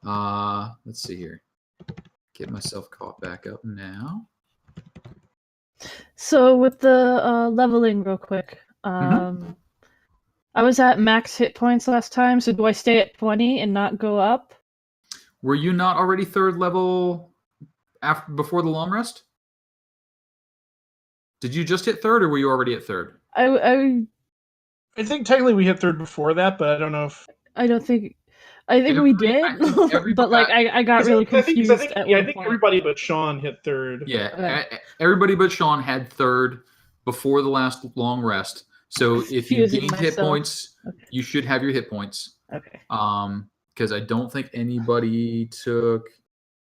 Let's see here. Get myself caught back up now. So with the leveling real quick, I was at max hit points last time, so do I stay at 20 and not go up? Were you not already 3rd level before the long rest? Did you just hit 3rd, or were you already at 3rd? I think technically we hit 3rd before that, but I don't know if... I think we did, but like I got really confused at one point. I think everybody but Sean hit 3rd. Yeah, okay. Everybody but Sean had 3rd before the last long rest. So if you gained hit points, you should have your hit points. Okay. Because I don't think anybody took...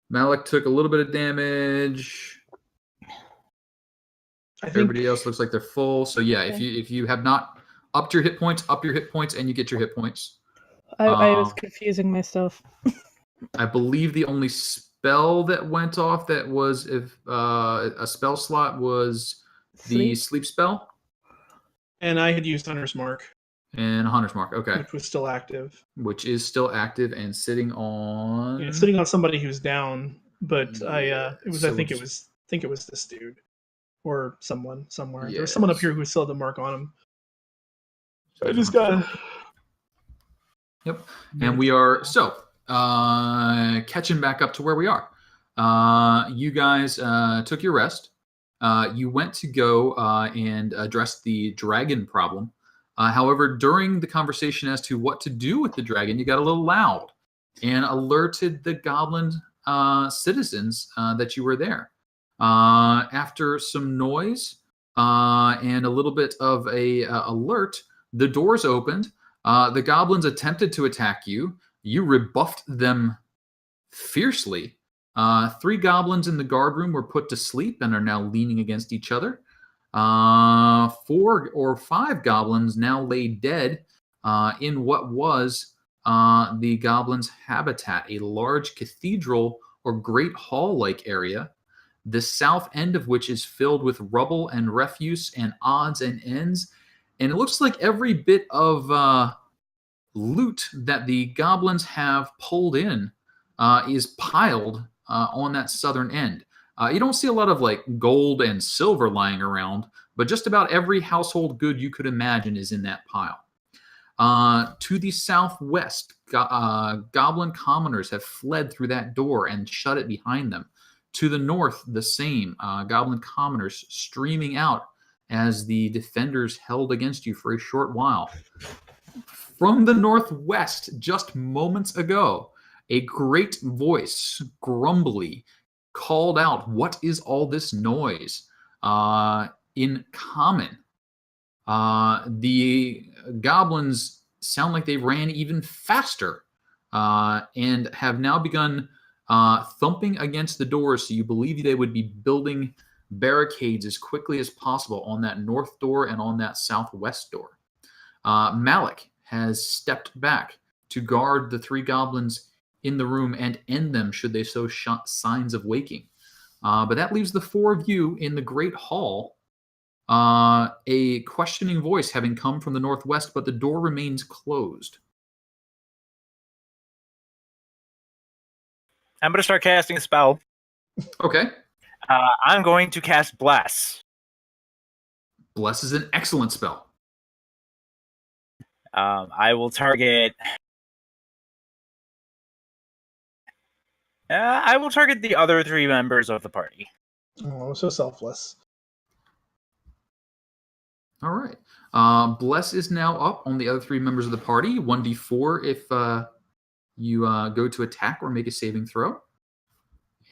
Malik took a little bit of damage. Everybody else looks like they're full. So yeah, if you have not upped your hit points, up your hit points, and you get your hit points. I was confusing myself. I believe the only spell that went off that was a spell slot was the sleep spell. And I had used Hunter's Mark. And Hunter's Mark, okay. Which was still active. Which is still active and sitting on... Yeah, sitting on somebody who's down, but I think it was this dude. Or someone somewhere. Yes. There was someone up here who still had the mark on him. So I just got... Yep. And we are... So, catching back up to where we are. You guys took your rest. You went to go and address the dragon problem. However, during the conversation as to what to do with the dragon, you got a little loud and alerted the goblin citizens that you were there. After some noise and a little bit of a alert, the doors opened. The goblins attempted to attack you. You rebuffed them fiercely. 3 goblins in the guard room were put to sleep and are now leaning against each other. 4 or 5 goblins now lay dead in what was the goblins' habitat, a large cathedral or great hall-like area, the south end of which is filled with rubble and refuse and odds and ends. And it looks like every bit of loot that the goblins have pulled in is piled on that southern end. You don't see a lot of like gold and silver lying around, but just about every household good you could imagine is in that pile. To the southwest, goblin commoners have fled through that door and shut it behind them. To the north, the same. Goblin commoners streaming out as the defenders held against you for a short while. From the northwest, just moments ago, a great voice, grumbly, called out, "What is all this noise?" In common. The goblins sound like they ran even faster and have now begun thumping against the doors, so you believe they would be building barricades as quickly as possible on that north door and on that southwest door. Malik has stepped back to guard the 3 goblins in the room and end them should they show signs of waking. But that leaves the 4 of you in the great hall, a questioning voice having come from the northwest, but the door remains closed. I'm going to start casting a spell. Okay. I'm going to cast Bless. Bless is an excellent spell. I will target... I will target the other 3 members of the party. Oh, so selfless. All right. Bless is now up on the other 3 members of the party. 1d4 if you go to attack or make a saving throw.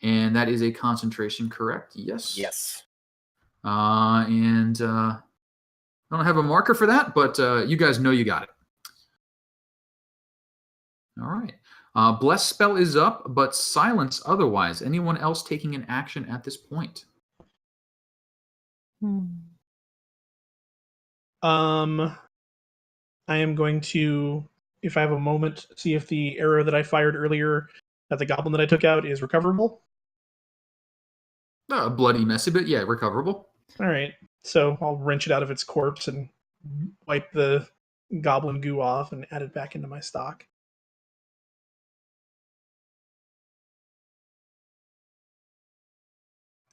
And that is a concentration, correct? Yes. Yes. And I don't have a marker for that, but you guys know you got it. All right. Bless spell is up, but silence otherwise. Anyone else taking an action at this point? I am going to, if I have a moment, see if the arrow that I fired earlier at the goblin that I took out is recoverable. Bloody messy, but yeah, recoverable. All right. So I'll wrench it out of its corpse and wipe the goblin goo off and add it back into my stock.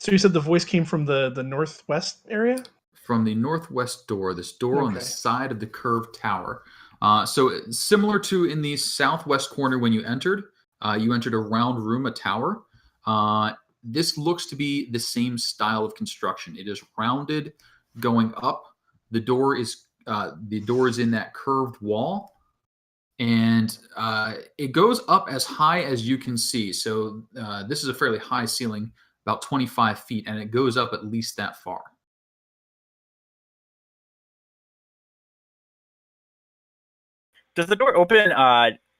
So you said the voice came from the northwest area? From the northwest door, this door on the Okay. side of the curved tower. So similar to in the southwest corner when you entered a round room, a tower. This looks to be the same style of construction. It is rounded, going up. The door is in that curved wall, and it goes up as high as you can see. So this is a fairly high ceiling, about 25 feet, and it goes up at least that far. Does the door open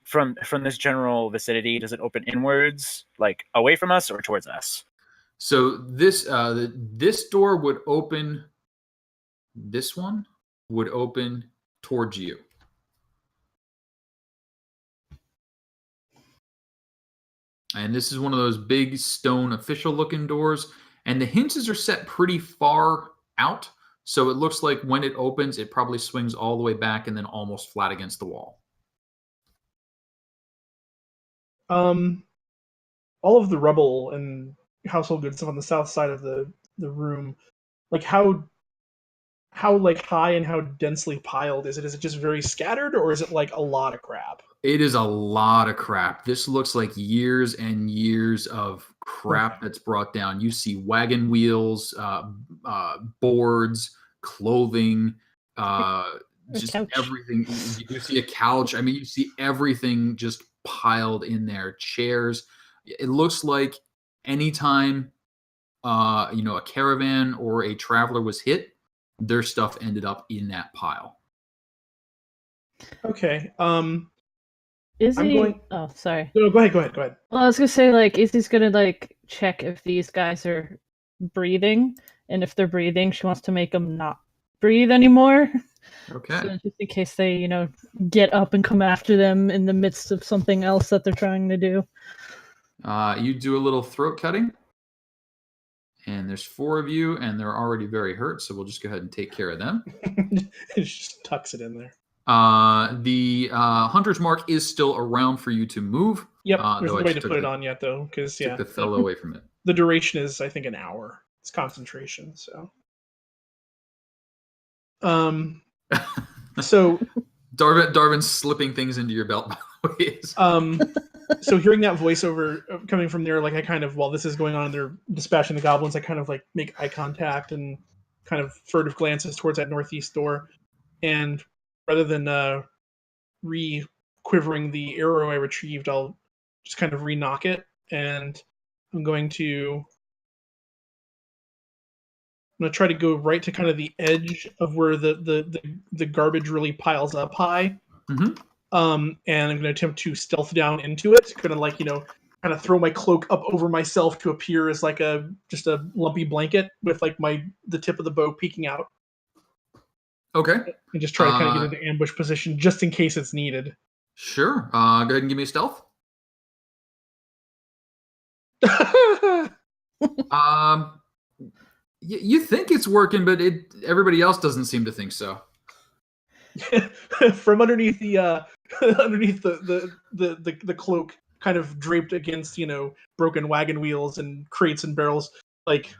from this general vicinity? Does it open inwards, like away from us, or towards us? So this door would open. This one would open towards you. And this is one of those big stone official-looking doors, and the hinges are set pretty far out. So it looks like when it opens, it probably swings all the way back and then almost flat against the wall. All of the rubble and household goods stuff on the south side of the room, like how like high and how densely piled is it? Is it just very scattered, or is it like a lot of crap? It is a lot of crap. This looks like years and years of crap that's brought down. You see wagon wheels, boards, clothing, just everything. You see a couch. I mean, you see everything just piled in there. Chairs. It looks like anytime a caravan or a traveler was hit, their stuff ended up in that pile. Okay. Is I'm he? going- Oh, sorry. No, go ahead. Well, I was gonna say, like, Izzy's gonna like check if these guys are breathing, and if they're breathing, she wants to make them not breathe anymore. Okay. So just in case they, get up and come after them in the midst of something else that they're trying to do. You do a little throat cutting, and there's 4 of you, and they're already very hurt, so we'll just go ahead and take care of them. It just tucks it in there. The hunter's mark is still around for you to move. Yep, there's no way to put it on yet, though, because took the fellow away from it. The duration is, I think, an hour. It's concentration, so. So Darvin's slipping things into your belt, by the way. So hearing that voiceover coming from there, like I kind of, while this is going on and they're dispatching the goblins, I kind of like make eye contact and kind of furtive glances towards that northeast door. And rather than re-quivering the arrow I retrieved, I'll just kind of re-knock it. And I'm going to try to go right to kind of the edge of where the garbage really piles up high. Mm-hmm. And I'm going to attempt to stealth down into it. Kind of like, kind of throw my cloak up over myself to appear as like just a lumpy blanket with like the tip of the bow peeking out. Okay. And just try to kind of get into ambush position just in case it's needed. Sure. Go ahead and give me a stealth. You think it's working, but everybody else doesn't seem to think so. From underneath the the cloak, kind of draped against broken wagon wheels and crates and barrels, like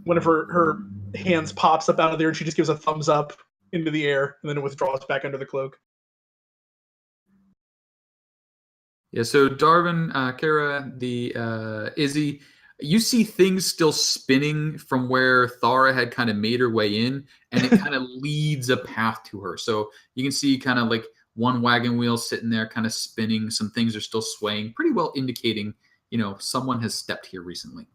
one of her hands pops up out of there and she just gives a thumbs up into the air and then it withdraws back under the cloak. Yeah, so Darvin, Kara, the Izzy, you see things still spinning from where Thara had kind of made her way in, and it kind of leads a path to her. So you can see kind of like one wagon wheel sitting there kind of spinning. Some things are still swaying, pretty well indicating, someone has stepped here recently.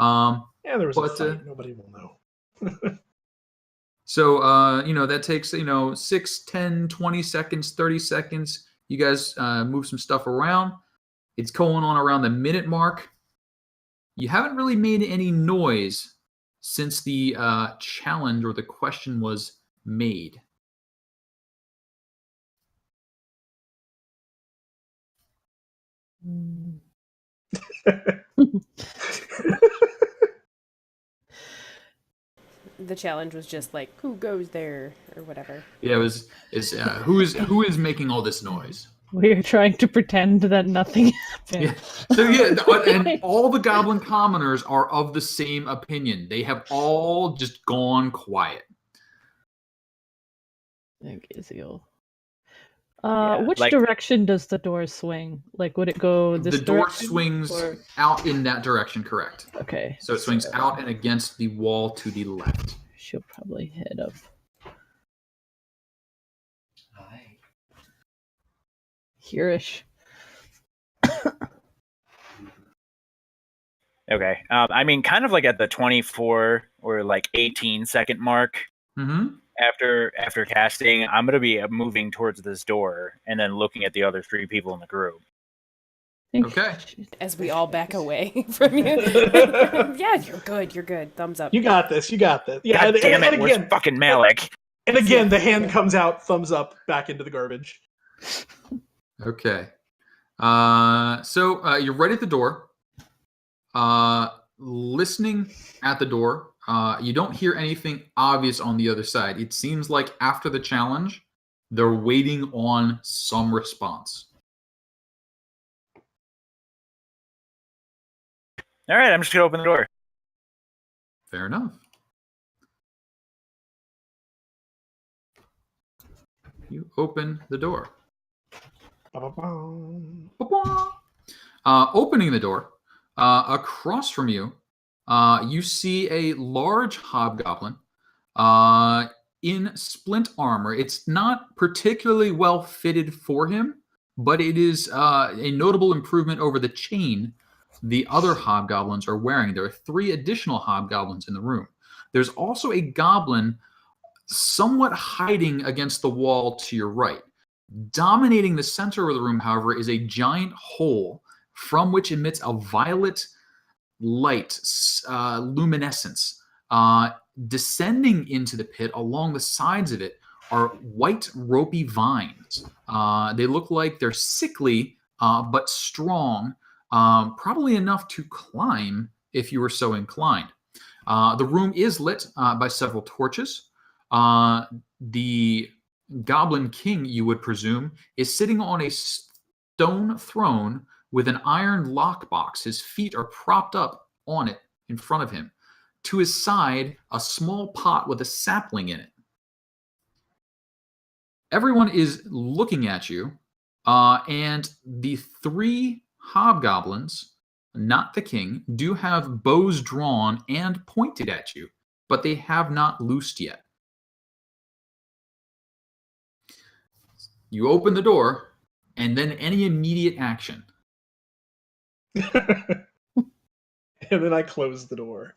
Yeah, there was a fight. Nobody will know. So, that takes, 6, 10, 20 seconds, 30 seconds. You guys move some stuff around. It's going on around the minute mark. You haven't really made any noise since the challenge or the question was made. The challenge was just like, who goes there or whatever. Yeah, it was who is making all this noise? We are trying to pretend that nothing happened. Yeah. So and all the goblin commoners are of the same opinion. They have all just gone quiet. Okay, so Yeah, which like- direction does the door swing? Like, would it go this The door direction? swings or- out in that direction, correct? Okay. So it swings out and against the wall to the left. She'll probably head up here-ish. Okay. I mean, kind of like at the 24 or like 18-second mark. Mm-hmm. After casting, I'm gonna be moving towards this door and then looking at the other 3 people in the group. Okay. As we all back away from you. Yeah, you're good. You're good. Thumbs up. You got this. You got this. Yeah, God damn it! and Where's again, fucking Malik? and again, the hand comes out, thumbs up, back into the garbage. Okay. So you're right at the door. Listening at the door. You don't hear anything obvious on the other side. It seems like after the challenge, they're waiting on some response. All right, I'm just gonna open the door. Fair enough. You open the door. Ba-ba-bum. Opening the door, across from you, you see a large hobgoblin in splint armor. It's not particularly well fitted for him, but it is a notable improvement over the chain the other hobgoblins are wearing. There are 3 additional hobgoblins in the room. There's also a goblin somewhat hiding against the wall to your right. Dominating the center of the room, however, is a giant hole from which emits a violet light, luminescence. Descending into the pit along the sides of it are white ropey vines. They look like they're sickly but strong, probably enough to climb if you were so inclined. The room is lit by several torches. The Goblin King, you would presume, is sitting on a stone throne with an iron lockbox. His feet are propped up on it in front of him. To his side, a small pot with a sapling in it. Everyone is looking at you, and the 3 hobgoblins, not the king, do have bows drawn and pointed at you, but they have not loosed yet. You open the door, and then any immediate action. And then I close the door.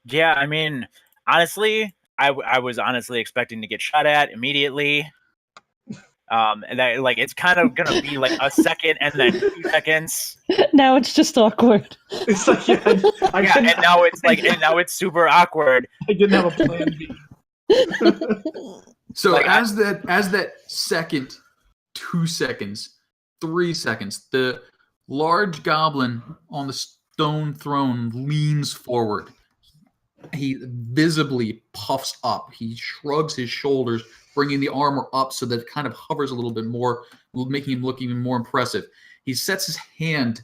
Yeah, I mean, honestly, I was honestly expecting to get shot at immediately. And that, like, it's kind of gonna be like a second and then 2 seconds. Now it's just awkward. It's like, And now it's super awkward. I didn't have a plan B. So Like, as that second, 2 seconds, 3 seconds, the large goblin on the stone throne leans forward. He visibly puffs up. He shrugs his shoulders, bringing the armor up so that it kind of hovers a little bit more, making him look even more impressive. He sets his hand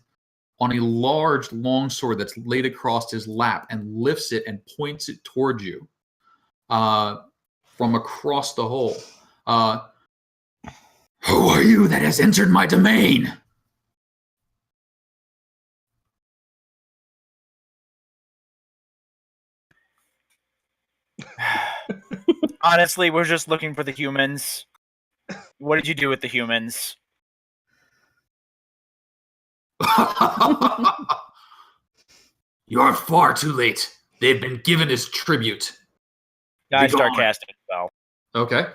on a large longsword that's laid across his lap and lifts it and points it towards you from across the hole. Who are you that has entered my domain? Honestly, we're just looking for the humans. What did you do with the humans? You're far too late. They've been given as tribute. I Be start gone. casting a spell. Okay.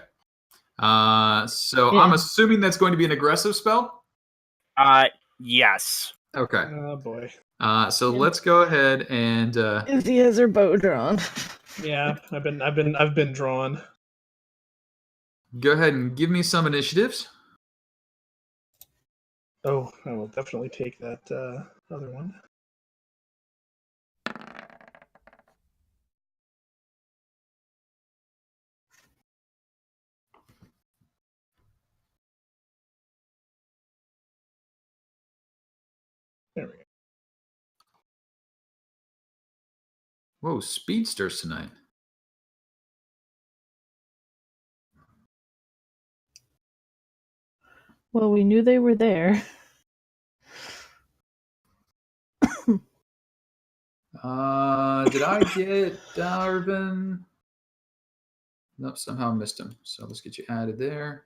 So Yeah. I'm assuming that's going to be an aggressive spell? Yes. Okay. Oh boy. So let's go ahead and Izzy has her bow drawn. Yeah, I've been drawn. go ahead and give me some initiatives. Oh, I will definitely take that other one. There we go. Whoa, speedsters tonight. Well, we knew they were there. Did I get Darvin? Nope, somehow I missed him. So let's get you added there.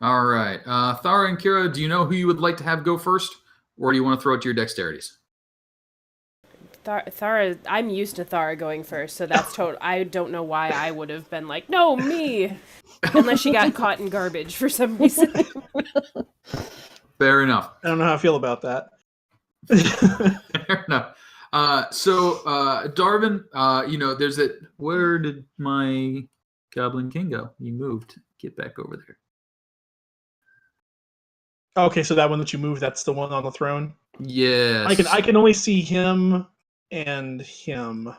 All right. Thara and Kira, do you know who you would like to have go first? Or do you want to throw it to your dexterities? Thara, I'm used to Thara going first, so that's total. I don't know why I would have been like, no, me, unless she got caught in garbage for some reason. Fair enough. I don't know how I feel about that. Fair enough. So Darvin, there's that. Where did my Goblin King go? He moved. Get back over there. Okay, so that one that you moved, that's the one on the throne? Yes. I can only see him and him.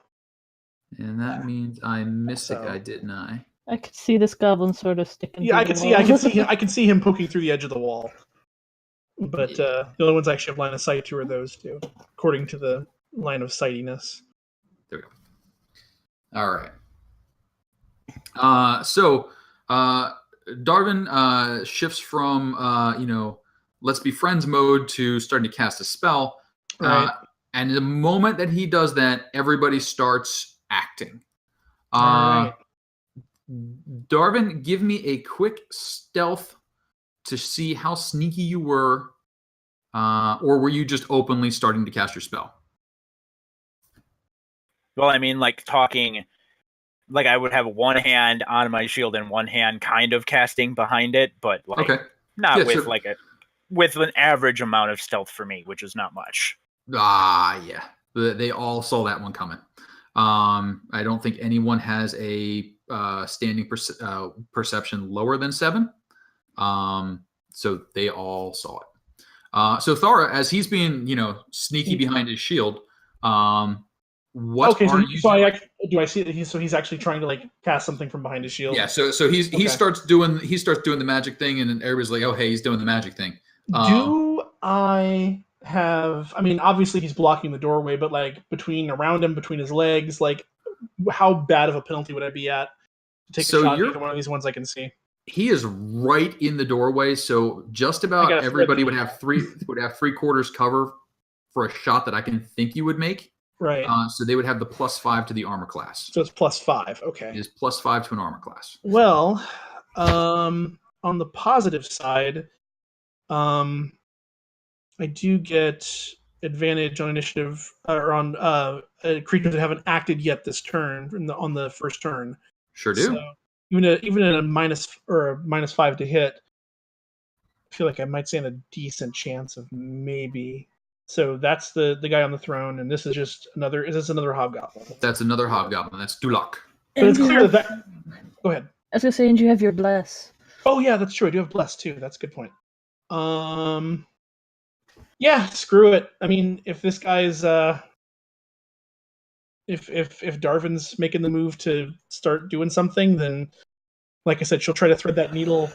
And that means I missed a So- guy, didn't I? I could see this goblin sort of sticking. Yeah, through I the can wall. see him. I can see him poking through the edge of the wall. But the only ones I actually have line of sight to are those two, according to the line of sightiness. There we go. All right. So Darvin shifts from let's be friends mode to starting to cast a spell. Right. And the moment that he does that, everybody starts acting. All right. Darvin, give me a quick stealth to see how sneaky you were, or were you just openly starting to cast your spell? Well, I mean, like talking, like I would have one hand on my shield and one hand kind of casting behind it, but like Okay. not Yeah, with so- like with an average amount of stealth for me, which is not much. Yeah. They all saw that one coming. I don't think anyone has a standing perception lower than 7. So they all saw it. So Thara, as he's being, sneaky behind his shield, what Okay, are you doing? do I see that he's actually trying to like cast something from behind his shield? Yeah, so he Okay. starts doing the magic thing, and then everybody's like, oh hey, he's doing the magic thing. Do I have? I mean, obviously he's blocking the doorway, but like around him, between his legs, like how bad of a penalty would I be at to take So a shot at you're- either one of these ones I can see? He is right in the doorway, so just I about gotta everybody thread would have 3/4 cover for a shot that I can think you would make. Right. So they would have the +5 to the armor class. So it's +5. Okay. It is +5 to an armor class. Well, on the positive side, I do get advantage on initiative or on creatures that haven't acted yet this turn on the first turn. Sure do. So even at a -5 to hit, I feel like I might stand a decent chance of maybe. So that's the guy on the throne, and this is just another. Is this another hobgoblin? That's another hobgoblin. That's Dulak. But it's And you clear have- that. Go ahead. I was gonna say, and you have your bless. Oh yeah, that's true. I do have bless too. That's a good point. Yeah, screw it. I mean, if this guy's if Darvin's making the move to start doing something, then like I said, she'll try to thread that needle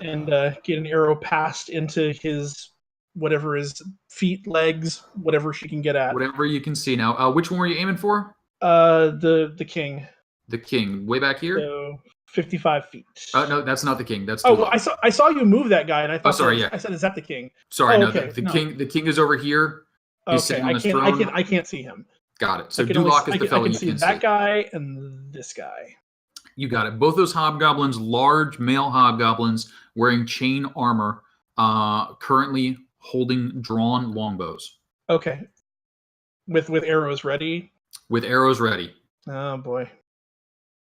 and get an arrow passed into his whatever his feet, legs, whatever she can get at. Whatever you can see now. Which one were you aiming for? The king. The king. Way back here? So 55 feet. No, that's not the king. That's Oh, Dulak. well, I saw you move that guy, and I thought. sorry, that- yeah. I said, "Is that the king?" Sorry, Oh, no. okay, The no. king is over here. He's Okay, sitting on his I throne. can't see him. Got it. So I can only- Dulak is the I fellow can you see can that see. guy and this guy. You got it. Both those hobgoblins, large male hobgoblins wearing chain armor, currently holding drawn longbows Okay, with arrows ready. with arrows ready. Oh boy,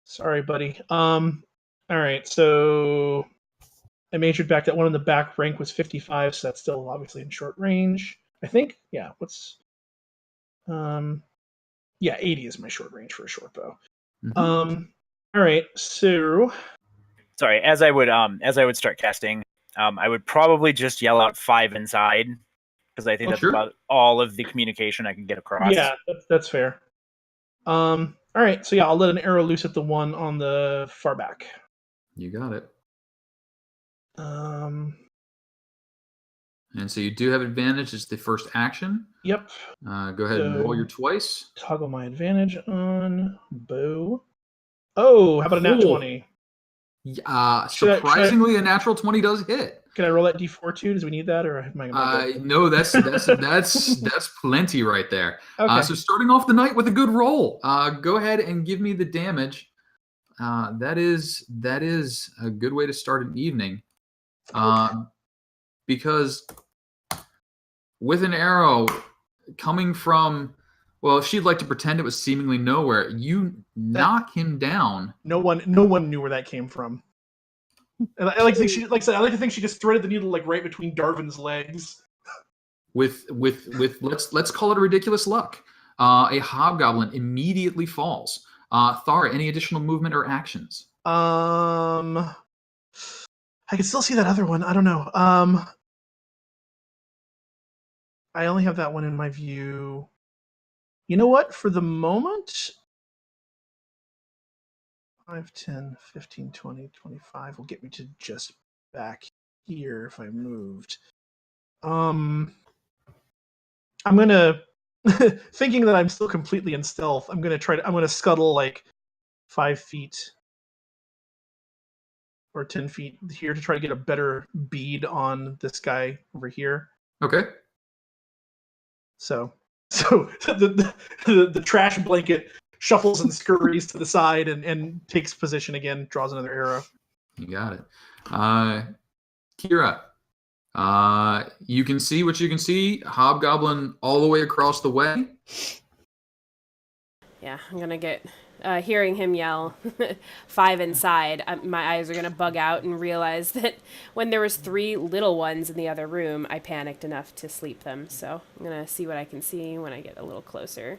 sorry, buddy. All right, so I measured back. That one in the back rank was 55, so that's still obviously in short range. I think. Yeah. What's yeah, 80 is my short range for a short bow. Mhm. All right, so Sorry, as I would start casting, I would probably just yell out 5 inside because I think Oh, that's sure. about all of the communication I can get across. yeah, that's fair. All All right, so yeah, I'll let an arrow loose at the one on the far back. You got it. Um. And so you do have advantage. It's the first action. Yep. Go ahead and roll your twice. Toggle my advantage on bow. Oh, how about a nat Cool. 20? Surprisingly, a natural 20 does hit. Can I roll that d4 too? Does we need that, or am I No, that's plenty right there. Okay. So starting off the night with a good roll. Go ahead and give me the damage. That is a good way to start an evening. Because with an arrow coming from, well, she'd like to pretend it was seemingly nowhere. You knock him down. No one knew where that came from. And I like to think she, like I said, I like to think she just threaded the needle like right between Darvin's legs. With let's call it a ridiculous luck. A hobgoblin immediately falls. Thara, any additional movement or actions? I can still see that other one. I don't know. I only have that one in my view. You know what? For the moment, 5, 10, 15, 20, 25 will get me to just back here if I moved. I'm gonna, thinking that I'm still completely in stealth, I'm gonna scuttle like 5 feet or 10 feet here to try to get a better bead on this guy over here. Okay. So the trash blanket shuffles and scurries to the side and takes position again, draws another arrow. You got it. Kira, you can see what you can see. Hobgoblin all the way across the way. Yeah, I'm gonna get hearing him yell 5 inside. My eyes are gonna bug out and realize that when there was 3 little ones in the other room, I panicked enough to sleep them. So I'm gonna see what I can see when I get a little closer.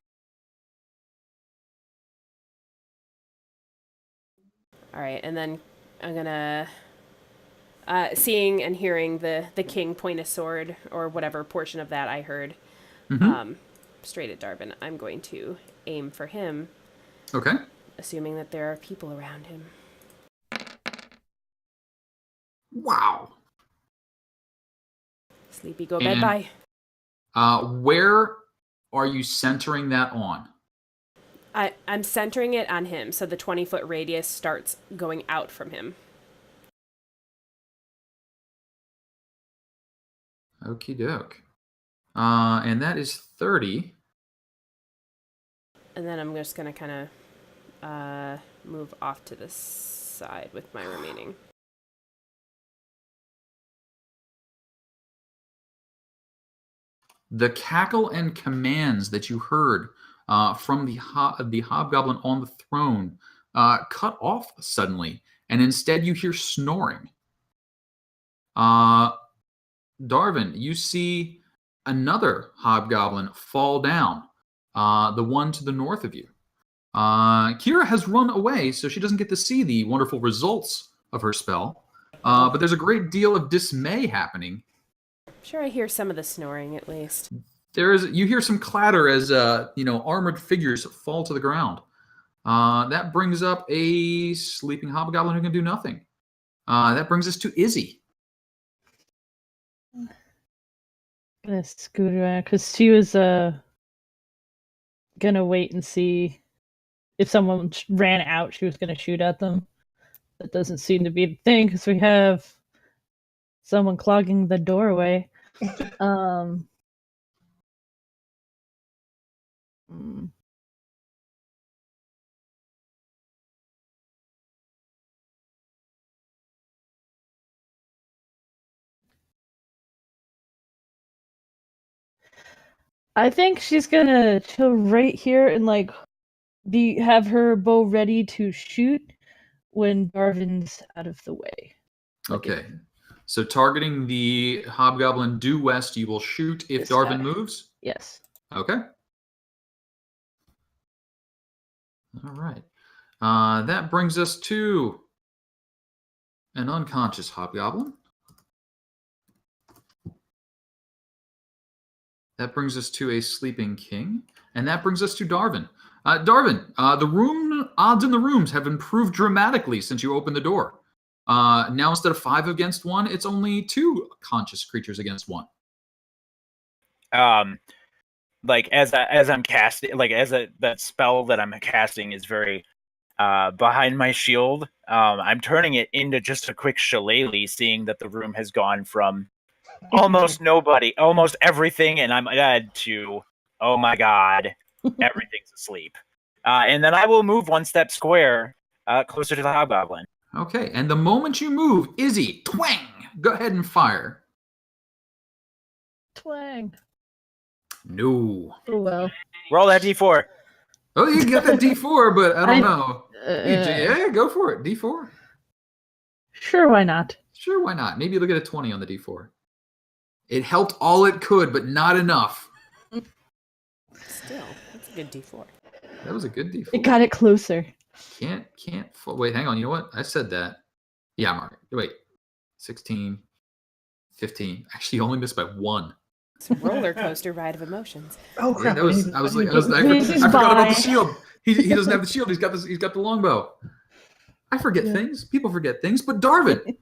All right, and then I'm gonna seeing and hearing the king point a sword or whatever portion of that I heard straight at Darvin. I'm going to aim for him. Okay. Assuming that there are people around him. Wow. Sleepy, go bed, bye. Where are you centering that on? I'm centering it on him, so the 20-foot radius starts going out from him. Okie doke. And that is 30. And then I'm just going to kind of move off to the side with my remaining. The cackle and commands that you heard from the hobgoblin on the throne cut off suddenly, and instead you hear snoring. Darvin, you see another hobgoblin fall down, the one to the north of you. Kira has run away, so she doesn't get to see the wonderful results of her spell, but there's a great deal of dismay happening. Sure, I hear some of the snoring at least. You hear some clatter as armored figures fall to the ground. That brings up a sleeping hobgoblin who can do nothing. That brings us to Izzy. I'm gonna scoot around because she was gonna wait and see if someone ran out. She was gonna shoot at them. That doesn't seem to be the thing because we have someone clogging the doorway. I think she's gonna chill right here and have her bow ready to shoot when Darvin's out of the way. Okay. So targeting the hobgoblin due west, you will shoot if Darvin moves? Yes. Okay. All right. That brings us to an unconscious hobgoblin. That brings us to a sleeping king. And that brings us to Darvin. Darvin, the room odds in the rooms have improved dramatically since you opened the door. Now instead of 5 against 1, it's only 2 conscious creatures against 1. Like as I'm casting, like that spell that I'm casting is very behind my shield. I'm turning it into just a quick shillelagh, seeing that the room has gone from almost nobody, almost everything, and I'm to oh my god, everything's asleep. And then I will move 1 step square closer to the hobgoblin. Okay, and the moment you move, Izzy, twang, go ahead and fire. Twang. No. Oh well. Roll that d4. Oh, you get that D4, but I don't know. Uh, Yeah, go for it. D4. Sure, why not? Sure, why not? Maybe you'll get a 20 on the D4. It helped all it could, but not enough. Still, that's a good D4. That was a good D4. It got it closer. Can't. Wait, hang on. You know what? I said that. Yeah, I'm all right. Wait. 16, 15. Actually, you only missed by 1. It's a roller coaster ride of emotions. Oh Yeah, crap! that was. I forgot about the shield. He doesn't have the shield. He's got the longbow. I forget things. People forget things. But Darvin,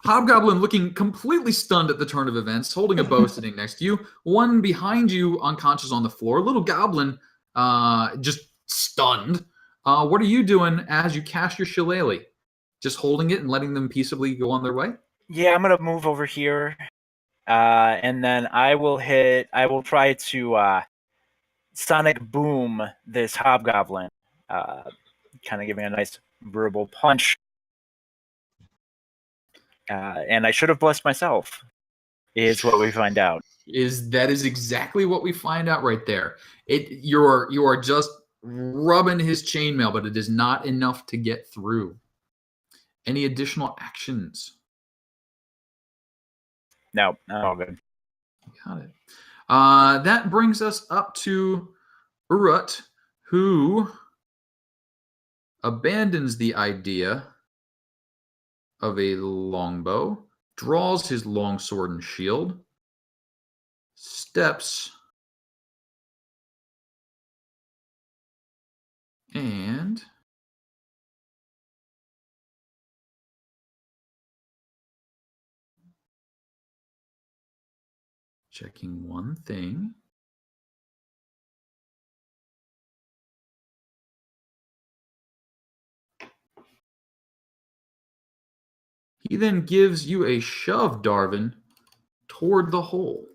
Hobgoblin looking completely stunned at the turn of events, holding a bow sitting next to you. One behind you, unconscious on the floor. Little Goblin, just stunned. What are you doing as you cast your shillelagh? Just holding it and letting them peaceably go on their way? Yeah, I'm gonna move over here, and then I will try to sonic boom this hobgoblin, kind of giving a nice verbal punch. And I should have blessed myself, is what we find out. That is exactly what we find out right there. You are just rubbing his chainmail, but it is not enough to get through. Any additional actions? No, all good. Got it. That brings us up to Urut, who abandons the idea of a longbow, draws his longsword and shield, steps, and checking one thing. He then gives you a shove, Darvin, toward the hole.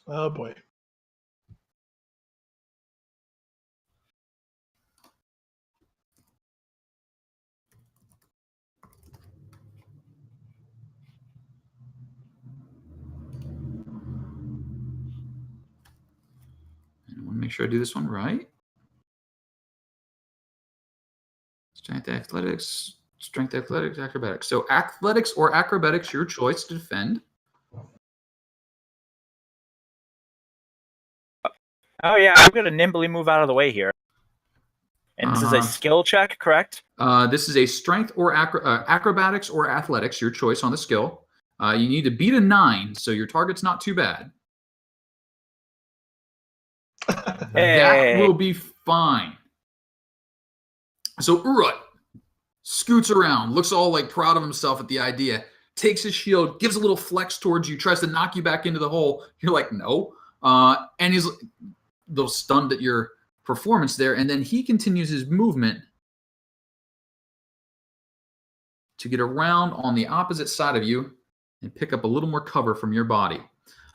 Oh boy. I want to make sure I do this one right. Strength, athletics, acrobatics. So athletics or acrobatics, your choice to defend. Oh yeah, I'm gonna nimbly move out of the way here. And this is a skill check, correct? This is a strength or acrobatics or athletics, your choice on the skill. You need to beat a 9, so your target's not too bad. Hey. That will be fine. So Urut scoots around, looks all like proud of himself at the idea, takes his shield, gives a little flex towards you, tries to knock you back into the hole. You're like, no. And he's a little stunned at your performance there. And then he continues his movement to get around on the opposite side of you and pick up a little more cover from your body.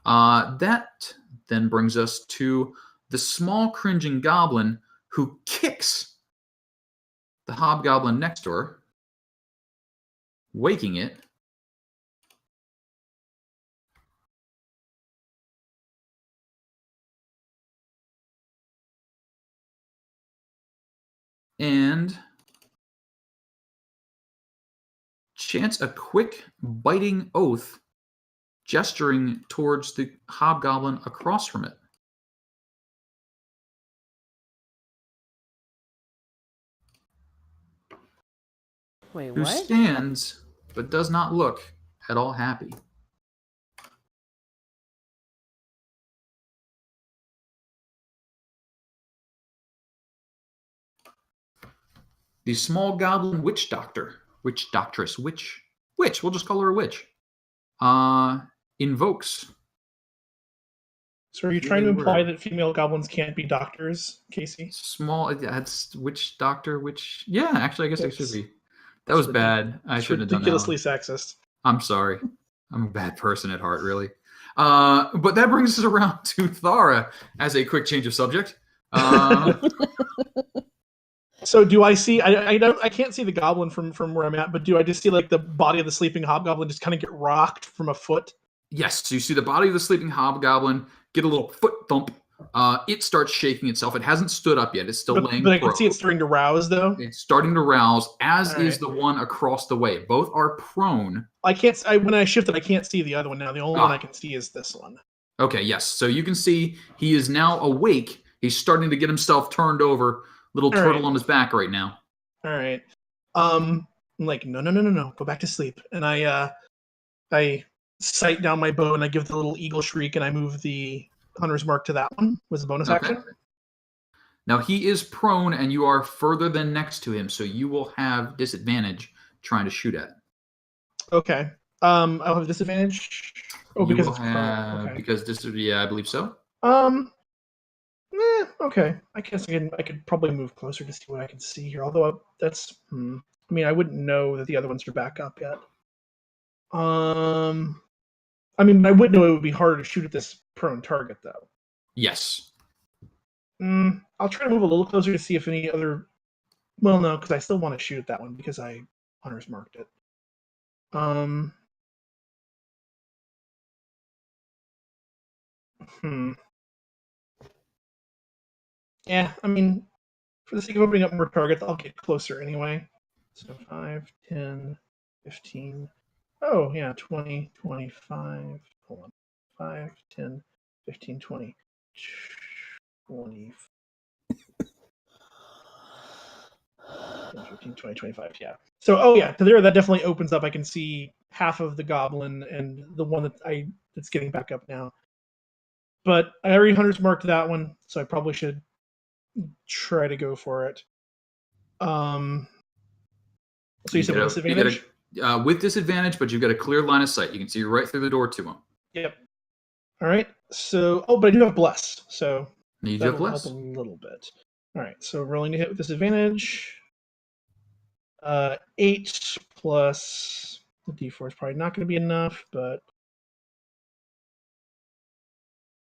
That then brings us to the small cringing goblin who kicks the hobgoblin next door, waking it. And chants a quick biting oath, gesturing towards the hobgoblin across from it. Wait, Who what? stands but does not look at all happy. The small goblin witch doctor, witch doctress, witch. We'll just call her a witch. Invokes. So are you trying to imply that female goblins can't be doctors, Casey? Small. That's witch doctor. Witch. Yeah, actually, I guess it should be. That was ridiculous. bad. I shouldn't have done that. Ridiculously sexist. I'm sorry. I'm a bad person at heart, really. But that brings us around to Thara as a quick change of subject. So do I see? I can't see the goblin from where I'm at, but do I just see like the body of the sleeping hobgoblin just kind of get rocked from a foot? Yes. So you see the body of the sleeping hobgoblin get a little foot thump. It starts shaking itself. It hasn't stood up yet. It's still laying. But I can see it's starting to rouse, though. It's starting to rouse, as is the one across the way. Both are prone. I can't. When I shifted, I can't see the other one now. The only one I can see is this one. Okay. Yes. So you can see he is now awake. He's starting to get himself turned over. Little turtle on his back right now. All right. I'm like, no. Go back to sleep. And I sight down my bow and I give the little eagle shriek and I move the hunter's mark to that one. Was the bonus action? Now he is prone and you are further than next to him, so you will have disadvantage trying to shoot at. Okay. I'll have disadvantage. Oh, because it's prone. Okay. Because this would be, I believe so. Okay. I guess I could probably move closer to see what I can see here. Although that's, I mean, I wouldn't know that the other ones are back up yet. I mean, I would know it would be harder to shoot at this prone target, though. Yes. I'll try to move a little closer to see if any other. Well, no, because I still want to shoot at that one because I hunter's marked it. Yeah, I mean, for the sake of opening up more targets, I'll get closer anyway. So 5, 10, 15. Oh, yeah, 20, 25. Hold on. 5, 10, 15, 20. 20. 15, 20, 25, yeah. So, oh yeah, there, that definitely opens up. I can see half of the goblin and the one that's getting back up now. But I already hunter's marked that one, so I probably should try to go for it. So you said with disadvantage? With disadvantage, but you've got a clear line of sight. You can see right through the door to him. Yep. All right. So, but I do have bless, so you do have bless? Help a little bit. All right. So rolling to hit with disadvantage. 8 plus the D4 is probably not going to be enough, but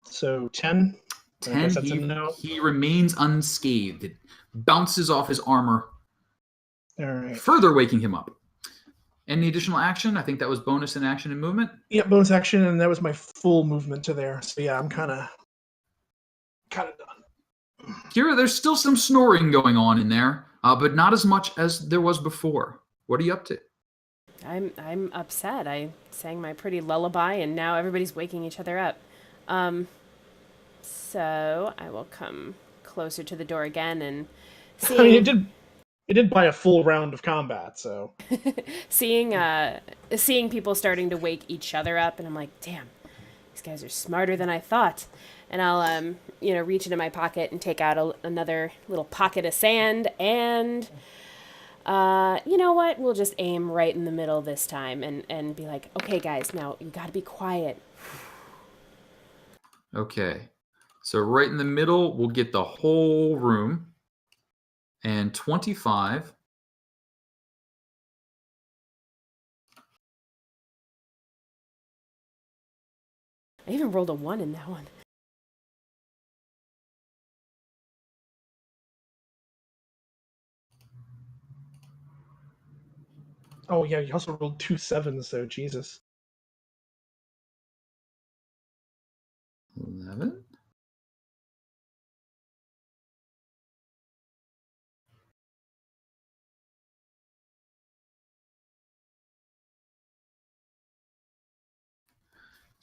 so 10. 10. He remains unscathed. It bounces off his armor. All right. Further waking him up. Any additional action? I think that was bonus in action and movement. Yeah, bonus action, and that was my full movement to there. So yeah, I'm kind of done. Kira, there's still some snoring going on in there, but not as much as there was before. What are you up to? I'm upset. I sang my pretty lullaby, and now everybody's waking each other up. So I will come closer to the door again and see. I mean, it did buy a full round of combat, so seeing people starting to wake each other up, and I'm like, damn, these guys are smarter than I thought. And I'll reach into my pocket and take out another little pocket of sand, and you know what? We'll just aim right in the middle this time, and be like, okay, guys, now you got to be quiet. Okay. So right in the middle, we'll get the whole room. And 25. I even rolled a 1 in that one. Oh yeah, you also rolled 2 7s, so Jesus. 11.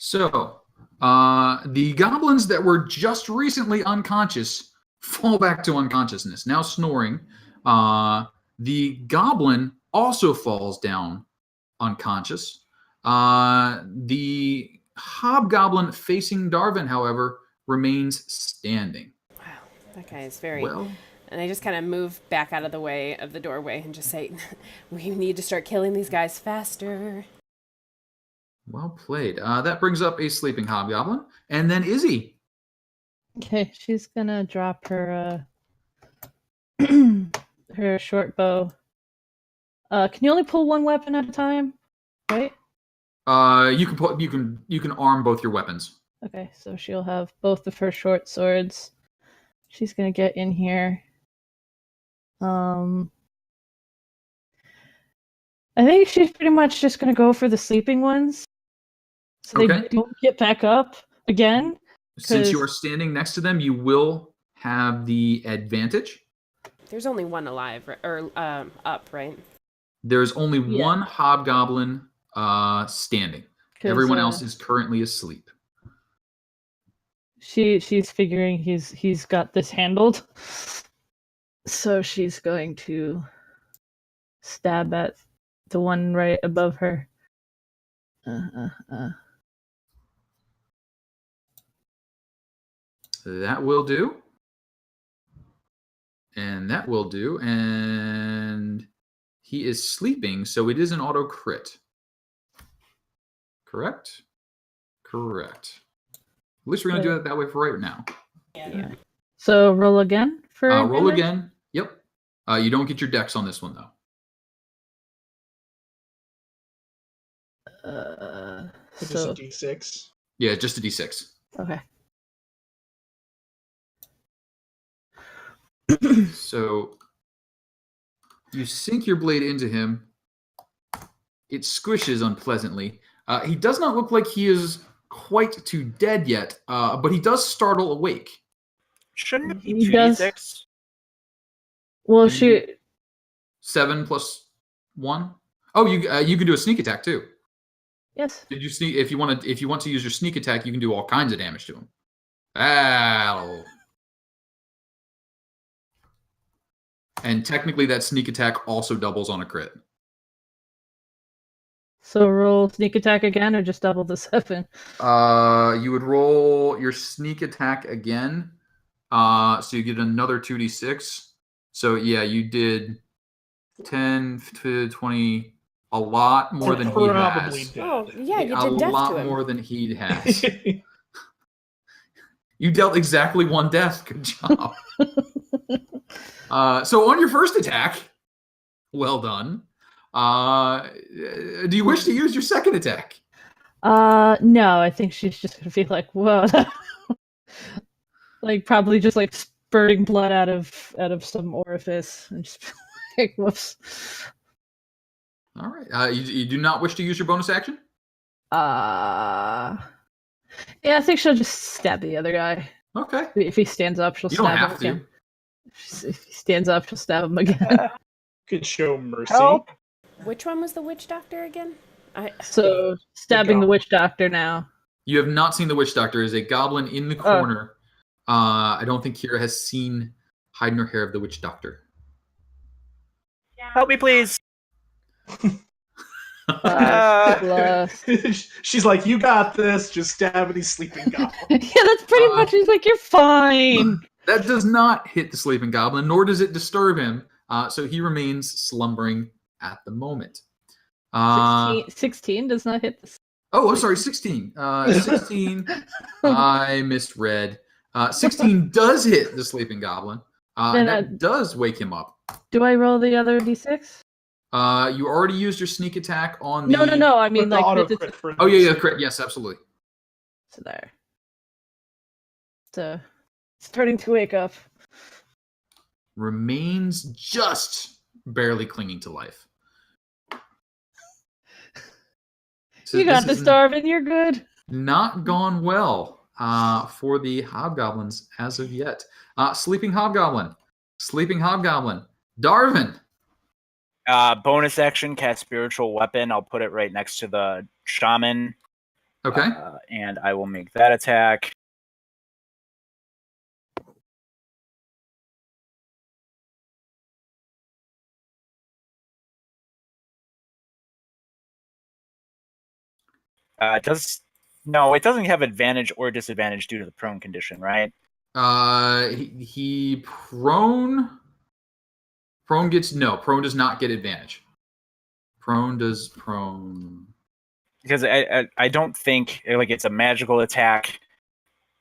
So, the goblins that were just recently unconscious fall back to unconsciousness, now snoring. The goblin also falls down unconscious. The hobgoblin facing Darvin, however, remains standing. Wow, that guy is very And I just kind of move back out of the way of the doorway and just say, we need to start killing these guys faster. Well played. That brings up a sleeping hobgoblin. And then Izzy. Okay, she's gonna drop her her short bow. Can you only pull one weapon at a time? Right? You can arm both your weapons. Okay, so she'll have both of her short swords. She's gonna get in here. I think she's pretty much just gonna go for the sleeping ones, so they don't get back up again. Since you are standing next to them, you will have the advantage. There's only one alive, or up, right? There's only one hobgoblin standing. Everyone else is currently asleep. She's figuring he's got this handled, so she's going to stab at the one right above her. That will do. And that will do. And he is sleeping, so it is an auto crit. Correct? Correct. At least we're going to do it that way for right now. Yeah. So roll again for roll again. Yep. You don't get your dex on this one, though. Just a D6. Yeah, just a D6. Okay. So you sink your blade into him. It squishes unpleasantly. He does not look like he is quite too dead yet, but he does startle awake. Shouldn't it be He 2d6? Well, she 7 plus 1. Oh, you can do a sneak attack too. Yes. Did you sneak? If you want to use your sneak attack, you can do all kinds of damage to him. Ow. And technically, that sneak attack also doubles on a crit. So roll sneak attack again, or just double the 7? You would roll your sneak attack again. So you get another 2d6. So yeah, you did 10 to 20, a lot more than he has. Oh, yeah, you did death to him. A lot more than he has. You dealt exactly one death. Good job. So on your first attack, well done. Do you wish to use your second attack? No, I think she's just gonna be like, whoa. Like probably just like spurting blood out of some orifice and just like, whoops. All right. You do not wish to use your bonus action? Yeah, I think she'll just stab the other guy. Okay. If he stands up, she'll stab him again. If he stands up, she'll stab him again. Could show mercy. Help. Which one was the witch doctor again? So stabbing the witch doctor now. You have not seen the witch doctor. Is a goblin in the corner. I don't think Kira has seen hide nor hair of the witch doctor. Help me, please. She's like, you got this. Just stab these sleeping goblins. Yeah, that's pretty much. He's like, you're fine. That does not hit the sleeping goblin, nor does it disturb him. So he remains slumbering at the moment. 16 does not hit this. Oh, I'm sorry, 16. 16, I misread. 16 does hit the sleeping goblin. And that does wake him up. Do I roll the other d6? You already used your sneak attack on the... No. I mean, like... auto crit for oh, yeah, crit. Yes, absolutely. So there. So, starting to wake up. Remains just barely clinging to life. So you got this, Darvin. You're good. Not gone well for the hobgoblins as of yet. Sleeping hobgoblin. Darvin. Bonus action, cast spiritual weapon. I'll put it right next to the shaman. Okay. And I will make that attack. It doesn't have advantage or disadvantage due to the prone condition, right? He prone. Prone does not get advantage. Prone. Because I don't think like it's a magical attack.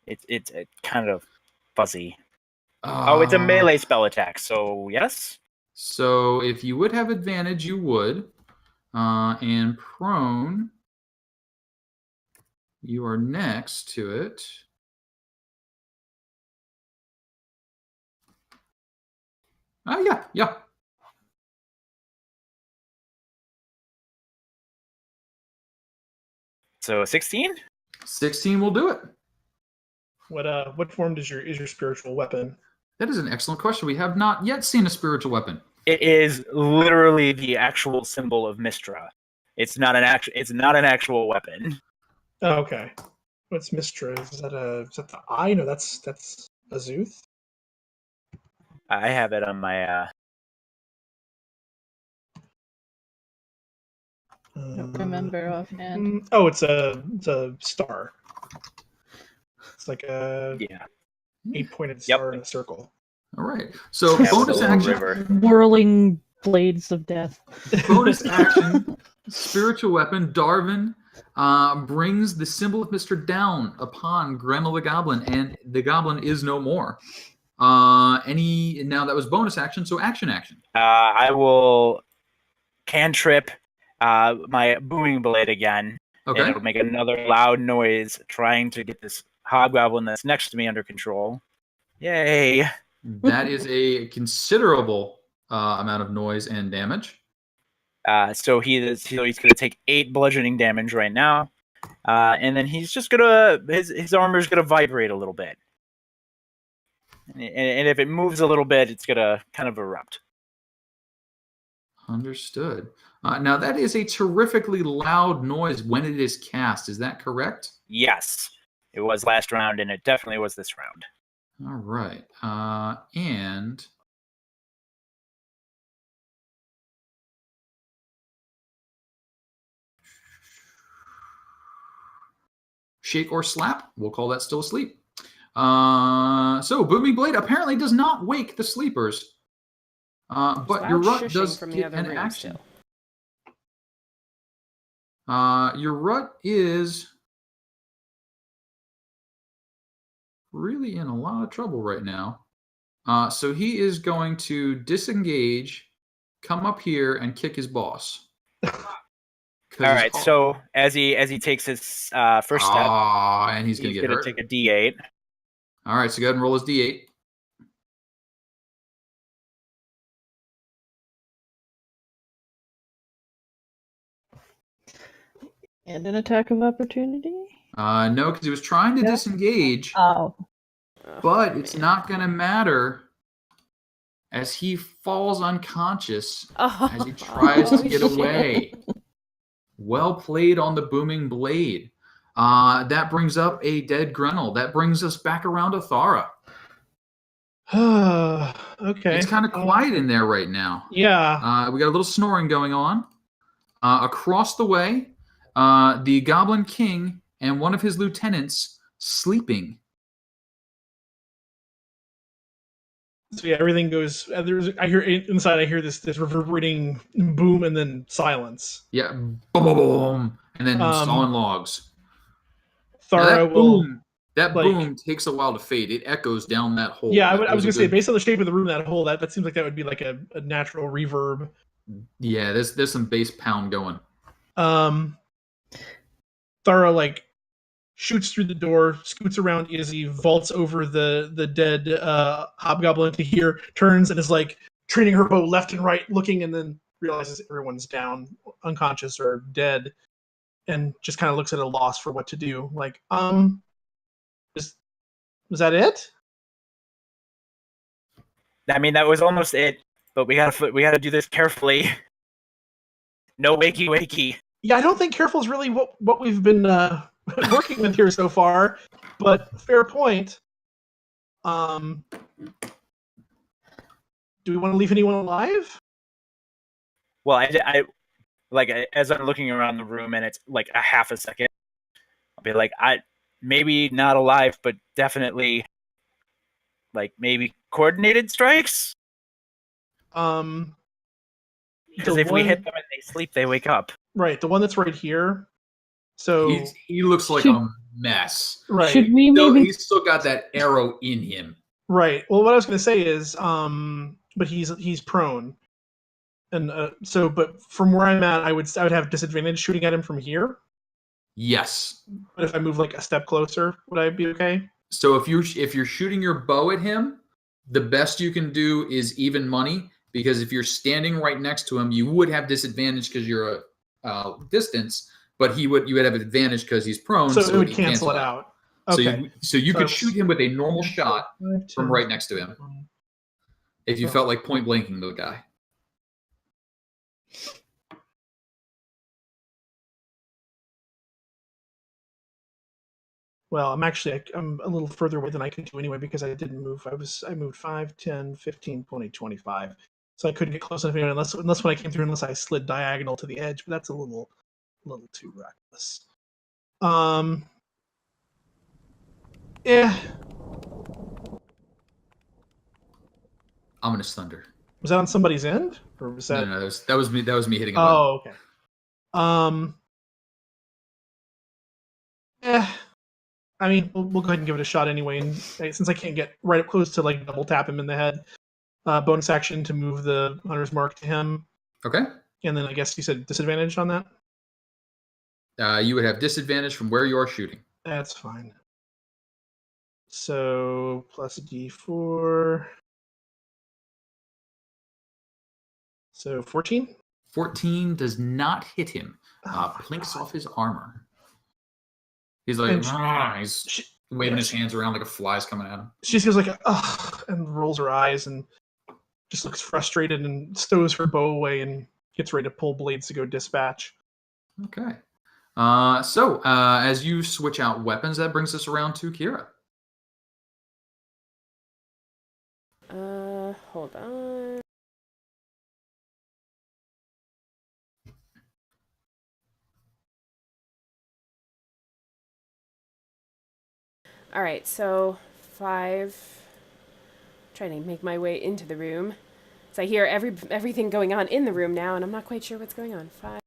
It's kind of fuzzy. It's a melee spell attack. So yes. So if you would have advantage, you would. And prone, you are next to it. Oh, yeah. So 16? 16 will do it. What form is your spiritual weapon? That is an excellent question. We have not yet seen a spiritual weapon. It is literally the actual symbol of Mistra. It's not an actual weapon. Oh, okay. What's Mistra? Is that the eye? No, that's Azuth. I have it on my I don't remember offhand. Oh, it's a star. It's like a 8-pointed star in a circle. All right. So Yeah, bonus with a action. river. Whirling blades of death. Bonus action. Spiritual weapon. Darvin brings the symbol of Mr. down upon Grendel the Goblin, and the Goblin is no more. Now that was bonus action, so action. I will cantrip my booming blade again. Okay. And it'll make another loud noise trying to get this hobgoblin that's next to me under control. Yay! That is a considerable amount of noise and damage. So he's going to take 8 bludgeoning damage right now, and then he's just gonna his armor's gonna vibrate a little bit, and if it moves a little bit, it's gonna kind of erupt. Understood. Now that is a terrifically loud noise when it is cast. Is that correct? Yes, it was last round, and it definitely was this round. All right. And shake or slap, we'll call that still asleep. So Booming Blade apparently does not wake the sleepers. But your rut does get an action. Your rut is really in a lot of trouble right now. So he is going to disengage, come up here, and kick his boss. All right. So as he takes his first step, and he's going to take a D8. All right. So go ahead and roll his D8. And an attack of opportunity? No, because he was trying to disengage. Oh. But it's not going to matter as he falls unconscious as he tries to get away. Well played on the Booming Blade. That brings up a dead Grendel. That brings us back around to Thara. Okay. It's kind of quiet in there right now. Yeah. We got a little snoring going on. Across the way, the Goblin King and one of his lieutenants sleeping. So yeah, everything goes. I hear inside. I hear this reverberating boom and then silence. Yeah, boom, boom, boom, and then sawing logs. Thara that boom takes a while to fade. It echoes down that hole. Yeah, I was gonna say, based on the shape of the room, that hole, that seems like that would be like a natural reverb. Yeah, there's some bass pound going. Thara shoots through the door, scoots around Izzy, vaults over the dead hobgoblin to here, turns and is training her bow left and right, looking, and then realizes everyone's down, unconscious or dead, and just kind of looks at a loss for what to do. Was that it? I mean, that was almost it, but we gotta do this carefully. No wakey. Yeah, I don't think careful is really what we've been working with here so far, but fair point. Do we want to leave anyone alive? Well, I as I'm looking around the room and it's like a half a second, I'll be like, maybe not alive, but definitely maybe coordinated strikes. Because The if we one- hit them and they sleep, they wake up. Right, the one that's right here. So He looks like a mess. right, Should we maybe? He's still got that arrow in him. right. Well, what I was going to say is, but he's prone, and but from where I'm at, I would have disadvantage shooting at him from here. Yes. But if I move like a step closer, would I be okay? So if you're shooting your bow at him, the best you can do is even money, because if you're standing right next to him, you would have disadvantage because you're a distance, but you would have advantage because he's prone. So it would he'd cancel it out. Okay. So you So could I shoot him with a normal shot 5, 10, from right next to him if you felt like point blanking the guy. Well, I'm a little further away than I can do anyway because I didn't move. I moved 5, 10, 15, 20, 25. So I couldn't get close enough anyway, unless when I came through, unless I slid diagonal to the edge, but that's a little too reckless. Yeah. Ominous thunder. Was that on somebody's end? Or was that No, that was me hitting a button. Oh, okay. I mean, we'll go ahead and give it a shot anyway. And since I can't get right up close to like double tap him in the head, bonus action to move the hunter's mark to him. Okay. And then I guess you said disadvantage on that. You would have disadvantage from where you are shooting. That's fine. So plus a d4. So 14. 14 does not hit him. Plinks off his armor. He's like, he's waving his hands around like a fly's coming at him. She just goes like, ugh, and rolls her eyes and just looks frustrated and stows her bow away and gets ready to pull blades to go dispatch. Okay. So as you switch out weapons, that brings us around to Kira. Hold on. All right, so 5. Trying to make my way into the room. So I hear everything going on in the room now, and I'm not quite sure what's going on. 5.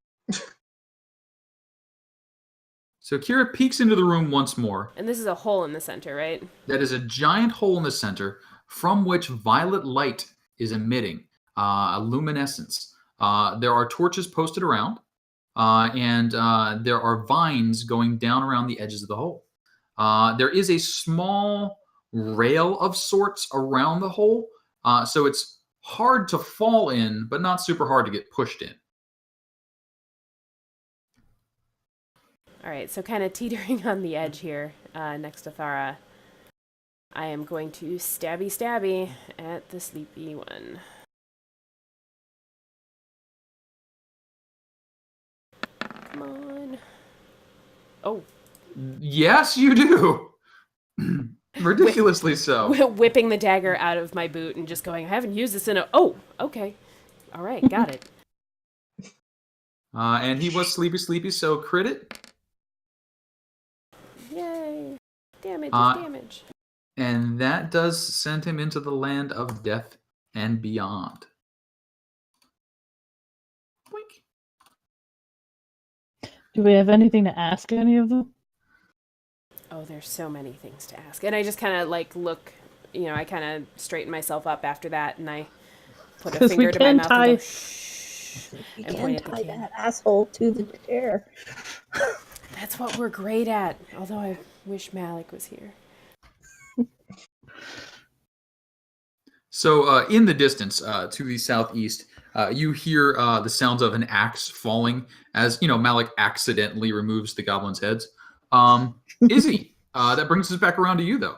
So Kira peeks into the room once more. And this is a hole in the center, right? That is a giant hole in the center from which violet light is emitting, a luminescence. There are torches posted around, and there are vines going down around the edges of the hole. There is a small rail of sorts around the hole, so it's hard to fall in, but not super hard to get pushed in. All right, so kind of teetering on the edge here next to Thara. I am going to stabby at the sleepy one. Come on. Oh. Yes, you do. Ridiculously so. Whipping the dagger out of my boot and just going, I haven't used this in a... Oh, okay. All right, got it. And he was sleepy, so crit it. Yay. Damage is damage. And that does send him into the land of death and beyond. Blink. Do we have anything to ask any of them? Oh, there's so many things to ask. And I just kind of like look, I kind of straighten myself up after that, and I put a finger to my mouth and go, shh. You And can point at the tie king. that asshole to the chair. That's what we're great at. Although I wish Malik was here. So in the distance, to the southeast, you hear the sounds of an axe falling as Malik accidentally removes the goblin's heads. Izzy, that brings us back around to you, though.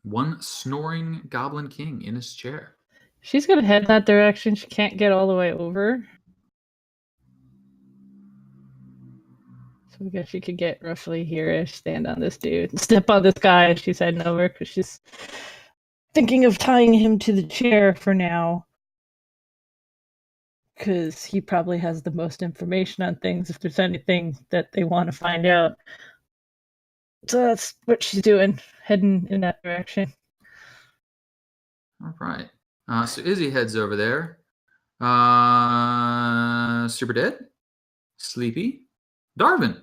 One snoring goblin king in his chair. She's gonna head that direction. She can't get all the way over. So I guess she could get roughly here-ish, stand on this dude, and step on this guy as she's heading over, because she's thinking of tying him to the chair for now. Because he probably has the most information on things if there's anything that they want to find out. So that's what she's doing, heading in that direction. All right. So Izzy heads over there. Super Dead, Sleepy, Darvin.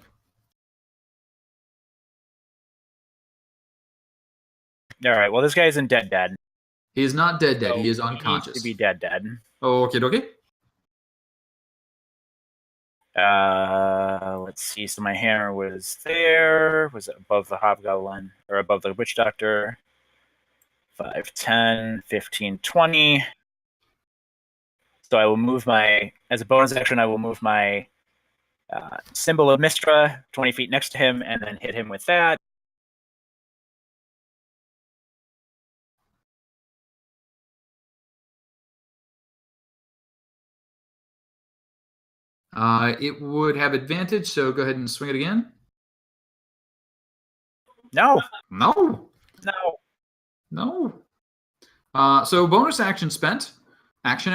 All right. Well, this guy isn't dead. He is not dead. So He is He unconscious. needs to be dead. Okay. Let's see. So my hammer was there. Was it above the hobgoblin or above the witch doctor? 5, 10, 15, 20. So I will move as a bonus action, I will move my symbol of Mistra 20 feet next to him and then hit him with that. It would have advantage, so go ahead and swing it again. No. So bonus action spent. Action.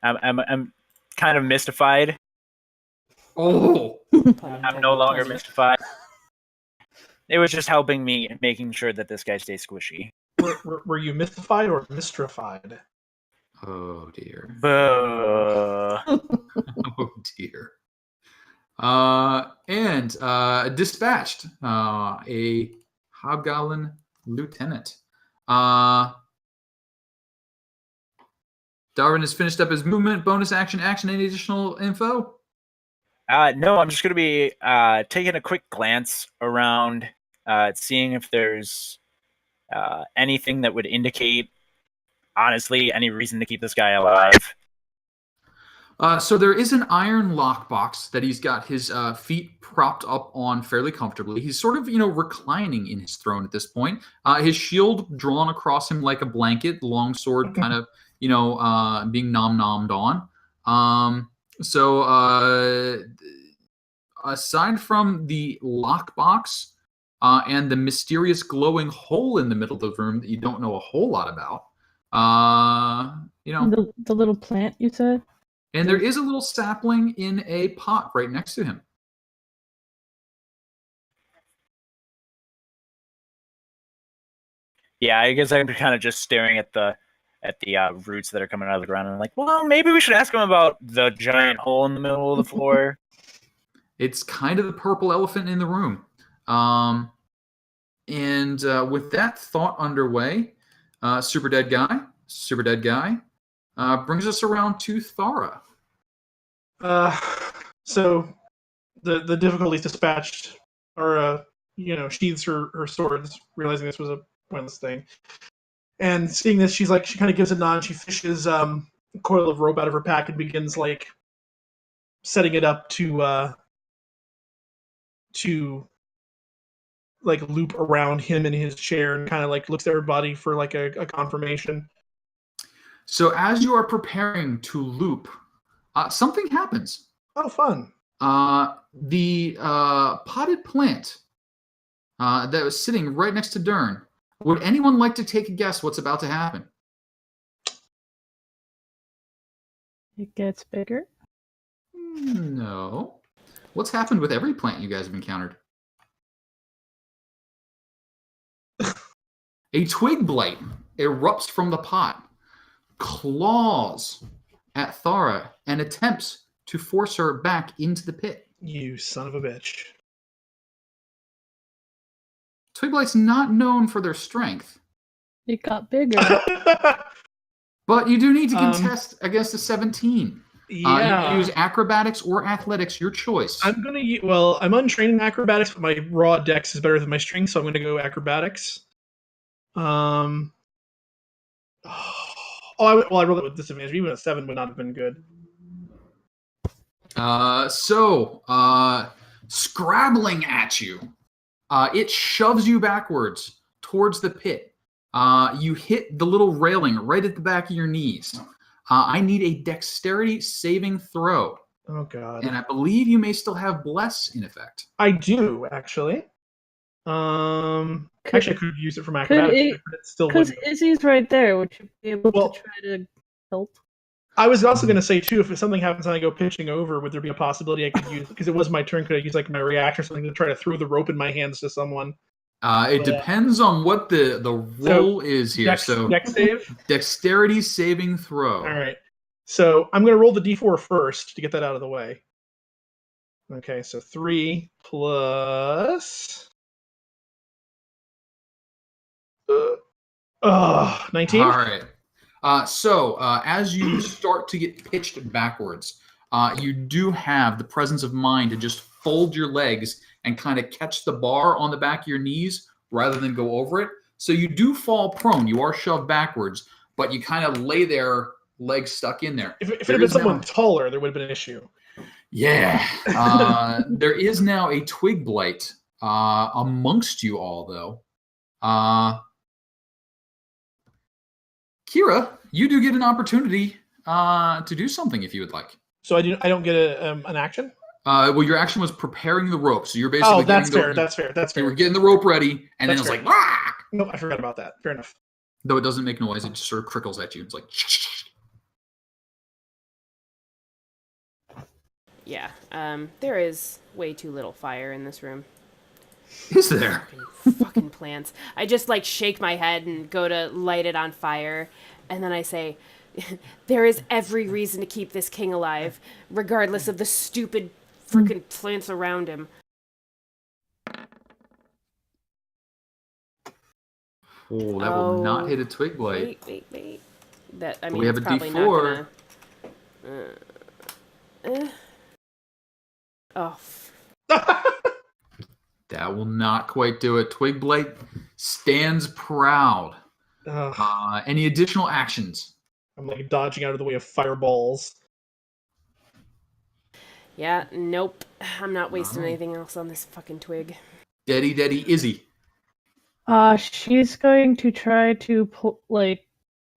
I'm kind of mystified. Oh. I'm no longer mystified. It was just helping me, making sure that this guy stays squishy. Were you mystified or mystified? Oh dear. Oh dear. And dispatched a hobgoblin lieutenant. Darwin has finished up his movement, bonus action, any additional info? No, I'm just going to be taking a quick glance around, seeing if there's anything that would indicate, honestly, any reason to keep this guy alive. So there is an iron lockbox that he's got his feet propped up on fairly comfortably. He's sort of, reclining in his throne at this point. His shield drawn across him like a blanket, long sword kind of, being nom-nommed on. So aside from the lockbox and the mysterious glowing hole in the middle of the room that you don't know a whole lot about, the little plant you said. And there is a little sapling in a pot right next to him. Yeah, I guess I'm kind of just staring at the roots that are coming out of the ground, and I'm like, well, maybe we should ask him about the giant hole in the middle of the floor. It's kind of the purple elephant in the room. And with that thought underway, Super Dead Guy brings us around to Thara. So the difficulties dispatched are sheathes her swords, realizing this was a pointless thing. And seeing this, she kind of gives a nod. She fishes a coil of rope out of her pack and begins setting it up to loop around him in his chair, and kind of looks at everybody for a confirmation. So as you are preparing to loop, something happens. Oh, fun. The potted plant that was sitting right next to Dern. Would anyone like to take a guess what's about to happen? It gets bigger? No. What's happened with every plant you guys have encountered? A twig blight erupts from the pot, claws at Thara, and attempts to force her back into the pit. You son of a bitch. Twig blight's not known for their strength. It got bigger. But you do need to contest against a 17. Yeah. You can use acrobatics or athletics, your choice. I'm untrained in acrobatics, but my raw dex is better than my strength, so I'm gonna go acrobatics. I rolled it with disadvantage. Even a 7 would not have been good. Scrabbling at you, it shoves you backwards towards the pit. You hit the little railing right at the back of your knees. I need a dexterity saving throw. Oh, God. And I believe you may still have Bless in effect. I do, actually. Actually, I could have used it for acrobatics, but it still wouldn't. Because Izzy's right there. Would you be able to try to help? I was also going to say too, if something happens and I go pitching over, would there be a possibility I could use, because it was my turn, could I use like my reaction or something to try to throw the rope in my hands to someone? It depends on what the roll is here. Dex save? Dexterity saving throw. All right. So I'm going to roll the d4 first to get that out of the way. Okay, so 3 plus... 19? All right. So as you start to get pitched backwards, you do have the presence of mind to just fold your legs and kind of catch the bar on the back of your knees rather than go over it. So you do fall prone. You are shoved backwards, but you kind of lay there, legs stuck in there. If it had been someone taller, there would have been an issue. Yeah. There is now a twig blight amongst you all, though. Kira, you do get an opportunity to do something if you would like. So I don't get an action? Well, your action was preparing the rope, so you're basically that's fair. You were getting the rope ready, and then it was like, "Wah!" Nope, I forgot about that. Fair enough. Though it doesn't make noise, it just sort of crickles at you. It's like, Yeah. There is way too little fire in this room. is there? Fucking plants. I just like shake my head and go to light it on fire, and then I say, there is every reason to keep this king alive, regardless of the stupid freaking plants around him. Oh, that will not hit a twig blight. Wait. That, I mean, we have it's a probably D4. not gonna... That will not quite do it. Twig blight stands proud. Any additional actions? I'm like dodging out of the way of fireballs. Yeah, nope. I'm not wasting anything else on this fucking twig. Daddy Izzy. She's going to try to pull,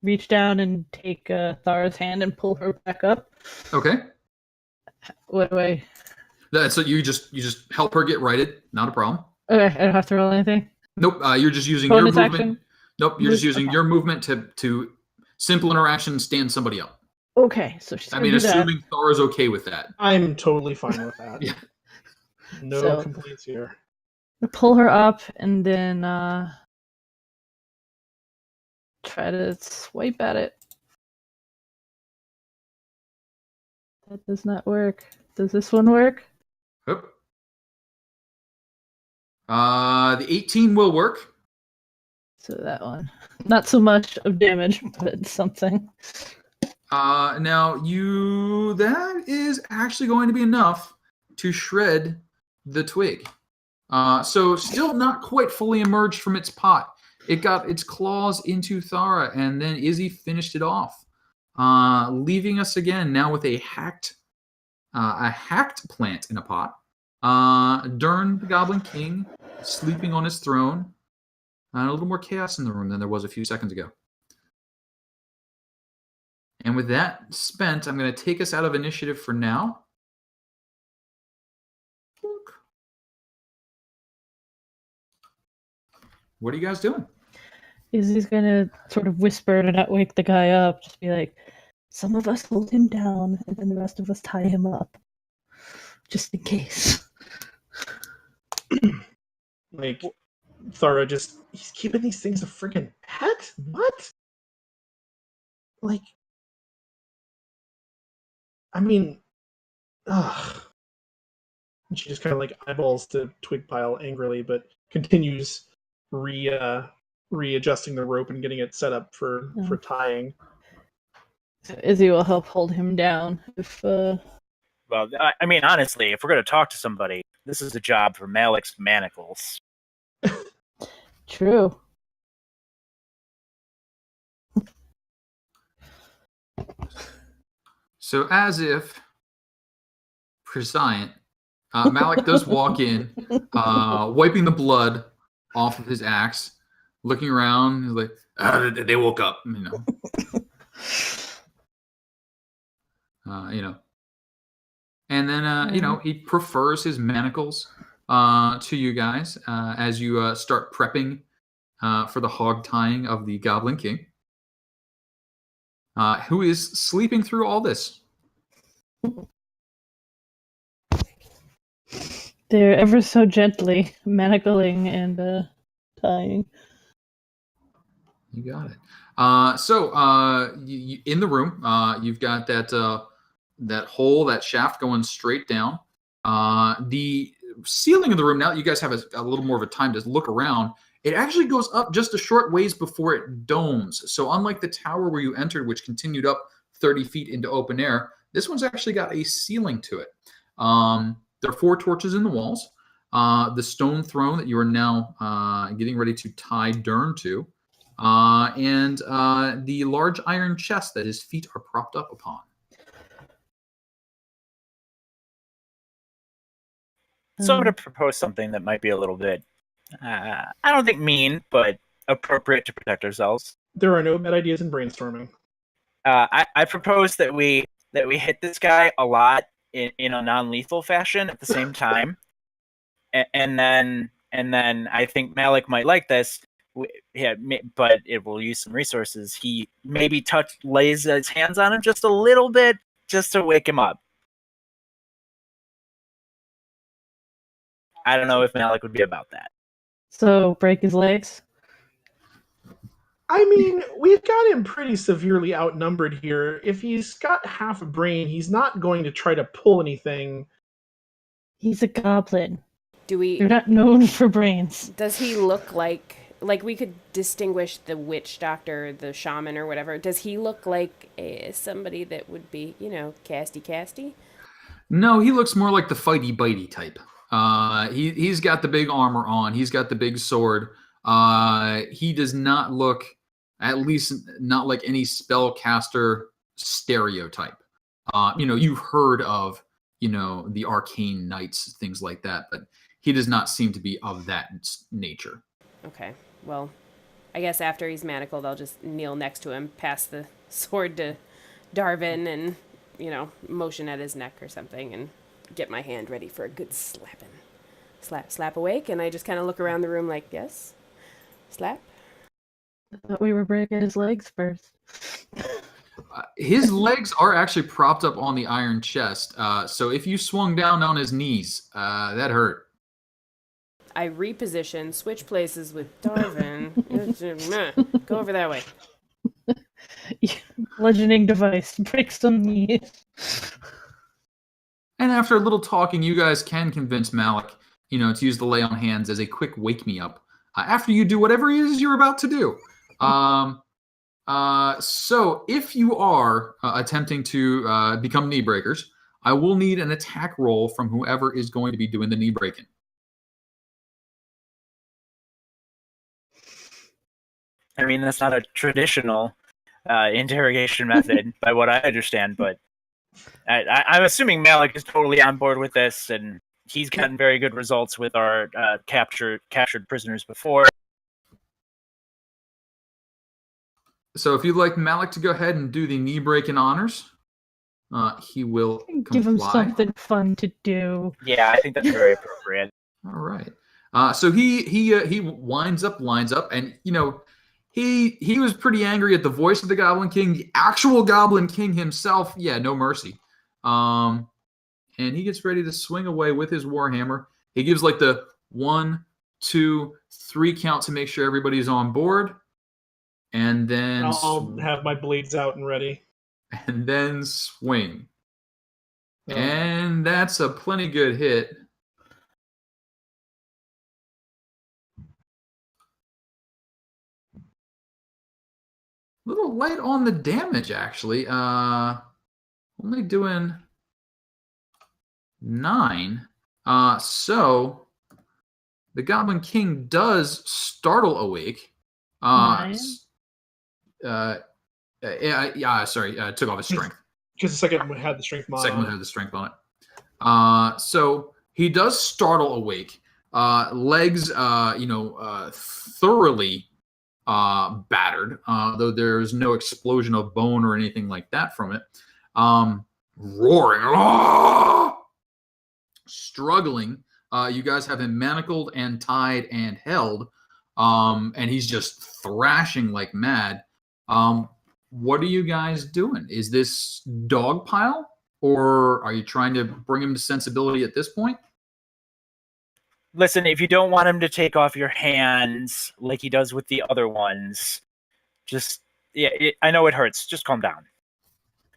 reach down and take Thara's hand and pull her back up. Okay. What do I? So you just help her get righted. Not a problem. Okay, I don't have to roll anything. Nope. You're just using Bonus your movement. action? Nope. You're just using your movement to simple interaction stand somebody up. Okay, so she's. I mean, assuming Thara's okay with that. I'm totally fine with that. Yeah. No complaints here. Pull her up and then try to swipe at it. That does not work. Does this one work? Yep. The 18 will work. So that one. Not so much of damage, but something. Now that is actually going to be enough to shred the twig. So still not quite fully emerged from its pot. It got its claws into Thara, and then Izzy finished it off, leaving us again now with a hacked plant in a pot. Dern, the Goblin King, sleeping on his throne. A little more chaos in the room than there was a few seconds ago. And with that spent, I'm going to take us out of initiative for now. What are you guys doing? Izzy's gonna sort of whisper to not wake the guy up. Just be like, some of us hold him down, and then the rest of us tie him up. Just in case. Like, Thara he's keeping these things a freaking pet? What? Like, I mean, ugh. And she just kind of like eyeballs the twig pile angrily, but continues readjusting the rope and getting it set up for tying. So Izzy will help hold him down if. Well, I mean, honestly, if we're going to talk to somebody, this is a job for Malik's manacles. True. So as if prescient, Malik does walk in, wiping the blood off of his axe, looking around. He's like, they woke up, And then, he prefers his manacles to you guys as you start prepping for the hog tying of the Goblin King. who is sleeping through all this. They're ever so gently manacling and tying. You got it. In the room, you've got that hole, that shaft going straight down. The ceiling of the room, now that you guys have a little more of a time to look around, it actually goes up just a short ways before it domes. So unlike the tower where you entered, which continued up 30 feet into open air, this one's actually got a ceiling to it. There are 4 torches in the walls. The stone throne that you are now getting ready to tie Dern to, and the large iron chest that his feet are propped up upon. So I'm going to propose something that might be a little bit, I don't think mean, but appropriate to protect ourselves. There are no bad ideas in brainstorming. I propose that we hit this guy a lot in a non-lethal fashion at the same time, and then I think Malik might like this. Yeah, but it will use some resources. He maybe lays his hands on him just a little bit, just to wake him up. I don't know if Malik would be about that. So break his legs? I mean, we've got him pretty severely outnumbered here. If he's got half a brain, he's not going to try to pull anything. He's a goblin. They're They're not known for brains. Does he look like we could distinguish the witch doctor, the shaman, or whatever? Does he look like somebody that would be, casty? No, he looks more like the fighty bitey type. He's got the big armor on. He's got the big sword. He does not look, at least not like any spellcaster stereotype. You've heard of, the arcane knights, things like that, but he does not seem to be of that nature. Okay, well, I guess after he's manacled, I'll just kneel next to him, pass the sword to Darvin, and, motion at his neck or something, and get my hand ready for a good slapping. Slap awake, and I just kind of look around the room like, yes, slap. I thought we were breaking his legs first. His legs are actually propped up on the iron chest, so if you swung down on his knees, that hurt. I reposition, switch places with Darvin. Go over that way. Bludgeoning device. Break some knees. And after a little talking, you guys can convince Malik, to use the lay on hands as a quick wake me up after you do whatever it is you're about to do. So if you are attempting to become knee breakers, I will need an attack roll from whoever is going to be doing the knee breaking. I mean, that's not a traditional interrogation method, by what I understand, but I'm assuming Malik is totally on board with this, and he's gotten very good results with our captured prisoners before. So if you'd like Malik to go ahead and do the knee breaking honors, he will comply. Give him something fun to do. Yeah, I think that's very appropriate. All right. So he winds up, lines up, and he was pretty angry at the voice of the Goblin King, the actual Goblin King himself. Yeah, no mercy. And he gets ready to swing away with his warhammer. He gives like the 1, 2, 3 count to make sure everybody's on board, and then I'll have my blades out and ready. And then swing. And that's a plenty good hit. A little light on the damage, actually. Only doing 9. So the Goblin King does startle awake. Took off his strength. Because the second one had the strength mod. Second one had the strength on it. So he does startle awake. Legs, thoroughly battered, though there's no explosion of bone or anything like that from it. Roaring, struggling. You guys have him manacled and tied and held, and he's just thrashing like mad. what are you guys doing? Is this dog pile, or are you trying to bring him to sensibility at this point? Listen, if you don't want him to take off your hands like he does with the other ones, just I know it hurts. Just calm down.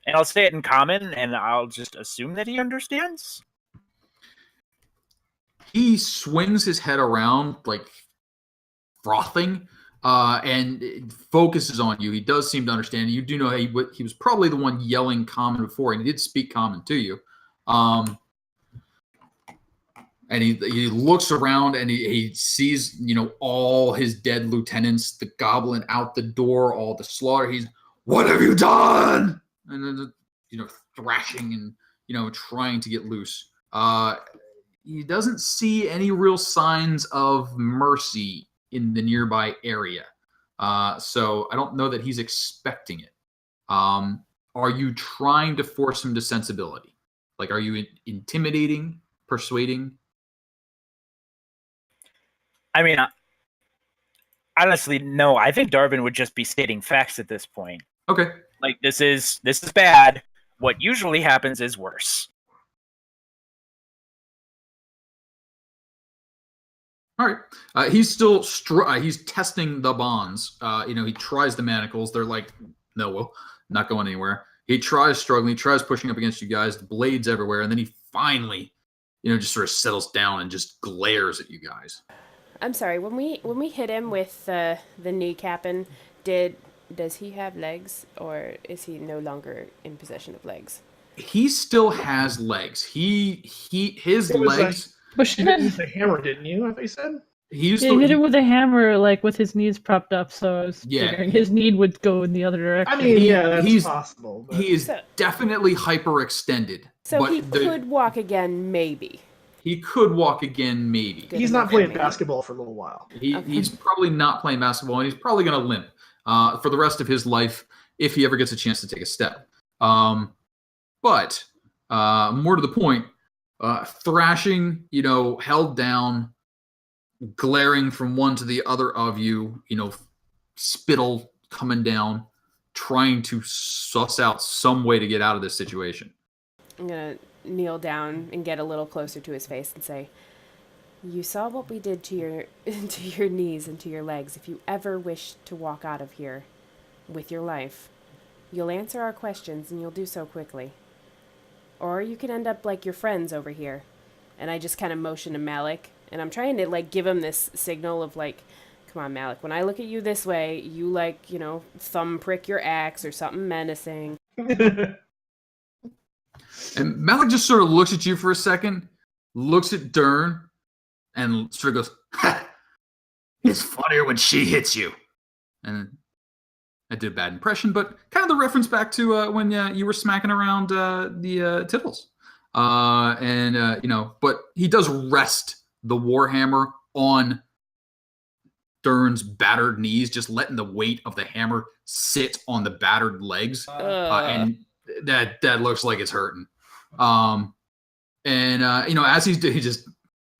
And I'll say it in common, and I'll just assume that he understands. He swings his head around like frothing, and focuses on you. He does seem to understand. You do know he was probably the one yelling common before, and he did speak common to you. And he looks around and he sees, all his dead lieutenants, the goblin out the door, all the slaughter. He's, what have you done? And then, thrashing and, trying to get loose. He doesn't see any real signs of mercy in the nearby area. So I don't know that he's expecting it. Are you trying to force him to sensibility? Like, are you intimidating, persuading? I mean, honestly, no. I think Darvin would just be stating facts at this point. Okay. Like, this is bad. What usually happens is worse. All right. He's still he's testing the bonds. He tries the manacles. They're like, no, well, not going anywhere. He tries struggling. He tries pushing up against you guys. The blades everywhere, and then he finally, just sort of settles down and just glares at you guys. I'm sorry. When we hit him with the kneecapping, does he have legs, or is he no longer in possession of legs? He still has legs. His legs. But You hit the hammer, didn't you? I thought you said. He hit it with a hammer, like with his knees propped up. So I was figuring his knee would go in the other direction. I mean, that's possible. But... He is definitely hyperextended. So he could walk again, maybe. He could walk again, maybe. He's not playing basketball for a little while. He's probably not playing basketball, and he's probably going to limp for the rest of his life if he ever gets a chance to take a step. But more to the point, thrashing, held down, glaring from one to the other of you, spittle coming down, trying to suss out some way to get out of this situation. I'm going to kneel down and get a little closer to his face and say, you saw what we did to your knees and to your legs. If you ever wish to walk out of here with your life, you'll answer our questions and you'll do so quickly. Or you can end up like your friends over here. And I just kind of motion to Malik, and I'm trying to give him this signal of come on, Malik, when I look at you this way, you thumb prick your axe or something menacing. And Malik just sort of looks at you for a second, looks at Dern, and sort of goes, ha! It's funnier when she hits you. And I did a bad impression, but kind of the reference back to when you were smacking around the Tittles. But he does rest the Warhammer on Dern's battered knees, just letting the weight of the hammer sit on the battered legs. And that looks like it's hurting. As he just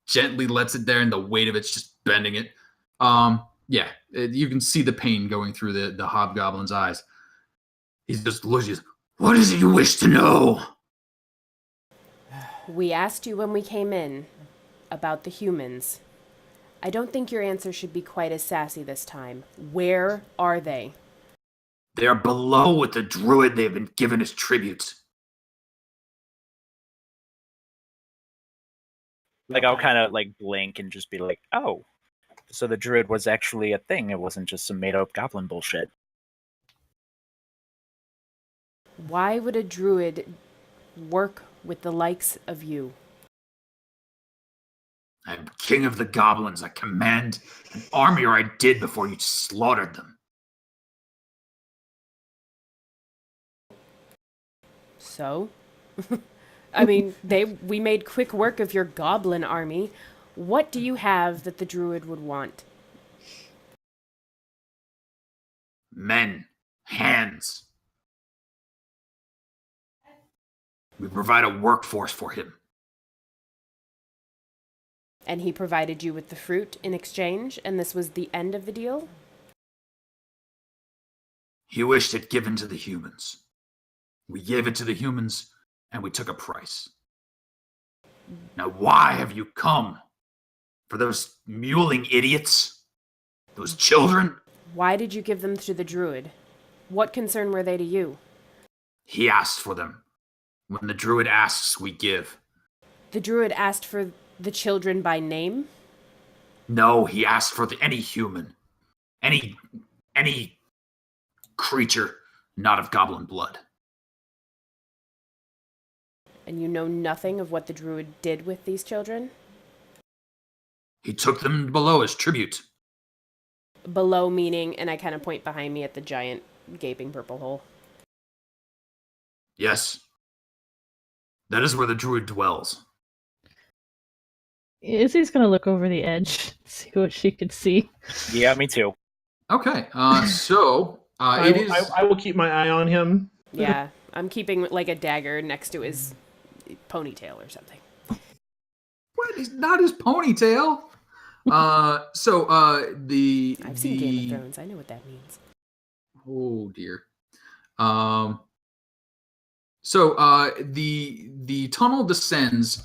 gently lets it there, and the weight of it's just bending it. You can see the pain going through the hobgoblin's eyes. He just looks at you. What is it you wish to know? We asked you when we came in about the humans. I don't think your answer should be quite as sassy this time. Where are they? They are below with the druid they have been given as tributes. I'll kind of blink and just be like, oh, so the druid was actually a thing. It wasn't just some made up goblin bullshit. Why would a druid work with the likes of you? I am king of the goblins. I command an army, or I did before you slaughtered them. So? I mean, we made quick work of your goblin army. What do you have that the druid would want? Men. Hands. We provide a workforce for him. And he provided you with the fruit in exchange, and this was the end of the deal? He wished it given to the humans. We gave it to the humans, and we took a price. Now why have you come? For those muling idiots? Those children? Why did you give them to the druid? What concern were they to you? He asked for them. When the druid asks, we give. The druid asked for the children by name? No, he asked for any human. Any creature not of goblin blood. And you know nothing of what the druid did with these children? He took them below as tribute. Below meaning, and I kind of point behind me at the giant gaping purple hole. Yes. That is where the druid dwells. Izzy's gonna look over the edge, see what she could see. Yeah, me too. Okay, so it is. I will keep my eye on him. Yeah, I'm keeping like a dagger next to his ponytail or something. What? He's not his ponytail. The I've seen Game of Thrones. I know what that means. Oh dear. The tunnel descends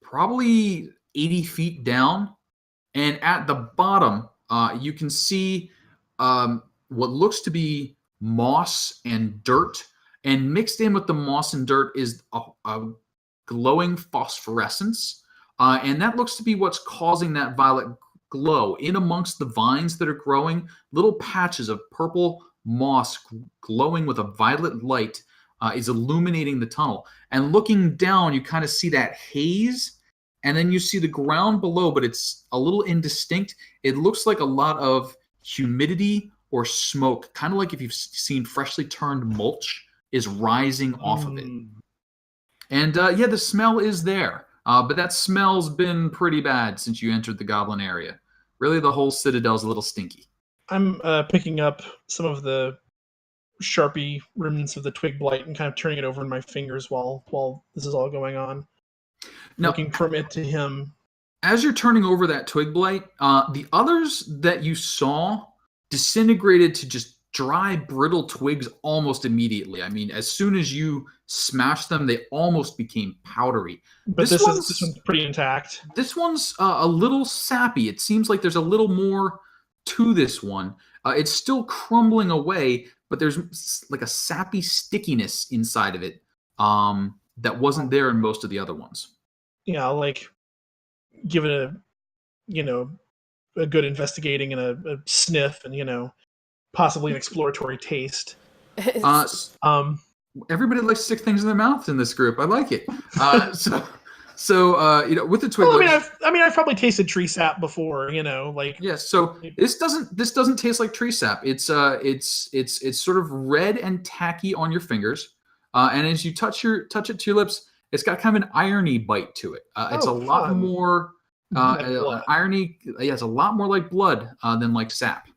probably 80 feet down, and at the bottom you can see what looks to be moss and dirt, and mixed in with the moss and dirt is a glowing phosphorescence, and that looks to be what's causing that violet glow. In amongst the vines that are growing, little patches of purple moss glowing with a violet light is illuminating the tunnel. And looking down, you kind of see that haze, and then you see the ground below, but it's a little indistinct. It looks like a lot of humidity or smoke, kind of like if you've seen freshly turned mulch is rising off of it. And the smell is there, but that smell's been pretty bad since you entered the goblin area. Really, the whole citadel's a little stinky. I'm picking up some of the Sharpie remnants of the twig blight and kind of turning it over in my fingers while this is all going on. Now, looking from it to him. As you're turning over that twig blight, the others that you saw disintegrated to just dry, brittle twigs almost immediately. I mean, as soon as you smashed them, they almost became powdery. But this one's pretty intact. This one's a little sappy. It seems like there's a little more to this one. It's still crumbling away, but there's like a sappy stickiness inside of it that wasn't there in most of the other ones. Yeah, I'll like give it a good investigating and a sniff and possibly an exploratory taste. Everybody likes to stick things in their mouth in this group. I like it. So with the twig. Well, I've probably tasted tree sap before. Yes. So this doesn't taste like tree sap. It's sort of red and tacky on your fingers, and as you touch it to your lips, it's got kind of an irony bite to it. It's a lot more irony. Yeah, it's a lot more like blood than like sap.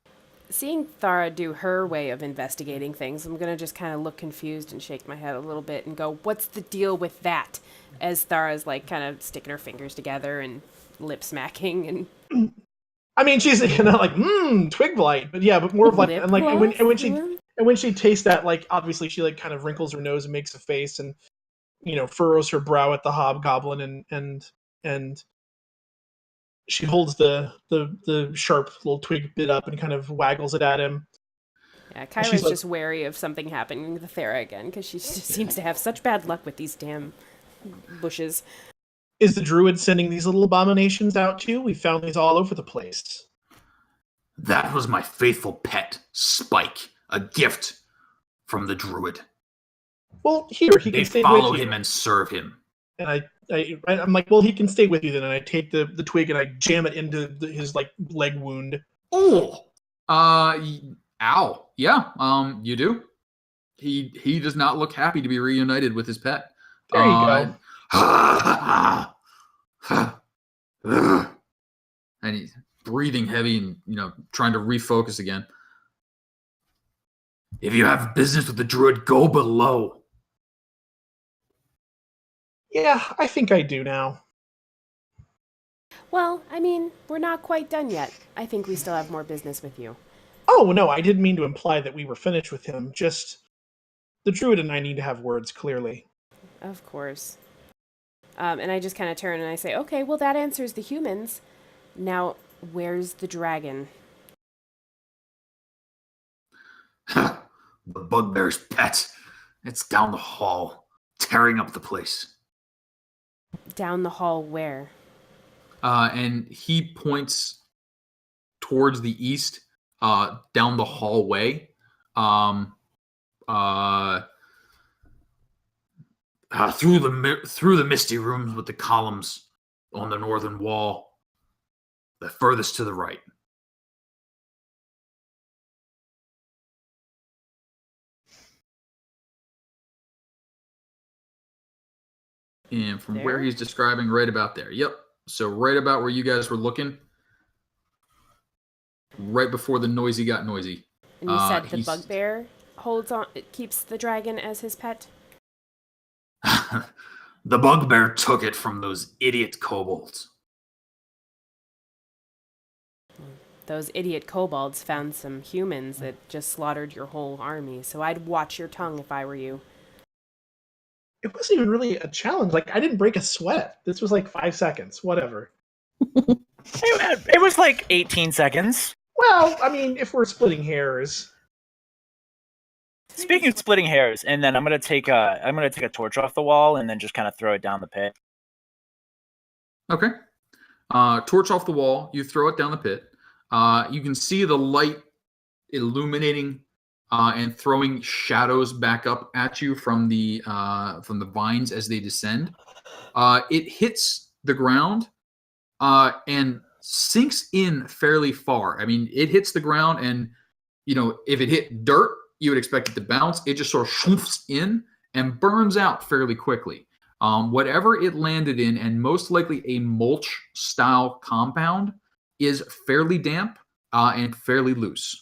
Seeing Thara do her way of investigating things, I'm going to just kind of look confused and shake my head a little bit and go, what's the deal with that? As Thara's like kind of sticking her fingers together and lip smacking and... I mean, she's like, twig blight, but yeah, but more of like, and like, and when she tastes that, like, obviously she like kind of wrinkles her nose and makes a face and, furrows her brow at the hobgoblin and she holds the sharp little twig bit up and kind of waggles it at him. Yeah, Kyra's just wary of something happening to Thara again because she just seems to have such bad luck with these damn bushes. Is the druid sending these little abominations out too? We found these all over the place. That was my faithful pet, Spike, a gift from the druid. Well, here, he can stay with you. They follow him and serve him. And I'm like, well, he can stay with you then. And I take the twig and I jam it into his like leg wound. Oh, ow. Yeah, you do. He does not look happy to be reunited with his pet. There you go. And he's breathing heavy and trying to refocus again. If you have business with the druid, go below. Yeah, I think I do now. Well, I mean, we're not quite done yet. I think we still have more business with you. Oh, no, I didn't mean to imply that we were finished with him. Just the druid and I need to have words clearly. Of course. And I just kind of turn and I say, okay, well, that answers the humans. Now, where's the dragon? The bugbear's pet. It's down the hall, tearing up the place. Down the hall where? And he points towards the east, down the hallway. Through the misty rooms with the columns on the northern wall, the furthest to the right. And from where There? he's describing, right about there. Yep. So right about where you guys were looking, right before the noisy got noisy. And you said the he's- bugbear keeps the dragon as his pet? The bugbear took it from those idiot kobolds. Those idiot kobolds found some humans that just slaughtered your whole army, so I'd watch your tongue if I were you. It wasn't even really a challenge. Like, I didn't break a sweat. This was like 5 seconds. Whatever. It was like 18 seconds. Well, I mean, if we're splitting hairs. Speaking of splitting hairs, and then I'm gonna take a torch off the wall and then just kind of throw it down the pit. Okay. Torch off the wall. You throw it down the pit. You can see the light illuminating and throwing shadows back up at you from the vines as they descend. It hits the ground and sinks in fairly far. I mean, it hits the ground, and if it hit dirt, you would expect it to bounce. It just sort of swoofs in and burns out fairly quickly. Whatever it landed in, and most likely a mulch style compound, is fairly damp and fairly loose.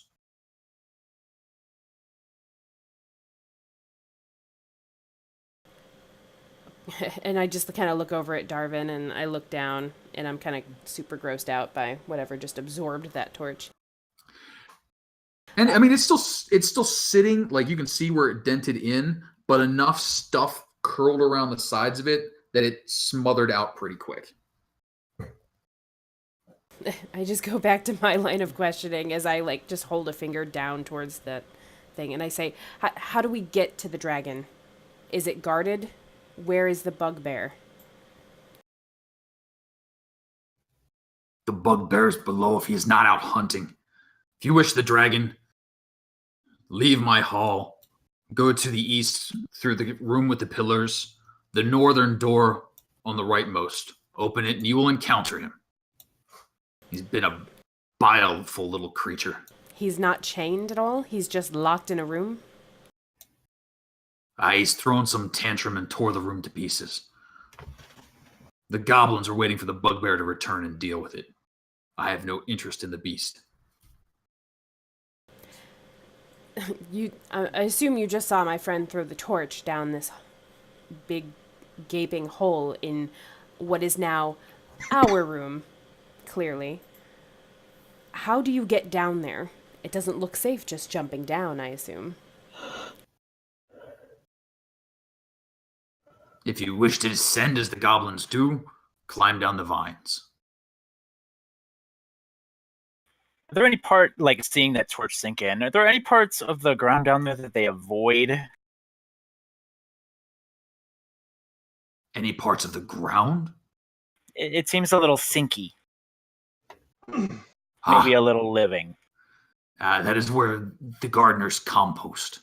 And I just kind of look over at Darvin, and I look down, and I'm kind of super grossed out by whatever just absorbed that torch. And I mean, it's still sitting, like you can see where it dented in, but enough stuff curled around the sides of it that it smothered out pretty quick. I just go back to my line of questioning as I just hold a finger down towards that thing, and I say, how do we get to the dragon? Is it guarded? Where is the bugbear? The bugbear's below if he is not out hunting. If you wish the dragon, leave my hall. Go to the east through the room with the pillars. The northern door on the rightmost. Open it and you will encounter him. He's been a bileful little creature. He's not chained at all? He's just locked in a room? He's thrown some tantrum and tore the room to pieces. The goblins are waiting for the bugbear to return and deal with it. I have no interest in the beast. I assume you just saw my friend throw the torch down this big gaping hole in what is now our room, clearly. How do you get down there? It doesn't look safe just jumping down, I assume. If you wish to descend as the goblins do, climb down the vines. Are there any seeing that torch sink in, are there any parts of the ground down there that they avoid? Any parts of the ground? It seems a little sinky. Maybe a little living. That is where the gardeners compost.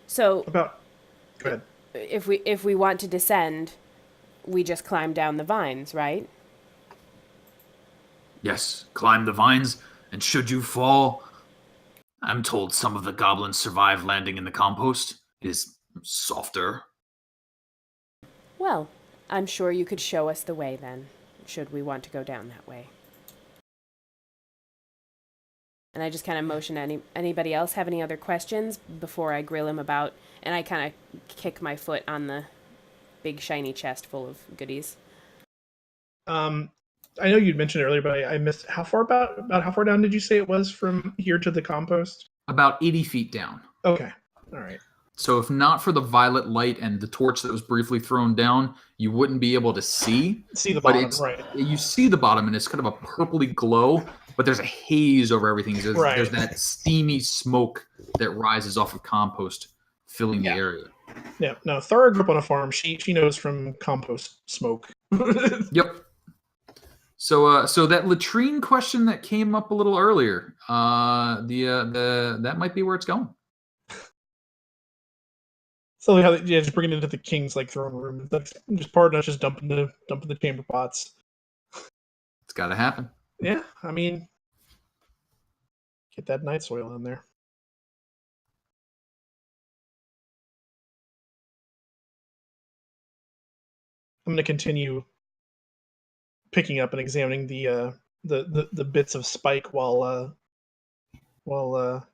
So Go ahead. if we want to descend, we just climb down the vines, right? Yes, climb the vines, and should you fall, I'm told some of the goblins survive landing in the compost. It is softer. Well, I'm sure you could show us the way then, should we want to go down that way. And I just kind of motion to anybody else have any other questions before I grill him about, and I kind of kick my foot on the big shiny chest full of goodies. I know you'd mentioned earlier, but I missed how far about how far down did you say it was from here to the compost? About 80 feet down. Okay, all right. So if not for the violet light and the torch that was briefly thrown down, you wouldn't be able to see. See the But bottom, right? You see the bottom, and it's kind of a purpley glow, but there's a haze over everything. There's that steamy smoke that rises off of compost, filling the area. Yeah. No, Thara grew up on a farm. She knows from compost smoke. Yep. So that latrine question that came up a little earlier, that might be where it's going. So how just bringing it into the king's like throne room. That's just pardon us, just dumping the chamber pots. It's got to happen. Yeah, I mean, get that night soil in there. I'm going to continue picking up and examining the bits of spike while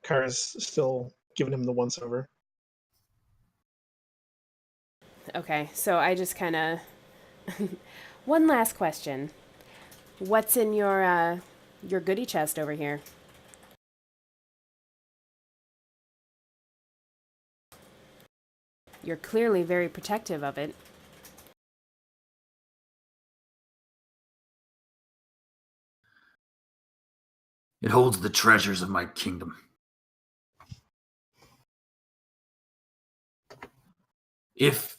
Kara's still giving him the once over. Okay, so I just kind of... One last question. What's in your goodie chest over here? You're clearly very protective of it. It holds the treasures of my kingdom. If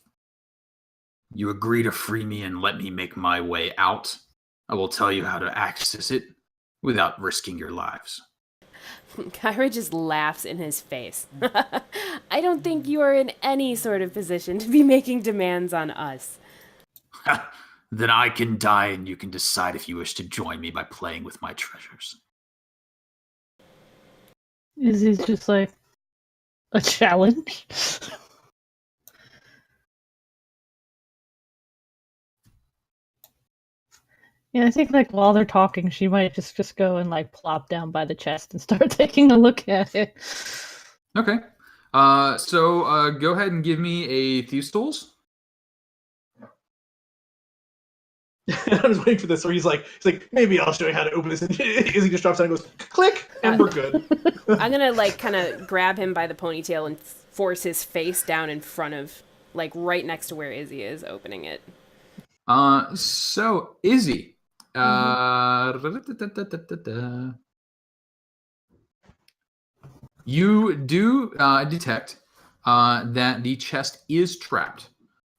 you agree to free me and let me make my way out, I will tell you how to access it without risking your lives. Kyra just laughs in his face. I don't think you are in any sort of position to be making demands on us. Then I can die and you can decide if you wish to join me by playing with my treasures. Is it just like a challenge? Yeah, I think like while they're talking, she might just go and like plop down by the chest and start taking a look at it. Okay. So go ahead and give me a Thieves' Tools. I was waiting for this, where he's like, maybe I'll show you how to open this. And he just drops down and goes, click, and we're good. I'm gonna like kind of grab him by the ponytail and force his face down in front of, like right next to where Izzy is opening it. So Izzy, you do detect that the chest is trapped.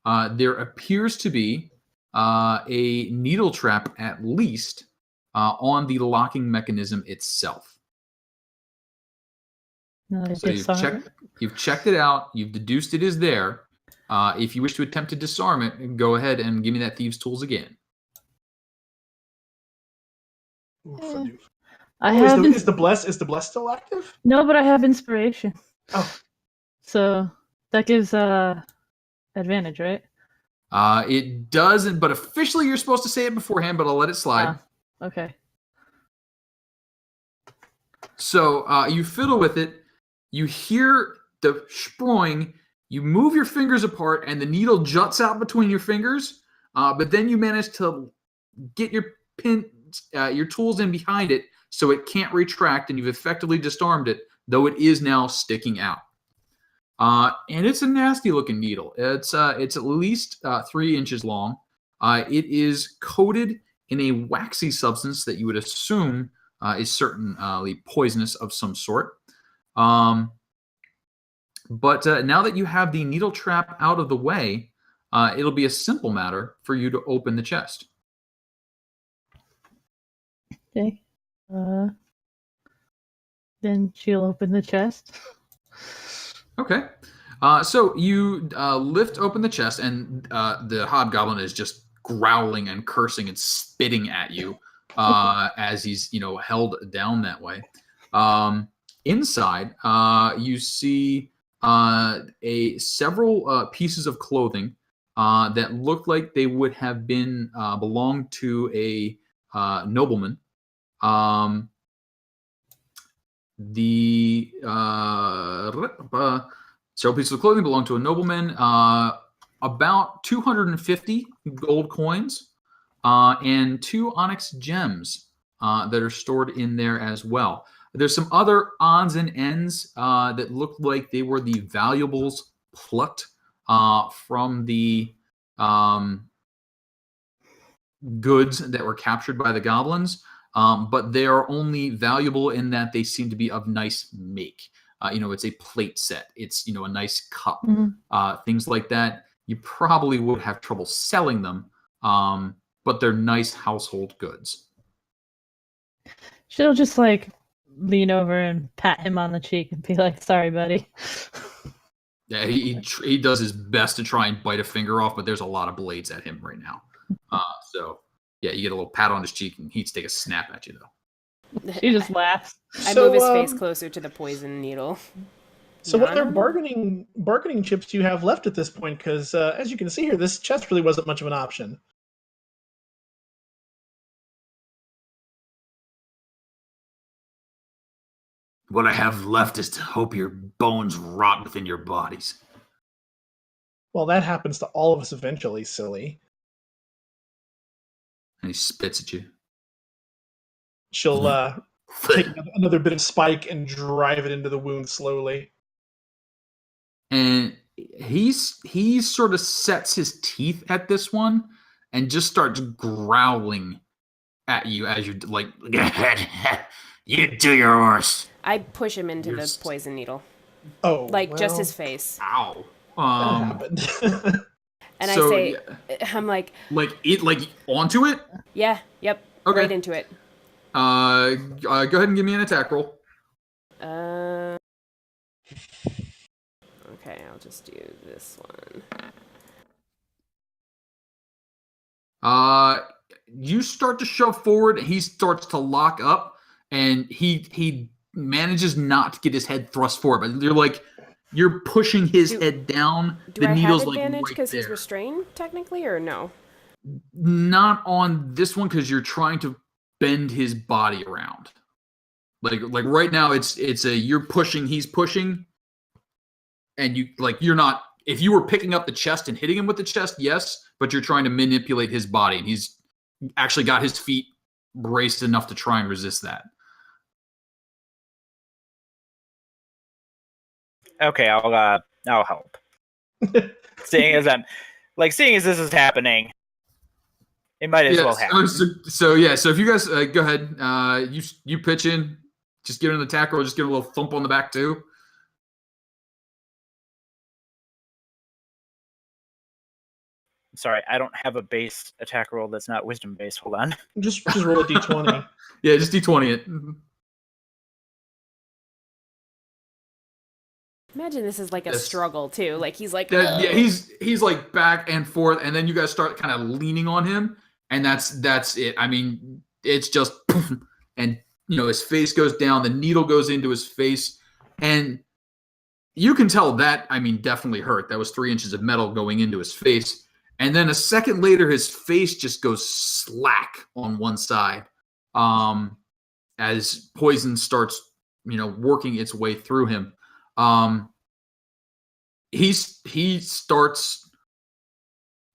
There appears to be a needle trap, at least, on the locking mechanism itself. So you've checked it out. You've deduced it is there. If you wish to attempt to disarm it, go ahead and give me that Thieves' Tools again. Is the bless still active? No, but I have inspiration. Oh, so that gives advantage, right? It doesn't, but officially you're supposed to say it beforehand, but I'll let it slide. Okay. So you fiddle with it. You hear the sproing. You move your fingers apart, and the needle juts out between your fingers. But then you manage to get your tools in behind it, so it can't retract, and you've effectively disarmed it, though it is now sticking out. And it's a nasty-looking needle. It's at least 3 inches long. It is coated in a waxy substance that you would assume is certainly poisonous of some sort. But now that you have the needle trap out of the way, it'll be a simple matter for you to open the chest. Okay. Then she'll open the chest. Okay. So you lift open the chest, and the hobgoblin is just growling and cursing and spitting at you as he's held down that way. Inside, you see several pieces of clothing that look like they would have been belonged to a nobleman. Several pieces of clothing belong to a nobleman. about 250 gold coins and 2 onyx gems that are stored in there as well. There's some other odds and ends that look like they were the valuables plucked from the goods that were captured by the goblins, but they are only valuable in that they seem to be of nice make. It's a plate set. It's, a nice cup, things like that. You probably would have trouble selling them, but they're nice household goods. She'll just like lean over and pat him on the cheek and be like, "Sorry, buddy." Yeah, he does his best to try and bite a finger off, but there's a lot of blades at him right now. So yeah, you get a little pat on his cheek, and he'd take a snap at you though. She just laughs. I move his face closer to the poison needle. So what other bargaining chips do you have left at this point? Because as you can see here, this chest really wasn't much of an option. What I have left is to hope your bones rot within your bodies. Well, that happens to all of us eventually, silly. And he spits at you. She'll take another bit of spike and drive it into the wound slowly. And he sort of sets his teeth at this one and just starts growling at you as you're like, you do your worst. I push him into the poison needle. Oh, just his face. Ow. That happened. And so, I say, I'm like onto it? Yeah, yep, okay. Right into it. Go ahead and give me an attack roll. Okay, I'll just do this one. You start to shove forward, he starts to lock up, and he manages not to get his head thrust forward, but you're pushing his head down. Do I have advantage because he's restrained, technically, or no? Not on this one, because you're trying to bend his body around. Like right now, it's you're pushing, he's pushing, and you're not. If you were picking up the chest and hitting him with the chest, yes, but you're trying to manipulate his body, and he's actually got his feet braced enough to try and resist that. Okay, I'll help. seeing as this is happening, it might as well happen. So if you guys go ahead, you pitch in, just give it an attack roll, just give it a little thump on the back too. Sorry, I don't have a base attack roll that's not wisdom based. Hold on. Just roll a d20. Yeah, just d20 it. Imagine this is like a struggle too. Like he's like, he's like back and forth, and then you guys start kind of leaning on him, and that's it. I mean, it's just, and his face goes down, the needle goes into his face, and you can tell that, definitely hurt. That was 3 inches of metal going into his face, and then a second later, his face just goes slack on one side, as poison starts, working its way through him. He starts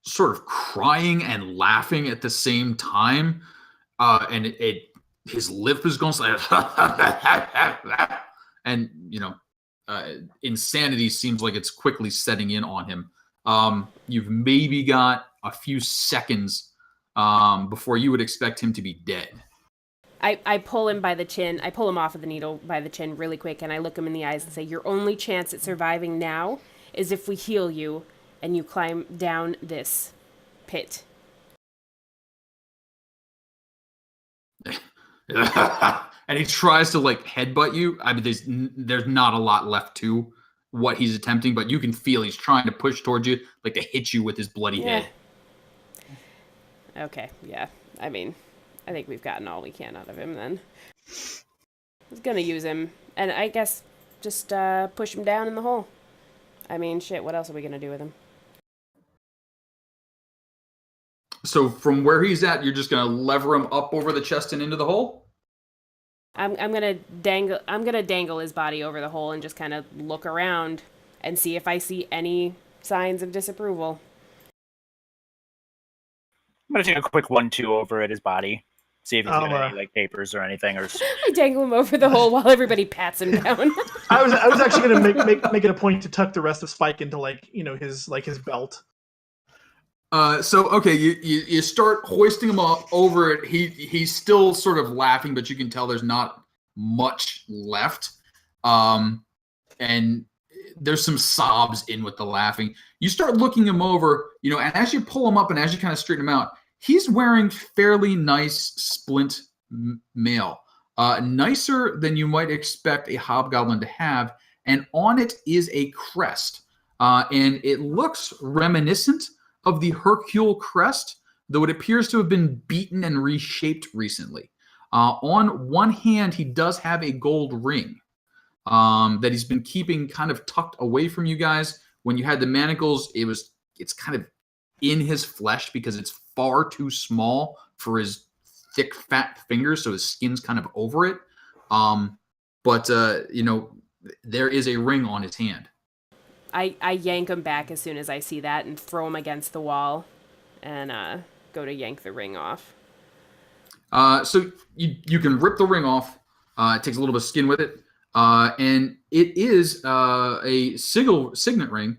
sort of crying and laughing at the same time, and his lip is going like, and insanity seems like it's quickly setting in on him. You've maybe got a few seconds before you would expect him to be dead. I pull him by the chin. I pull him off of the needle by the chin really quick, and I look him in the eyes and say, your only chance at surviving now is if we heal you and you climb down this pit. And he tries to headbutt you. There's not a lot left to what he's attempting, but you can feel he's trying to push towards you, to hit you with his bloody head. Okay, yeah. I think we've gotten all we can out of him then. I was gonna use him, and I guess just push him down in the hole. Shit, what else are we gonna do with him? So from where he's at, you're just gonna lever him up over the chest and into the hole? I'm gonna dangle his body over the hole and just kind of look around and see if I see any signs of disapproval. gonna take a quick 1-2 over at his body, see if he's got I'll, any like papers or anything. Or I dangle him over the hole while everybody pats him down. I was actually gonna make it a point to tuck the rest of Spike into his belt. So okay, you start hoisting him up over it. He's still sort of laughing, but you can tell there's not much left. And there's some sobs in with the laughing. You start looking him over, and as you pull him up and as you kind of straighten him out, he's wearing fairly nice splint mail, nicer than you might expect a hobgoblin to have, and on it is a crest, and it looks reminiscent of the Hercule crest, though it appears to have been beaten and reshaped recently. On one hand, he does have a gold ring that he's been keeping kind of tucked away from you guys. When you had the manacles, it's kind of in his flesh because it's far too small for his thick, fat fingers, so his skin's kind of over it. But there is a ring on his hand. I yank him back as soon as I see that and throw him against the wall and go to yank the ring off. So you can rip the ring off. It takes a little bit of skin with it. And it is a signet ring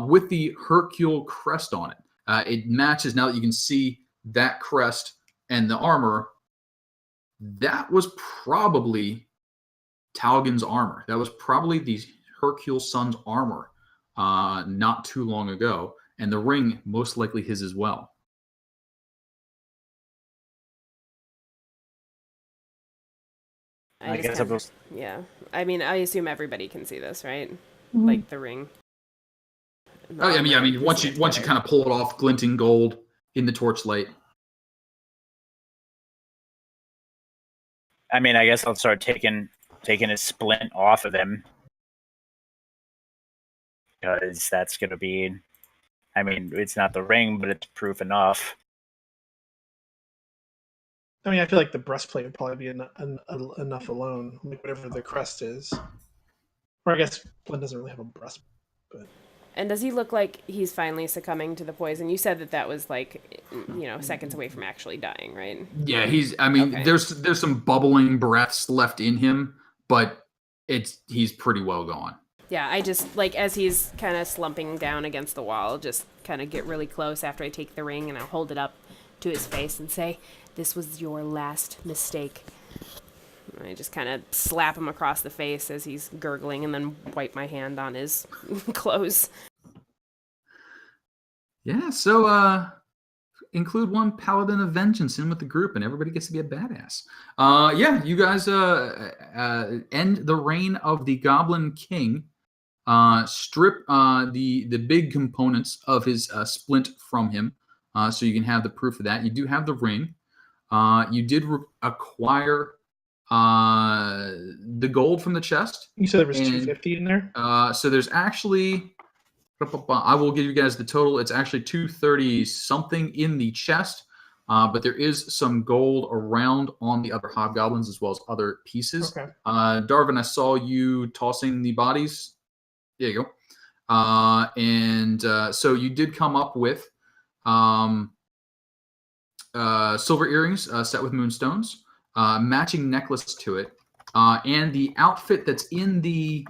with the Hercule crest on it. It matches, now that you can see that crest and the armor. That was probably Talgon's armor. That was probably the Hercule son's armor not too long ago. And the ring, most likely his as well. I guess yeah. I mean, I assume everybody can see this, right? Mm-hmm. Like the ring. Oh, I mean, once you kind of pull it off, glinting gold in the torchlight. I mean, I guess I'll start taking his splint off of him, because that's gonna be. I mean, it's not the ring, but it's proof enough. I mean, I feel like the breastplate would probably be enough alone, like whatever the crest is. Or I guess Glenn doesn't really have a breastplate. But... And does he look like he's finally succumbing to the poison? You said that was like, seconds away from actually dying, right? Yeah, okay. There's some bubbling breaths left in him, but he's pretty well gone. Yeah, I just, like, as he's kind of slumping down against the wall, just kind of get really close after I take the ring and I'll hold it up to his face and say, "This was your last mistake." And I just kind of slap him across the face as he's gurgling and then wipe my hand on his clothes. Yeah, so include one Paladin of Vengeance in with the group and everybody gets to be a badass. Yeah, you guys end the reign of the Goblin King. Strip the big components of his splint from him, so you can have the proof of that. You do have the ring. You did acquire the gold from the chest. You said there was 250 in there? So there's actually, I will give you guys the total. It's actually 230 something in the chest, but there is some gold around on the other hobgoblins as well as other pieces. Okay. Darvin, I saw you tossing the bodies. There you go. So you did come up with silver earrings set with moonstones, matching necklace to it, and the outfit that's in the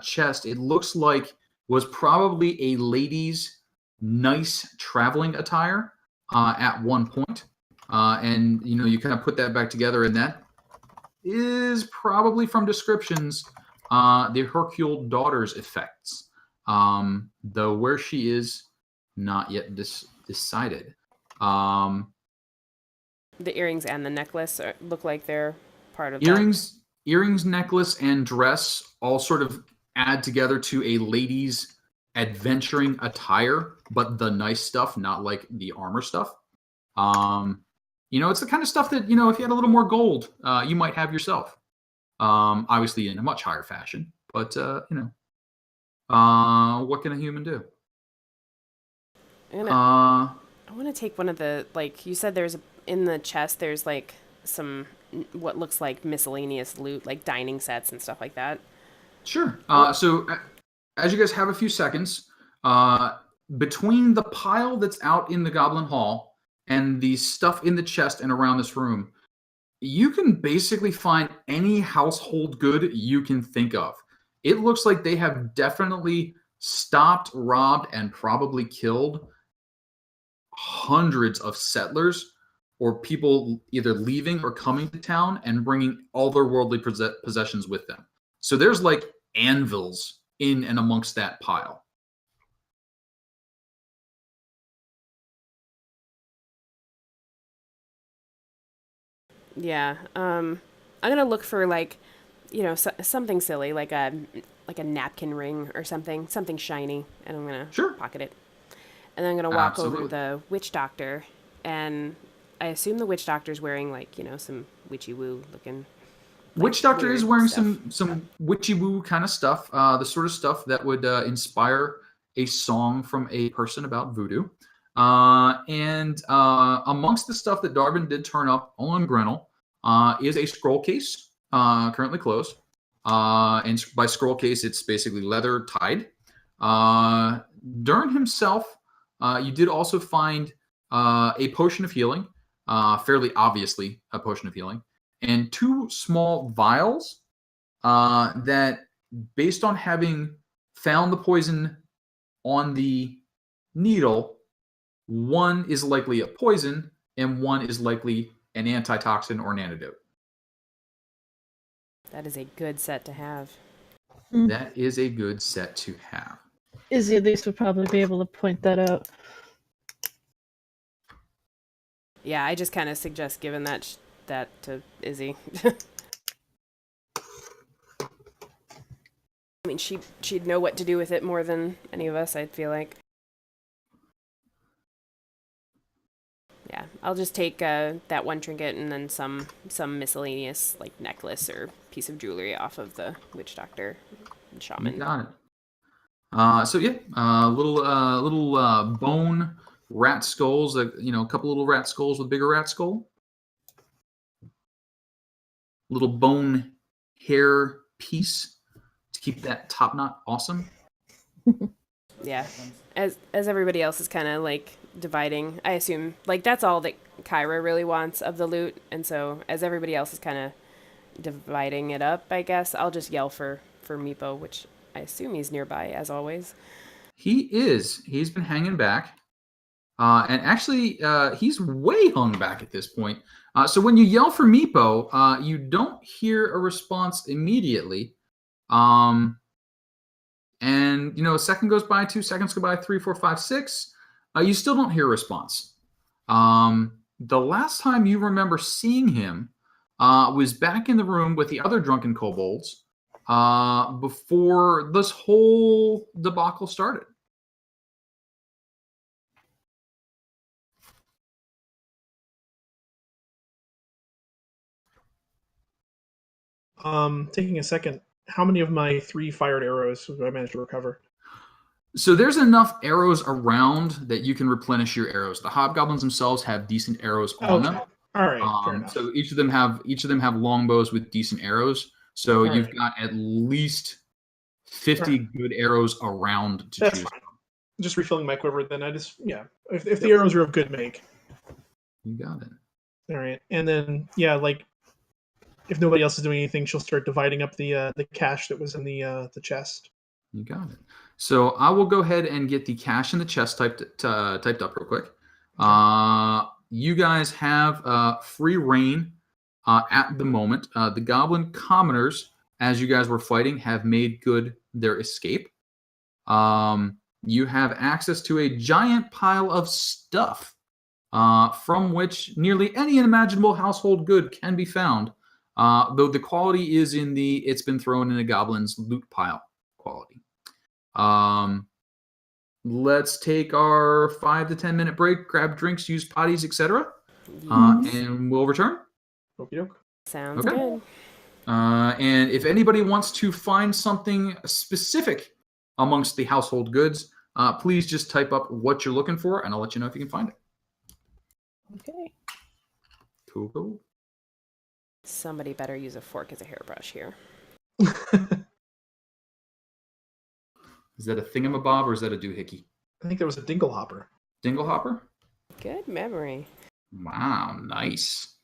chest, it looks like was probably a lady's nice traveling attire at one point. And you kind of put that back together, and that is probably from descriptions the Hercule daughter's effects, though where she is not yet decided. The earrings and the necklace look like they're part of earrings, necklace, and dress all sort of add together to a lady's adventuring attire, but the nice stuff, not like the armor stuff. It's the kind of stuff that, if you had a little more gold, you might have yourself. Obviously in a much higher fashion, but what can a human do? I want to take one of the, like you said, in the chest, there's like some what looks like miscellaneous loot, like dining sets and stuff like that. Sure. So as you guys have a few seconds, between the pile that's out in the Goblin Hall and the stuff in the chest and around this room, you can basically find any household good you can think of. It looks like they have definitely stopped, robbed, and probably killed hundreds of settlers or people either leaving or coming to town and bringing all their worldly possessions with them. So there's like anvils in and amongst that pile. Yeah. I'm gonna look for like, something silly like a napkin ring or something shiny, and I'm gonna pocket it. And then I'm gonna walk over to the witch doctor, and I assume the witch doctor's wearing like some witchy woo looking. Witch doctor is wearing some witchy woo kind of stuff, the sort of stuff that would inspire a song from a person about voodoo. And amongst the stuff that Darvin did turn up on Grinnell is a scroll case, currently closed. And by scroll case, it's basically leather tied. Dern himself, you did also find a potion of healing, fairly obviously a potion of healing, and 2 small vials that, based on having found the poison on the needle, one is likely a poison and one is likely an antitoxin or an antidote. That is a good set to have. That is a good set to have. Izzy at least would probably be able to point that out. Yeah, I just kind of suggest giving that to Izzy. I mean, she'd know what to do with it more than any of us, I feel like. Yeah, I'll just take that one trinket and then some miscellaneous like necklace or piece of jewelry off of the witch doctor and shaman. You got it. So yeah, little bone rat skulls, a couple little rat skulls with bigger rat skull. Little bone hair piece to keep that top knot awesome. Yeah, as everybody else is kind of like dividing, I assume like that's all that Kyra really wants of the loot, and so as everybody else is kind of dividing it up, I guess I'll just yell for Meepo, which I assume he's nearby as always. He is. He's been hanging back, and actually he's way hung back at this point. So when you yell for Meepo, you don't hear a response immediately. And a second goes by, 2 seconds go by, 3, 4, 5, 6. You still don't hear a response. The last time you remember seeing him was back in the room with the other drunken kobolds before this whole debacle started. Taking a second. How many of my 3 fired arrows have I managed to recover? So there's enough arrows around that you can replenish your arrows. The hobgoblins themselves have decent arrows on them. All right, fair enough. So each of them have longbows with decent arrows. So you've got at least 50 good arrows around to choose from. Just refilling my quiver. Then if the arrows are of good make. You got it. All right, and then if nobody else is doing anything, she'll start dividing up the cash that was in the chest. You got it. So I will go ahead and get the cash in the chest typed up real quick. Okay. You guys have free reign at the moment. The goblin commoners, as you guys were fighting, have made good their escape. You have access to a giant pile of stuff from which nearly any unimaginable household good can be found. Though the quality is in the it's been thrown in a goblin's loot pile quality. Let's take our 5 to 10 minute break, grab drinks, use potties, etc. And we'll return. Okey-doke. Sounds good. And if anybody wants to find something specific amongst the household goods, please just type up what you're looking for, and I'll let you know if you can find it. Okay. Cool. Somebody better use a fork as a hairbrush here. Is that a thingamabob or is that a doohickey? I think there was a dinglehopper. Dinglehopper? Good memory. Wow, nice.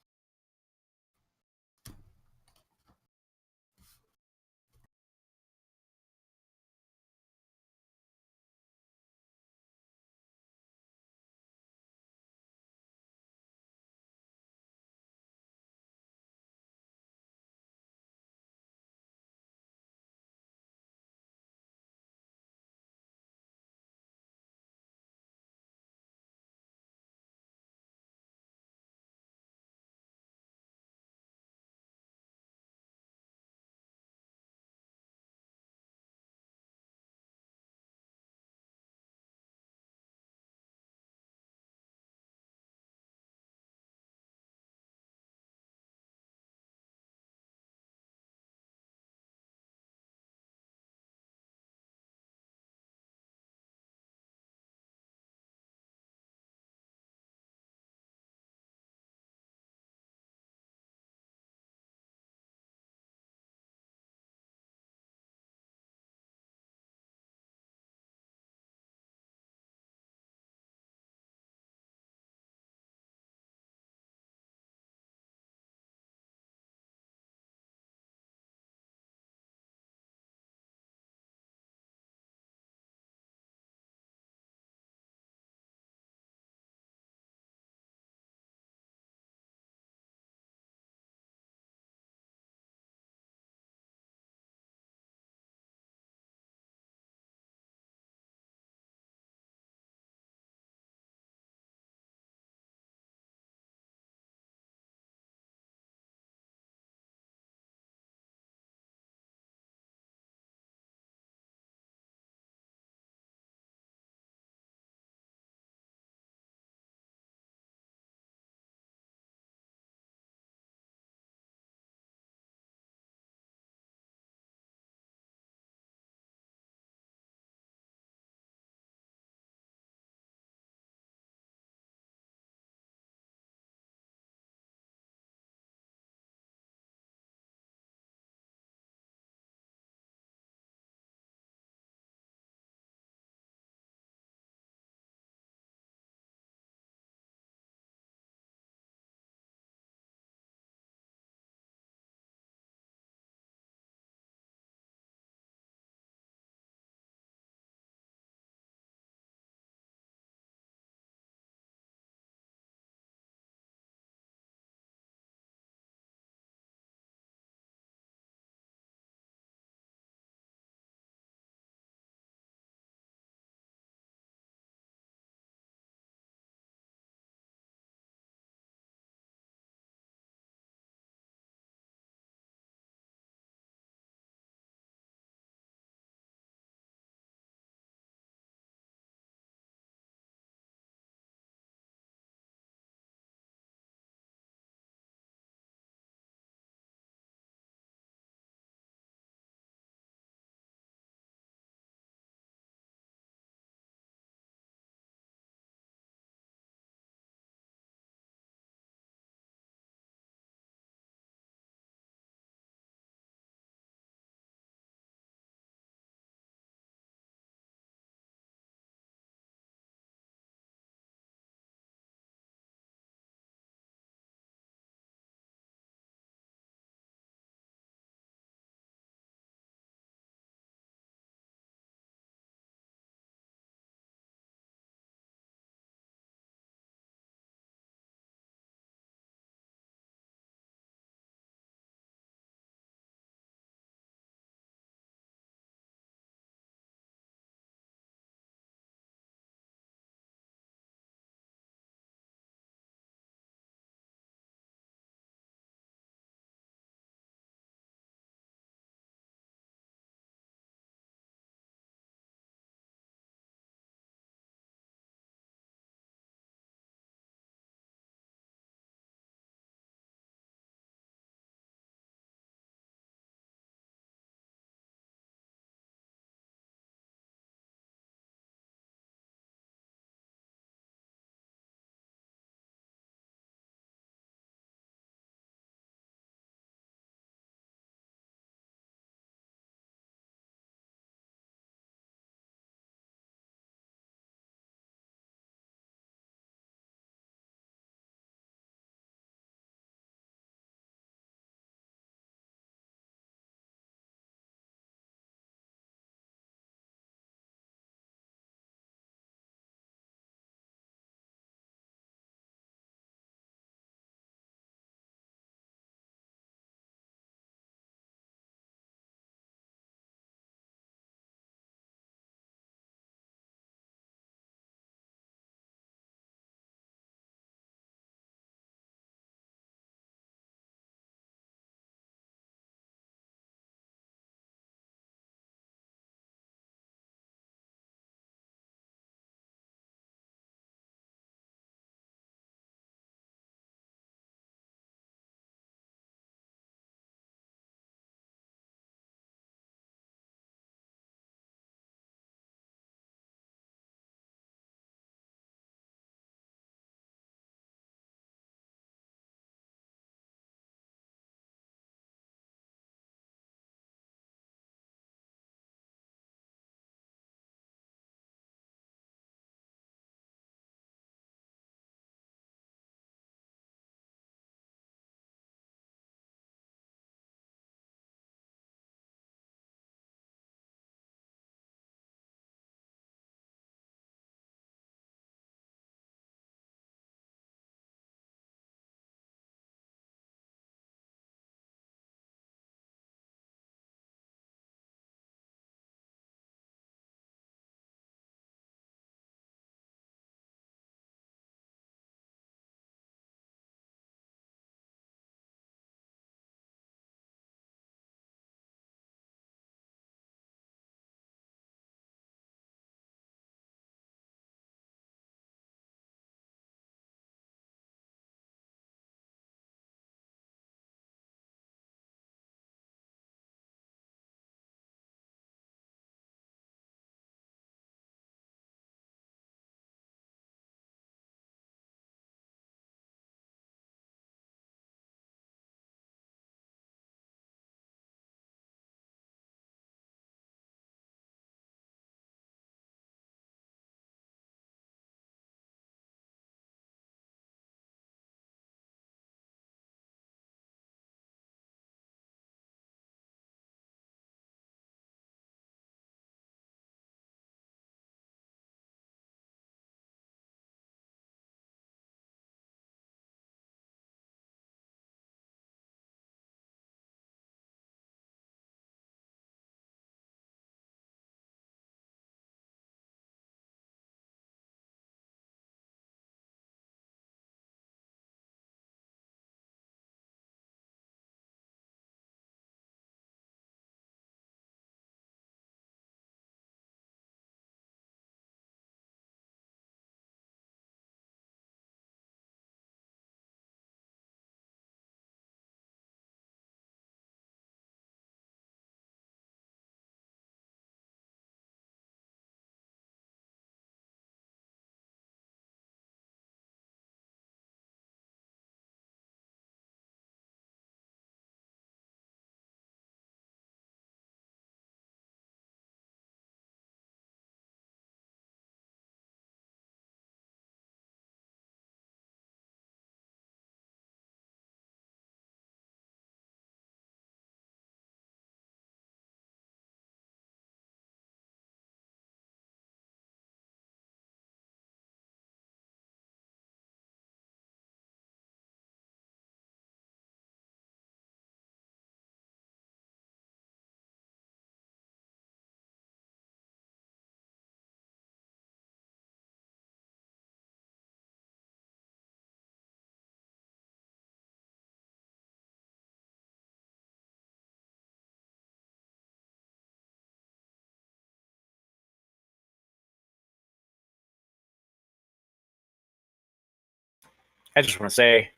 I just want to say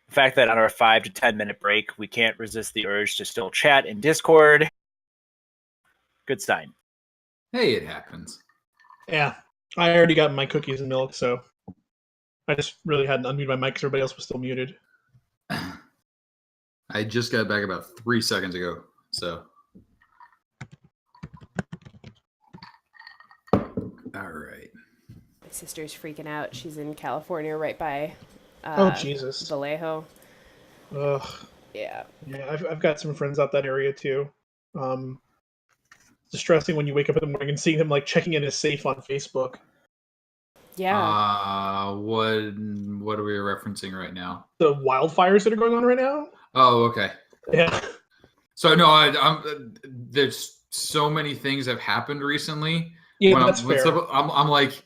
the fact that on our 5 to 10 minute break, we can't resist the urge to still chat in Discord. Good sign. Hey, it happens. Yeah, I already got my cookies and milk, so I just really hadn't unmuted my mic because everybody else was still muted. I just got back about 3 seconds ago, so. All right. My sister's freaking out. She's in California, right by. Oh Jesus. Vallejo. Ugh. Yeah. Yeah, I've got some friends out that area too. It's distressing when you wake up in the morning and see him like checking in his safe on Facebook. Yeah. What are we referencing right now? The wildfires that are going on right now. Oh, okay. Yeah. So no, there's so many things have happened recently. Yeah, that's fair. I'm like,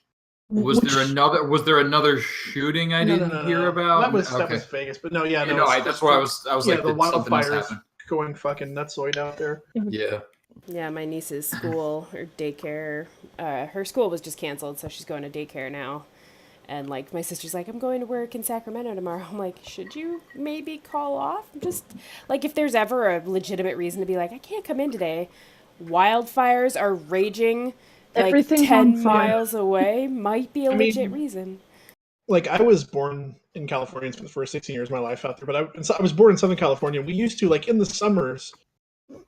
was there another shooting I didn't hear about? That was Vegas, but no, yeah, no. That's why I was like, the did something else wildfires happen? going fucking nutsoid out there. Yeah. Yeah, my niece's school or daycare, her school was just canceled, so she's going to daycare now. And like my sister's like, I'm going to work in Sacramento tomorrow. I'm like, should you maybe call off? Just like if there's ever a legitimate reason to be like, I can't come in today. Wildfires are raging like Everything's 10 on fire. miles away. Might be a legit reason. Like I was born in California for the first 16 years of my life out there, but I was born in Southern California. We used to like in the summers,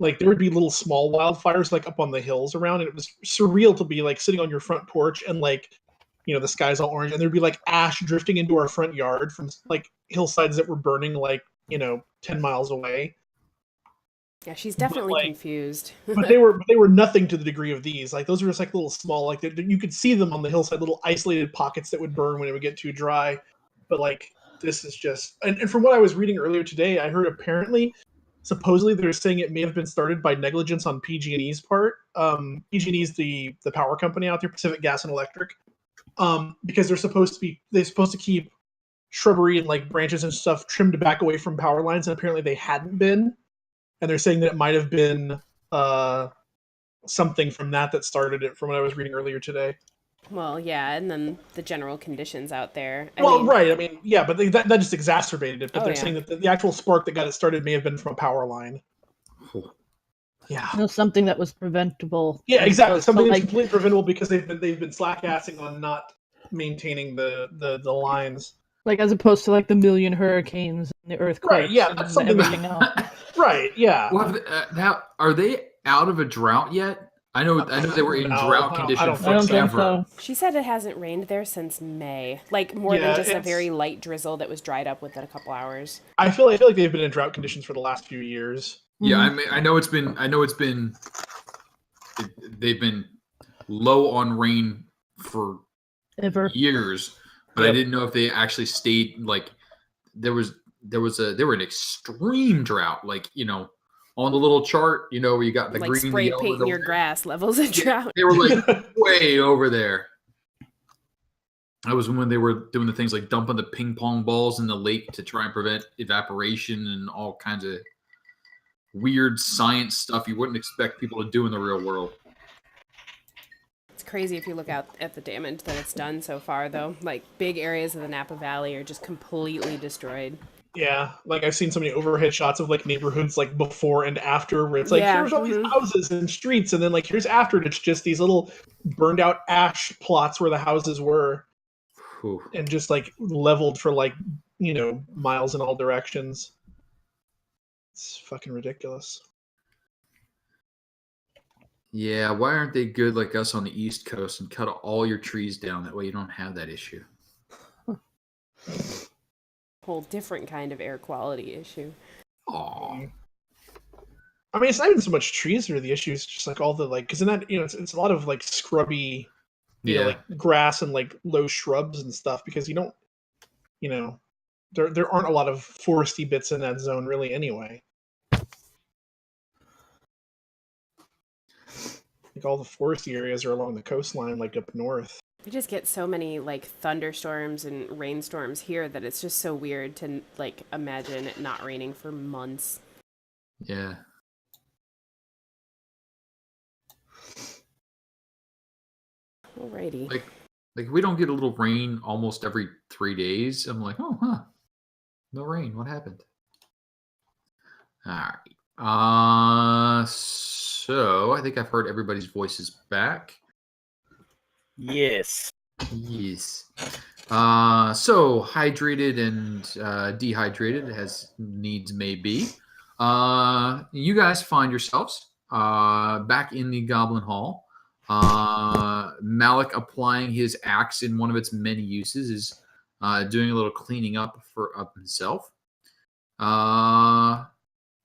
like there would be little small wildfires like up on the hills around, and it was surreal to be like sitting on your front porch and like, you know, the sky's all orange and there'd be like ash drifting into our front yard from like hillsides that were burning like, you know, 10 miles away. Yeah, she's definitely confused. But they were nothing to the degree of these. Like those were just like little small, like you could see them on the hillside, little isolated pockets that would burn when it would get too dry. But like this is just, and from what I was reading earlier today, I heard supposedly they're saying it may have been started by negligence on PG&E's part. PG&E's the power company out there, Pacific Gas and Electric, because they're supposed to keep shrubbery and like branches and stuff trimmed back away from power lines, and apparently they hadn't been. And they're saying that it might have been something from that started it, from what I was reading earlier today. Well, yeah, and then the general conditions out there. I mean, yeah, but that just exacerbated it. But they're saying that the actual spark that got it started may have been from a power line. Yeah, something that was preventable. Yeah, exactly. Something that's completely preventable because they've been slack-assing on not maintaining the lines. Like as opposed to like the million hurricanes and the earthquakes. Right. Yeah, that's something. Everything else. Right. Yeah. Well, now, are they out of a drought yet? I know they were in drought conditions I don't think forever. so. She said it hasn't rained there since May. Like more than just a very light drizzle that was dried up within a couple hours. I feel like they've been in drought conditions for the last few years. Yeah, I know they've been low on rain for years, but I didn't know if they actually stayed like they were an extreme drought, like, you know, on the little chart, you know, where you got the like green, spray painting your grass levels of drought. They were like way over there. That was when they were doing the things like dumping the ping pong balls in the lake to try and prevent evaporation and all kinds of weird science stuff you wouldn't expect people to do in the real world. It's crazy if you look out at the damage that it's done so far, though. Like big areas of the Napa Valley are just completely destroyed. Yeah, like I've seen so many overhead shots of like neighborhoods like before and after, where it's like here's all these houses and streets, and then like here's after, and it's just these little burned out ash plots where the houses were. Whew. And just like leveled for like, you know, miles in all directions. It's fucking ridiculous. Yeah, why aren't they good like us on the East Coast and cut all your trees down? That way you don't have that issue. Whole different kind of air quality issue. Aww. I mean, it's not even so much trees that are the issue. It's just like all the like, because in that, you know, it's a lot of like scrubby, you know, like grass and like low shrubs and stuff, because you don't, you know, there aren't a lot of foresty bits in that zone really anyway. Like all the foresty areas are along the coastline, like up north. We just get so many like thunderstorms and rainstorms here that it's just so weird to like imagine it not raining for months. Yeah. Alrighty. Like we don't get a little rain almost every 3 days. I'm like, oh, huh, no rain. What happened? All right. So I think I've heard everybody's voices back. Yes. Yes. So hydrated and dehydrated as needs may be. You guys find yourselves back in the Goblin Hall. Malik applying his axe in one of its many uses is doing a little cleaning up of himself.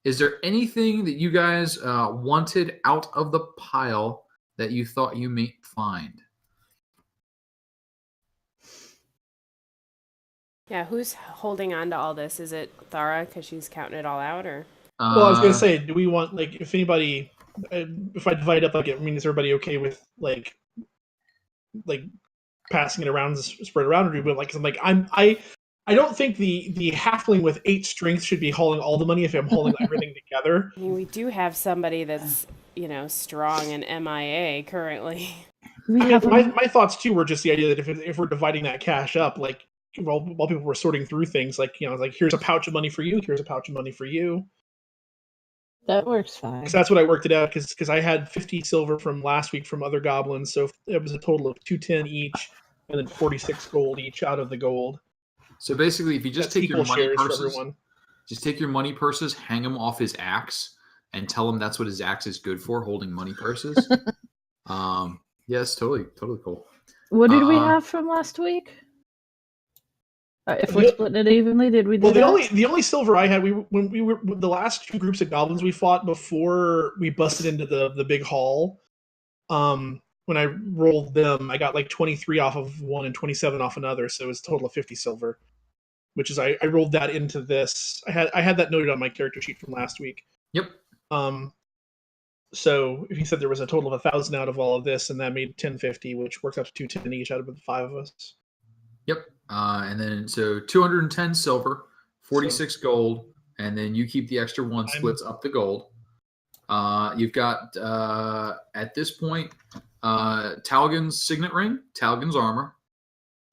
Is there anything that you guys wanted out of the pile that you thought you may find? Yeah, who's holding on to all this? Is it Thara because she's counting it all out, or? Well, I was gonna say, do we want like if anybody, if I divide up, like, I mean, is everybody okay with like passing it around, spread around, or do we like? I'm like I don't think the halfling with 8 strength should be hauling all the money if I'm holding everything together. I mean, we do have somebody that's strong and MIA currently. My thoughts too were just the idea that if we're dividing that cash up, like while people were sorting through things, like like here's a pouch of money for you, here's a pouch of money for you. That works fine. Because that's what I worked it out. Because I had 50 silver from last week from other goblins, so it was a total of 210 each, and then 46 gold each out of the gold. So basically, if you just take your money purses, hang them off his axe, and tell him that's what his axe is good for, holding money purses. Yes, totally cool. What did we have from last week? If we're splitting it evenly, did we do that? The only silver I had, when we were the last 2 groups of goblins we fought before we busted into the big hall. When I rolled them, I got like 23 off of one and 27 off another, so it was a total of 50 silver. Which is I rolled that into this. I had that noted on my character sheet from last week. Yep. So if he said there was a total of 1,000 out of all of this, and that made 1050, which works out to 210 each out of the 5 of us. Yep. And then so 210 silver, 46 gold, and then you keep the extra 1, splits up the gold. You've got at this point Talgon's signet ring, Talgon's armor.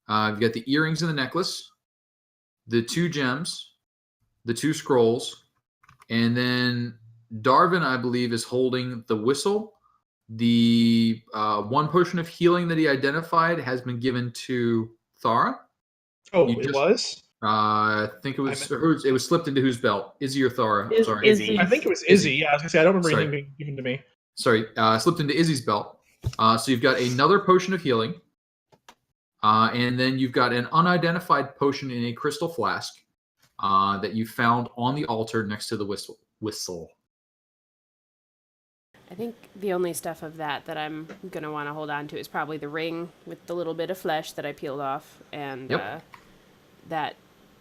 You've got the earrings and the necklace, the 2 gems, the 2 scrolls, and then Darvin, I believe, is holding the whistle. The 1 potion of healing that he identified has been given to Thara. Oh, it was? I think it was. It was slipped into whose belt? Izzy or Thara? Sorry, Izzy. I think it was Izzy. Yeah, I was gonna say I don't remember anything being given to me. Sorry, slipped into Izzy's belt. So you've got another potion of healing, and then you've got an unidentified potion in a crystal flask that you found on the altar next to the whistle. I think the only stuff of that I'm going to want to hold on to is probably the ring with the little bit of flesh that I peeled off, and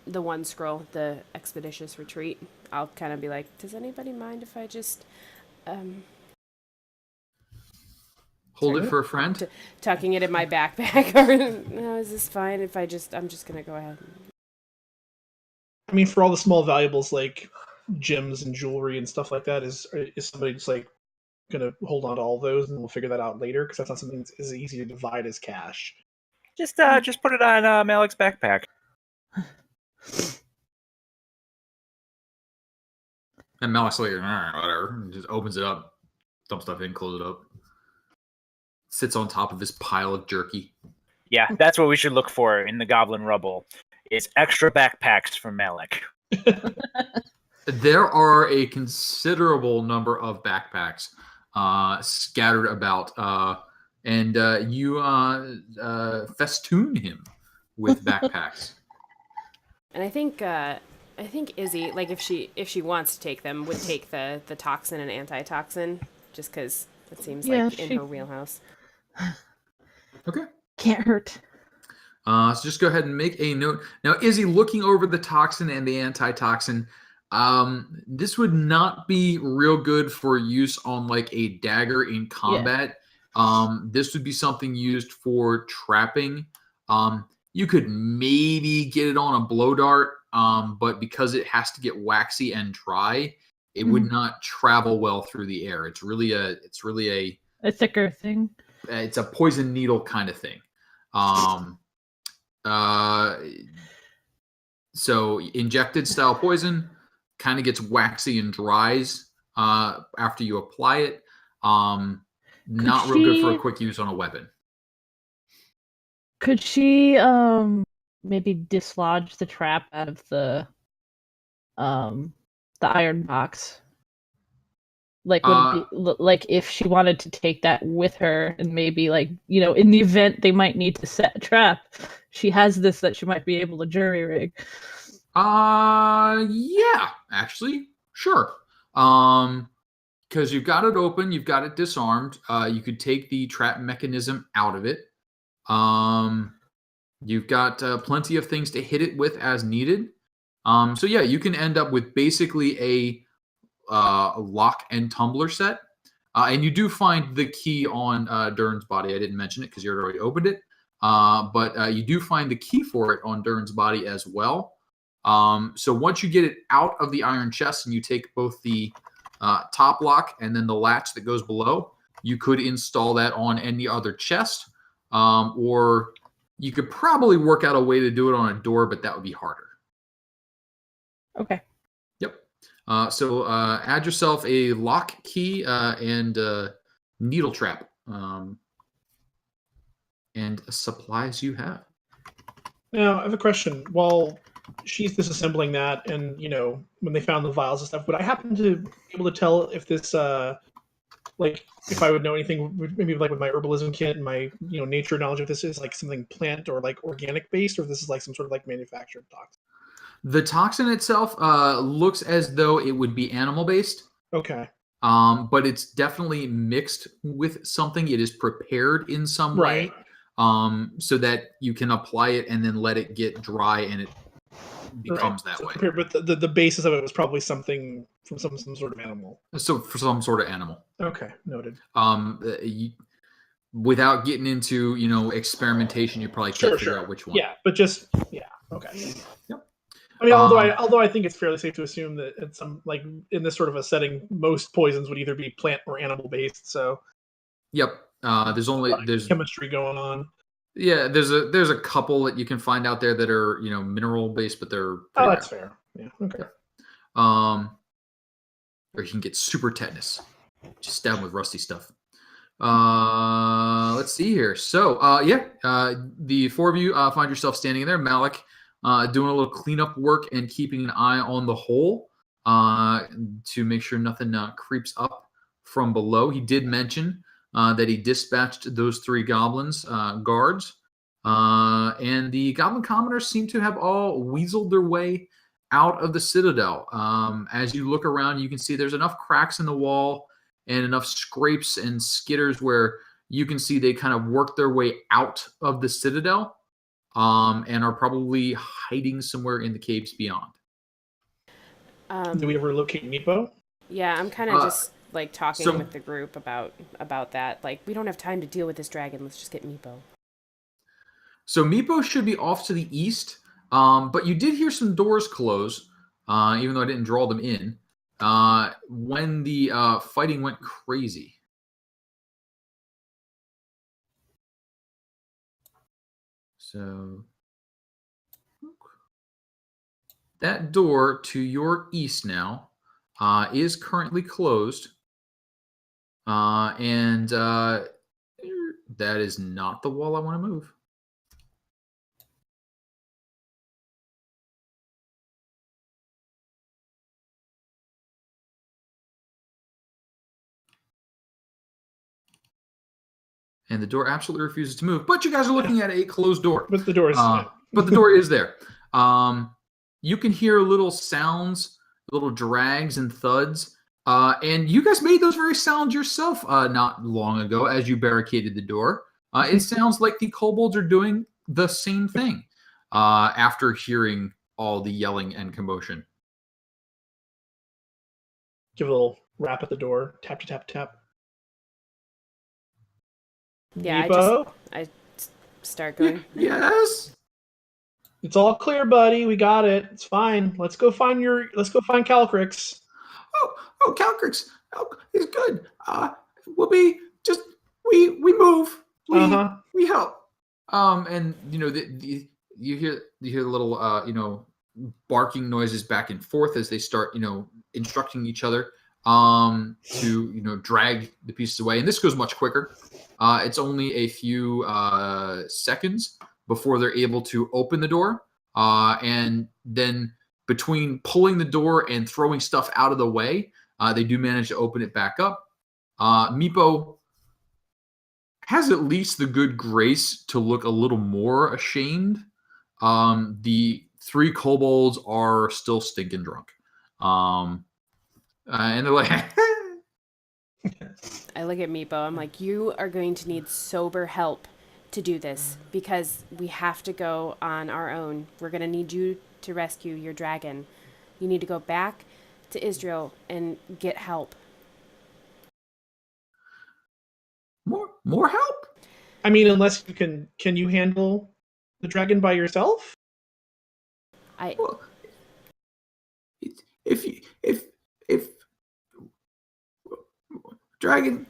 the 1 scroll, the Expeditious Retreat. I'll kind of be like, does anybody mind if I just hold it for a friend? Tucking it in my backpack, or no, is this fine if I'm just going to go ahead? I mean, for all the small valuables like gems and jewelry and stuff like that, is somebody just like gonna hold on to all those, and we'll figure that out later, because that's not something that's as easy to divide as cash. Just put it on Malik's backpack. And Malik's like, whatever. And just opens it up, dumps stuff in, close it up. Sits on top of this pile of jerky. Yeah, that's what we should look for in the goblin rubble. Is extra backpacks for Malik. There are a considerable number of backpacks scattered about, and you festoon him with backpacks. And I think Izzy, like if she wants to take them, would take the toxin and antitoxin, just because it seems like in her wheelhouse. Okay. Can't hurt. So just go ahead and make a note. Now, Izzy, looking over the toxin and the antitoxin, this would not be real good for use on like a dagger in combat. Yeah. This would be something used for trapping. You could maybe get it on a blow dart, but because it has to get waxy and dry, it would not travel well through the air. It's really a thicker thing. It's a poison needle kind of thing. So injected style poison kind of gets waxy and dries after you apply it. Not real good for a quick use on a weapon. Could she maybe dislodge the trap out of the iron box? Like, would it be like if she wanted to take that with her, and maybe like in the event they might need to set a trap, she has this that she might be able to jury rig. Yeah, actually, sure. Because you've got it open, you've got it disarmed. You could take the trap mechanism out of it. You've got plenty of things to hit it with as needed. So yeah, you can end up with basically a lock and tumbler set. And you do find the key on Dern's body. I didn't mention it because you already opened it. But you do find the key for it on Dern's body as well. So once you get it out of the iron chest and you take both the top lock and then the latch that goes below, you could install that on any other chest. Or you could probably work out a way to do it on a door, but that would be harder. Okay. Yep. So add yourself a lock key and needle trap and supplies you have. Now, I have a question. While she's disassembling that, and when they found the vials and stuff, would I happen to be able to tell if this, like, if I would know anything, maybe like with my herbalism kit and my nature knowledge, if this is like something plant or like organic based, or if this is like some sort of like manufactured toxin? The toxin itself looks as though it would be animal based. Okay. But it's definitely mixed with something. It is prepared in some way. So that you can apply it and then let it get dry and it becomes that way. But the basis of it was probably something from some sort of animal. So for some sort of animal. Okay, noted. Without getting into experimentation, you probably can't figure out which one. Yeah, but just okay. Yep. I mean, although I think it's fairly safe to assume that it's some like in this sort of a setting, most poisons would either be plant or animal based. So. Yep. There's chemistry going on. Yeah, there's a couple that you can find out there that are mineral based, but they're that's fair. Yeah. Okay. Or you can get super tetanus, just stab with rusty stuff. Let's see here. So the four of you find yourself standing in there. Malik doing a little cleanup work and keeping an eye on the hole to make sure nothing creeps up from below. He did mention that he dispatched those 3 goblins guards, and the goblin commoners seem to have all weaseled their way out of the citadel. As you look around, you can see there's enough cracks in the wall and enough scrapes and skitters where you can see they kind of worked their way out of the citadel and are probably hiding somewhere in the caves beyond. Do we ever locate Meepo? Yeah, I'm kind of just like talking with the group about that. Like, we don't have time to deal with this dragon. Let's just get Meepo. So Meepo should be off to the east, but you did hear some doors close, even though I didn't draw them in, when the fighting went crazy. So that door to your east now is currently closed. And that is not the wall I want to move. And the door absolutely refuses to move. But you guys are looking at a closed door. But the door is but the door is there. You can hear little sounds, little drags and thuds. And you guys made those very sounds yourself not long ago as you barricaded the door. It sounds like the kobolds are doing the same thing after hearing all the yelling and commotion. Give a little rap at the door. Tap, tap, tap. Yeah, Meepo? I start going. Yes. It's all clear, buddy. We got it. It's fine. Let's go find Calcrix. Oh, Calcrix. Oh, he's good. We'll be just we move. We help. And you hear the little barking noises back and forth as they start instructing each other to drag the pieces away. And this goes much quicker. It's only a few seconds before they're able to open the door, and then between pulling the door and throwing stuff out of the way, they do manage to open it back up. Meepo has at least the good grace to look a little more ashamed. The 3 kobolds are still stinking drunk. And they're like, I look at Meepo. I'm like, you are going to need sober help to do this because we have to go on our own. We're going to need you to rescue your dragon. You need to go back to Israel and get help. more help? I mean, unless you can you handle the dragon by yourself? Well, if dragon,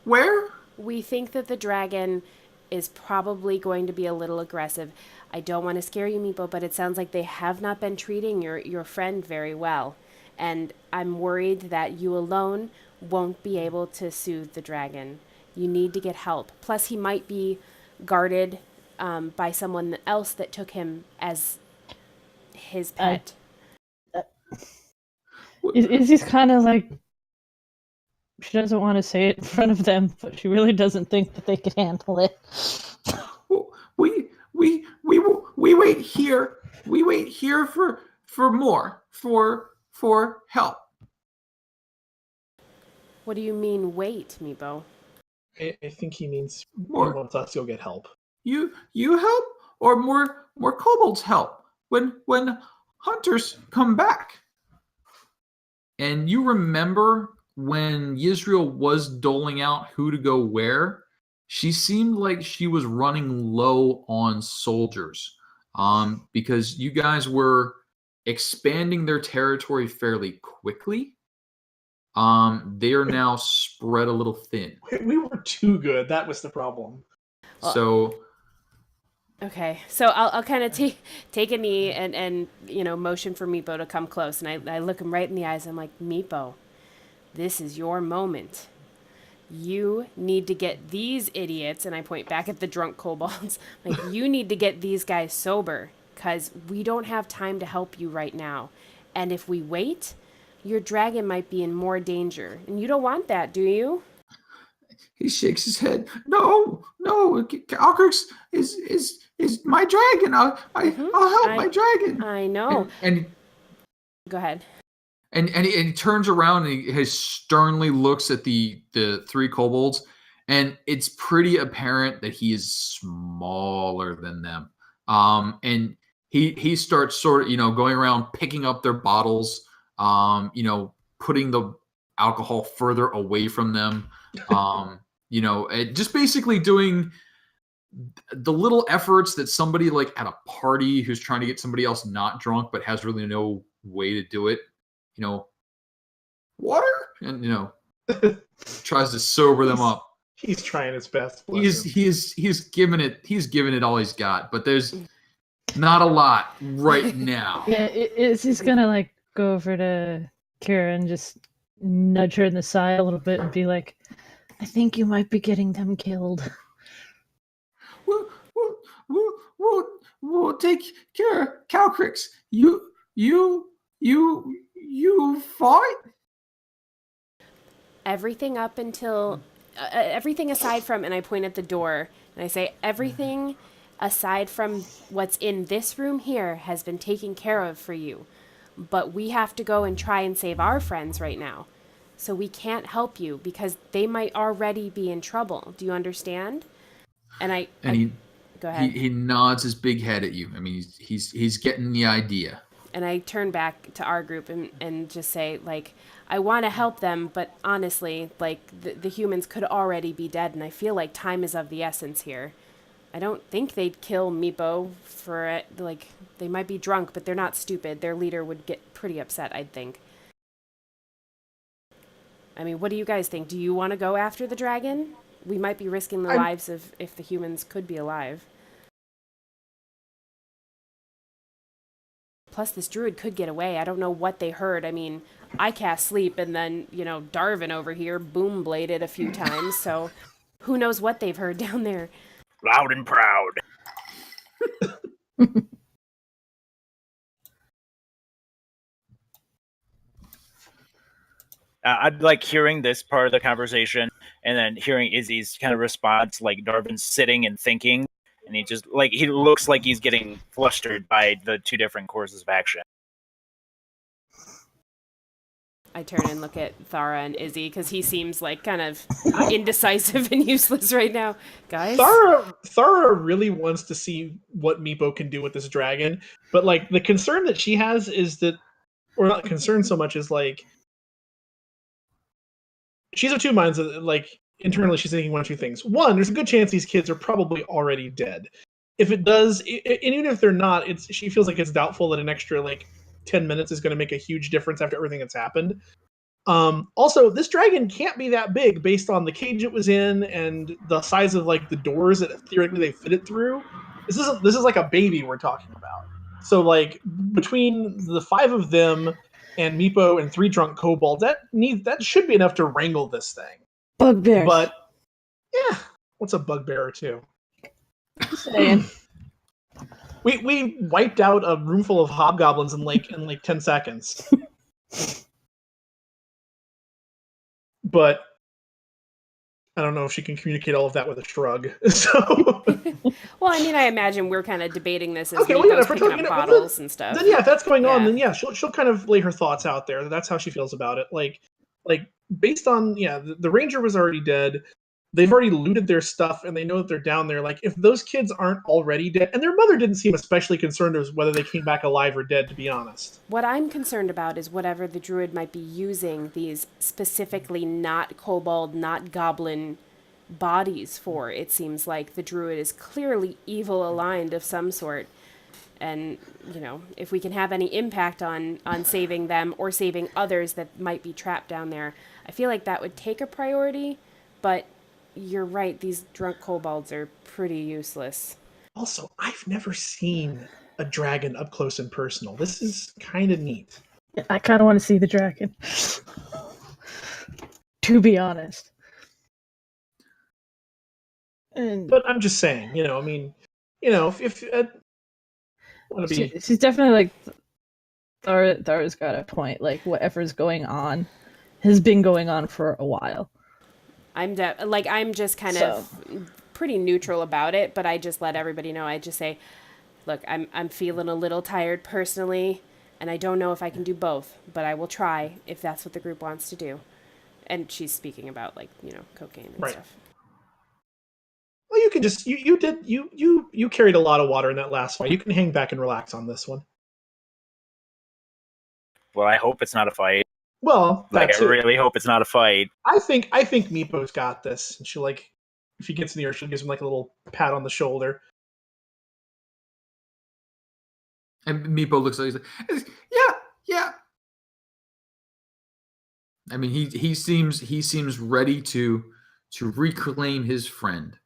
where? We think that the dragon is probably going to be a little aggressive. I don't want to scare you, Meepo, but it sounds like they have not been treating your friend very well. And I'm worried that you alone won't be able to soothe the dragon. You need to get help. Plus, he might be guarded by someone else that took him as his pet. Izzy's kind of like, she doesn't want to say it in front of them, but she really doesn't think that they can handle it. We wait here. We wait here for more for help. What do you mean, wait, Meepo? I think he means he More. wants us to go get help. You help or more kobolds help when hunters come back. And you remember when Yisrael was doling out who to go where, she seemed like she was running low on soldiers, because you guys were expanding their territory fairly quickly. They are now spread a little thin. We were too good. That was the problem. So Okay, so I'll kind of take a knee and motion for Meepo to come close, and I look him right in the eyes. I'm like, Meepo, this is your moment. You need to get these idiots, and I point back at the drunk kobolds. Like, you need to get these guys sober, because we don't have time to help you right now. And if we wait, your dragon might be in more danger, and you don't want that, do you? he shakes his head. No, Oakhurst is my dragon. I'll help my dragon. I know. And go ahead. And he turns around and he sternly looks at the 3 kobolds, and it's pretty apparent that he is smaller than them. And he starts sort of going around picking up their bottles, putting the alcohol further away from them, just basically doing the little efforts that somebody like at a party who's trying to get somebody else not drunk but has really no way to do it. Water, and tries to sober them up. He's trying his best. He's given it all he's got, but there's not a lot right now. Yeah, he's gonna like go over to Kira and just nudge her in the side a little bit and be like, I think you might be getting them killed. We'll take care of Calcrix. You fought? Everything up until everything aside from, and I point at the door and I say, everything aside from what's in this room here has been taken care of for you. But we have to go and try and save our friends right now. So we can't help you because they might already be in trouble. Do you understand? And go ahead. He nods his big head at you. I mean, he's getting the idea. And I turn back to our group and just say, like, I want to help them, but honestly, like, the humans could already be dead, and I feel like time is of the essence here. I don't think they'd kill Meepo for it. Like, they might be drunk, but they're not stupid. Their leader would get pretty upset, I'd think. I mean, what do you guys think? Do you want to go after the dragon? we might be risking the lives of if the humans could be alive. Plus, this druid could get away. I don't know what they heard. I mean, I cast sleep, and then, Darvin over here boom-bladed a few times, so who knows what they've heard down there. Loud and proud. I'd like hearing this part of the conversation and then hearing Izzy's kind of response, like Darvin's sitting and thinking, and he looks like he's getting flustered by the two different courses of action. I turn and look at Thara and Izzy because he seems like kind of indecisive and useless right now. Guys? Thara really wants to see what Meepo can do with this dragon, but like the concern that she has is that, or not concern so much as like, she's of two minds. Like internally, she's thinking one of two things. One, there's a good chance these kids are probably already dead. If it does, and even if they're not, she feels like it's doubtful that an extra like 10 minutes is going to make a huge difference after everything that's happened. Also, this dragon can't be that big based on the cage it was in and the size of like the doors that theoretically they fit it through. This is like a baby we're talking about. So like between the 5 of them and Meepo and 3 drunk kobolds, that should be enough to wrangle this thing. Bugbear. But yeah, what's a bugbear or two? Just saying. We wiped out a room full of hobgoblins in like 10 seconds. But I don't know if she can communicate all of that with a shrug. So well, I mean, I imagine we're kind of debating this as picking up bottles and stuff. Then yeah, if that's going on, then yeah, she'll kind of lay her thoughts out there. That's how she feels about it. Like based on the ranger was already dead. They've already looted their stuff, and they know that they're down there. Like, if those kids aren't already dead, and their mother didn't seem especially concerned as whether they came back alive or dead, to be honest. What I'm concerned about is whatever the druid might be using these specifically not kobold, not goblin bodies for. It seems like the druid is clearly evil aligned of some sort. And, if we can have any impact on saving them or saving others that might be trapped down there, I feel like that would take a priority, but you're right, these drunk kobolds are pretty useless. Also, I've never seen a dragon up close and personal. This is kind of neat. I kind of want to see the dragon. To be honest. But I'm just saying, if want to be... She's definitely like... Thara's got a point. Like, whatever's going on has been going on for a while. I'm just kind of pretty neutral about it, but I just let everybody know. I just say, look, I'm feeling a little tired personally, and I don't know if I can do both, but I will try if that's what the group wants to do. And she's speaking about cocaine and stuff. Well, you can just you carried a lot of water in that last fight. You can hang back and relax on this one. Well, I hope it's not a fight. Well, I really hope it's not a fight. I think Meepo's got this. And she'll if he gets near, she gives him like a little pat on the shoulder. And Meepo looks like he's like, yeah. I mean, he seems ready to reclaim his friend.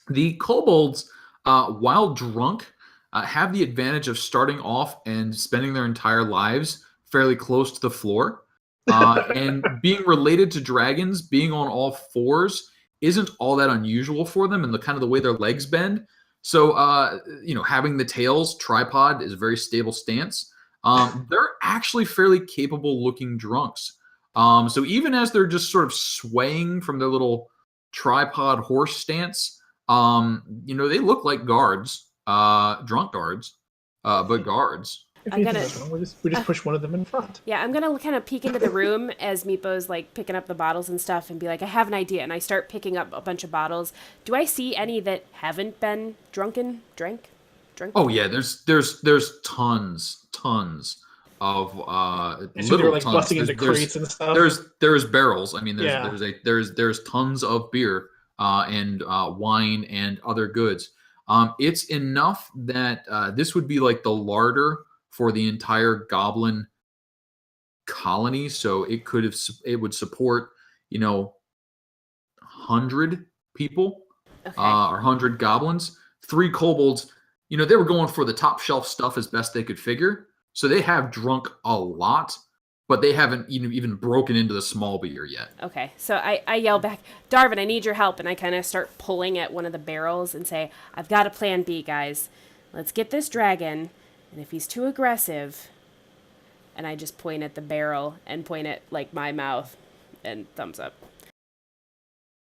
The kobolds, while drunk, have the advantage of starting off and spending their entire lives fairly close to the floor. And being related to dragons, being on all fours, isn't all that unusual for them, and the way their legs bend. So, having the tails tripod is a very stable stance. They're actually fairly capable looking drunks. So even as they're just sort of swaying from their little tripod horse stance, they look like guards. Drunk guards, but guards. We just push one of them in front. Yeah, I'm gonna kind of peek into the room as Meepo's picking up the bottles and stuff, and be like, I have an idea, and I start picking up a bunch of bottles. Do I see any that haven't been drank? Oh yeah, there's tons of little tons. Busting into crates and stuff. There's barrels. I mean, there's tons of beer and wine and other goods. It's enough that this would be like the larder for the entire goblin colony. So it would support, 100 people Okay. or 100 goblins. 3 kobolds, they were going for the top shelf stuff as best they could figure. So they have drunk a lot, but they haven't even broken into the small beer yet. Okay, so I yell back, Darvin, I need your help. And I kind of start pulling at one of the barrels and say, I've got a plan B, guys. Let's get this dragon, and if he's too aggressive, and I just point at the barrel and point at, like, my mouth and thumbs up.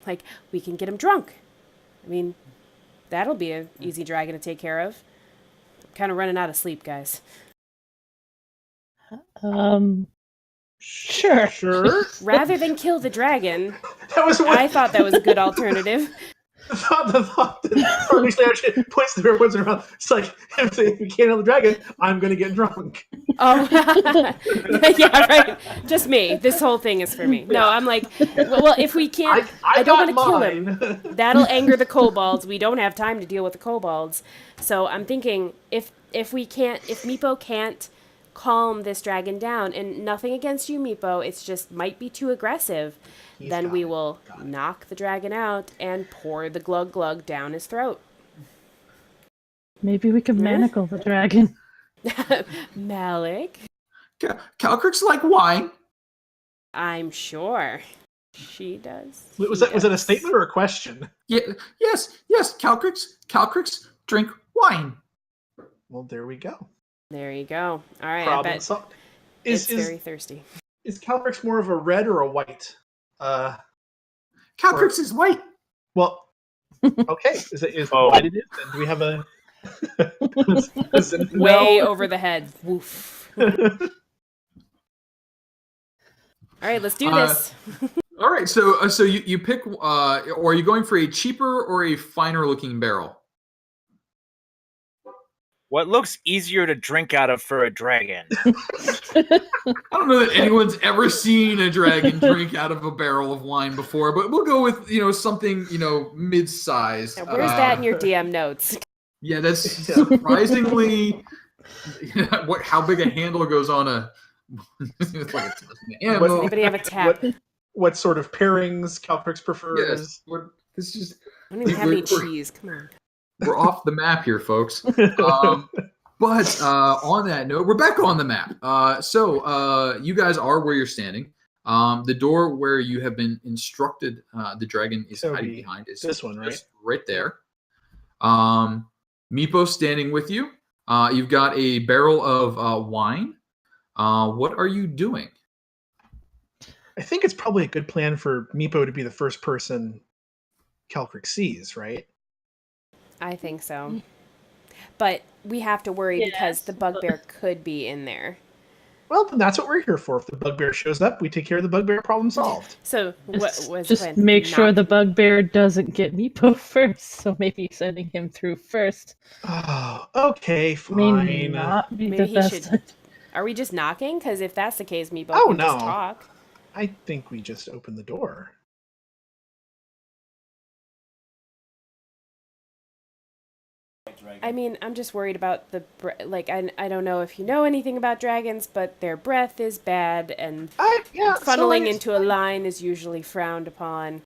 Like, we can get him drunk. I mean, that'll be an easy dragon to take care of. I'm kind of running out of sleep, guys. Sure. Rather than kill the dragon, That was what I thought that was a good alternative. the thought that Farley actually points the bear words around. It's like, if we can't handle the dragon, I'm going to get drunk. Oh, yeah, right. Just me. This whole thing is for me. No, I'm like, well, if we can't, I don't want to kill him. That'll anger the kobolds. We don't have time to deal with the kobolds. So I'm thinking, if Meepo can't calm this dragon down, and nothing against you, Meepo, it's just might be too aggressive, then we will knock the dragon out and pour the glug glug down his throat. Maybe we can manacle the dragon. Malik? Calcrick's like wine. I'm sure she does. Was that a statement or a question? Yeah, yes. Calcrick's drink wine. Well, there we go. There you go. All right, Problem I bet solved. it's very thirsty. Is Calcrick's more of a red or a white? Calcrick's is white. Well, okay. Is white it is? Then do we have a Way over the head. Woof. All right, let's do this. All right, so you pick, or are you going for a cheaper or a finer looking barrel? What looks easier to drink out of for a dragon? I don't know that anyone's ever seen a dragon drink out of a barrel of wine before, but we'll go with something mid-size. Yeah, where's that in your DM notes? Yeah, that's surprisingly how big a handle goes on a. It's like a handle. Does anybody have a tap? What sort of pairings Calcrick's prefers? Yes, it's just. I don't even have any cheese. Come on. We're off the map here, folks. But on that note, we're back on the map. So you guys are where you're standing. The door where you have been instructed the dragon is hiding behind is this one, right? Just right there. Meepo's standing with you. You've got a barrel of wine. What are you doing? I think it's probably a good plan for Meepo to be the first person Calcrick sees, right? I think so. But we have to worry because the bugbear could be in there. Well, then that's what we're here for. If the bugbear shows up, we take care of the bugbear, problem solved. So what was just the plan? make sure the bugbear doesn't get Meepo first. So maybe sending him through first. Oh, okay, fine. May not be Maybe the he best. should. Are we just knocking? Because if that's the case, Meepo Oh, can no. just talk. I think we just open the door. I mean, I'm just worried about the I don't know if you know anything about dragons, but their breath is bad, and funneling into a line is usually frowned upon.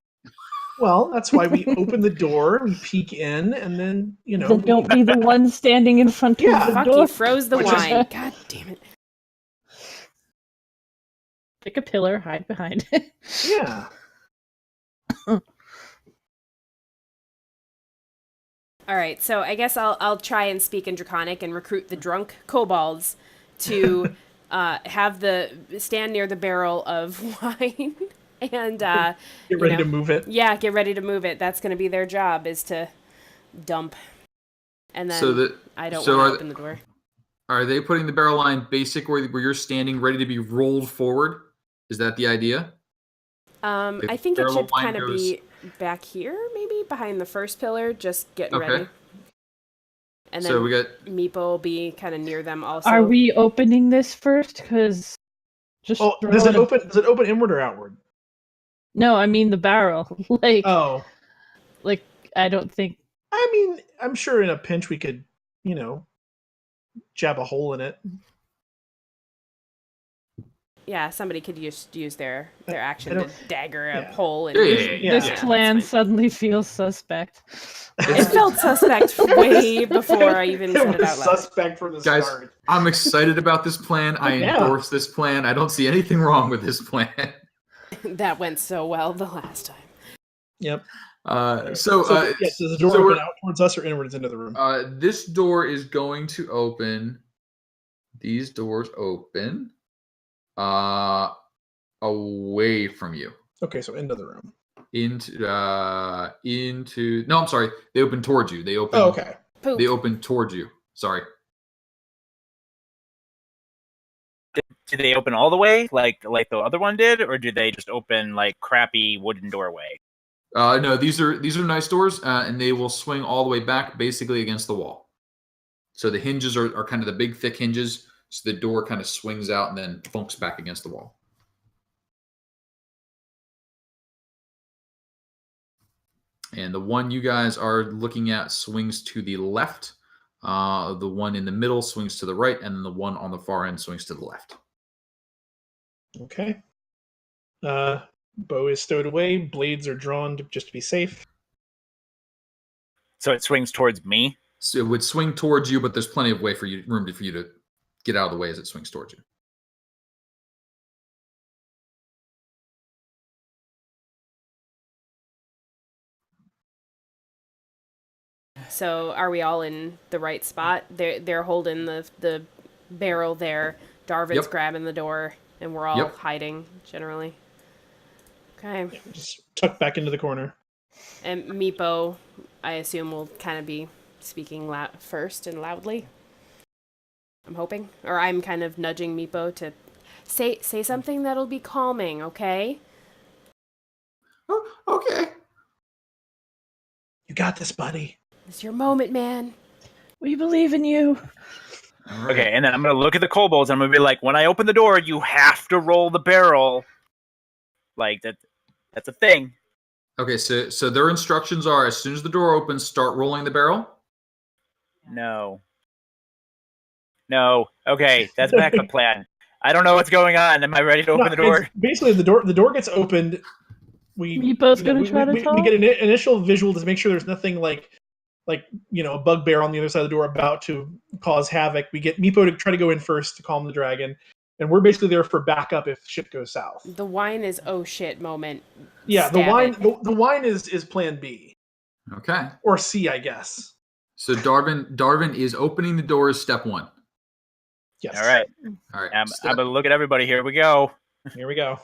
Well, that's why we open the door, we peek in, and then So don't be the one standing in front of the Fuck, door. you froze the wine. God damn it. Pick a pillar, hide behind it. Yeah. All right, so I guess I'll try and speak in Draconic and recruit the drunk kobolds to have the stand near the barrel of wine and get ready to move it. Yeah, get ready to move it. That's going to be their job, is to dump. And then I don't want to open the door. Are they putting the barrel line basic where you're standing ready to be rolled forward? Is that the idea? I think it should kind of be back here, maybe behind the first pillar, just getting ready. And then so we got Meepo will be kind of near them also. Are we opening this first? Because does it open inward or outward? No, I mean the barrel. I don't think. I mean, I'm sure in a pinch we could, jab a hole in it. Yeah, somebody could use their action to dagger a yeah. hole. And This Yeah. plan suddenly feels suspect. It felt suspect way before I even said it was out loud. suspect from the Guys, start. I'm excited about this plan. I Yeah. endorse this plan. I don't see anything wrong with this plan. That went so well the last time. Yep. So does the door open out towards us or inwards into the room? This door is going to open. These doors open away from you. Okay, so into the room. Into no, I'm sorry. They open towards you. They open. Oh, okay. Poop. They open towards you. Sorry. Did they open all the way like the other one did, or did they just open like crappy wooden doorway? No, these are nice doors, and they will swing all the way back, basically against the wall. So the hinges are kind of the big, thick hinges. So the door kind of swings out and then funks back against the wall. And the one you guys are looking at swings to the left. The one in the middle swings to the right, and then the one on the far end swings to the left. Okay. Bow is stowed away. Blades are drawn just to be safe. So it swings towards me. So it would swing towards you, but there's plenty of room for you to get out of the way as it swings towards you. So are we all in the right spot? They're holding the barrel there. Darvin's grabbing the door, and we're all hiding generally. Okay. Yeah, just tuck back into the corner. And Meepo, I assume, will kind of be speaking first and loudly. I'm hoping, or I'm kind of nudging Meepo to say something that'll be calming. Okay. Oh, okay. You got this, buddy. It's your moment, man. We believe in you. All right. Okay, and then I'm gonna look at the kobolds and I'm gonna be like, when I open the door, you have to roll the barrel. Like that's a thing. Okay, so their instructions are: as soon as the door opens, start rolling the barrel. No. Okay, that's backup plan. I don't know what's going on. Am I ready to open the door? Basically, the door gets opened. Meepo's gonna try to talk. We get an initial visual to make sure there's nothing like a bugbear on the other side of the door about to cause havoc. We get Meepo to try to go in first to calm the dragon, and we're basically there for backup if shit goes south. The wine is oh shit moment. Yeah, the wine is plan B. Okay. Or C, I guess. So Darvin is opening the door as step one. Yes. All right. I'm gonna look at everybody. Here we go. Here we go.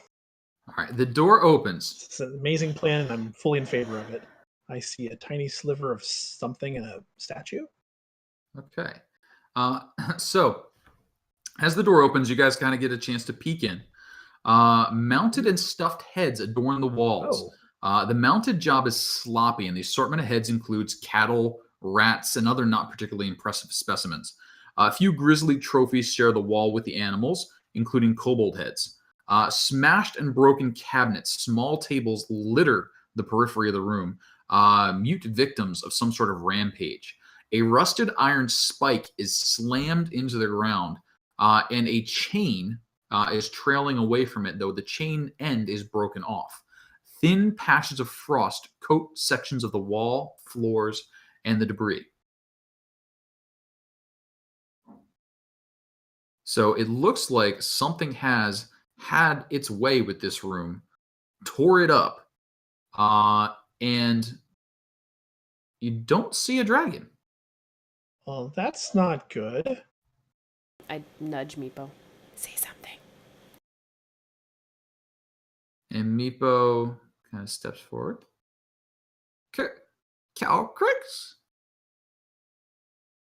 All right. The door opens. It's an amazing plan, and I'm fully in favor of it. I see a tiny sliver of something in a statue. Okay. So as the door opens, you guys kind of get a chance to peek in. Mounted and stuffed heads adorn the walls. The mounted job is sloppy, and the assortment of heads includes cattle, rats, and other not particularly impressive specimens. A few grisly trophies share the wall with the animals, including kobold heads. Smashed and broken cabinets, small tables litter the periphery of the room, mute victims of some sort of rampage. A rusted iron spike is slammed into the ground, and a chain is trailing away from it, though the chain end is broken off. Thin patches of frost coat sections of the wall, floors, and the debris. So it looks like something has had its way with this room, tore it up, and you don't see a dragon. Well, that's not good. I nudge Meepo. Say something. And Meepo kind of steps forward. Calcrix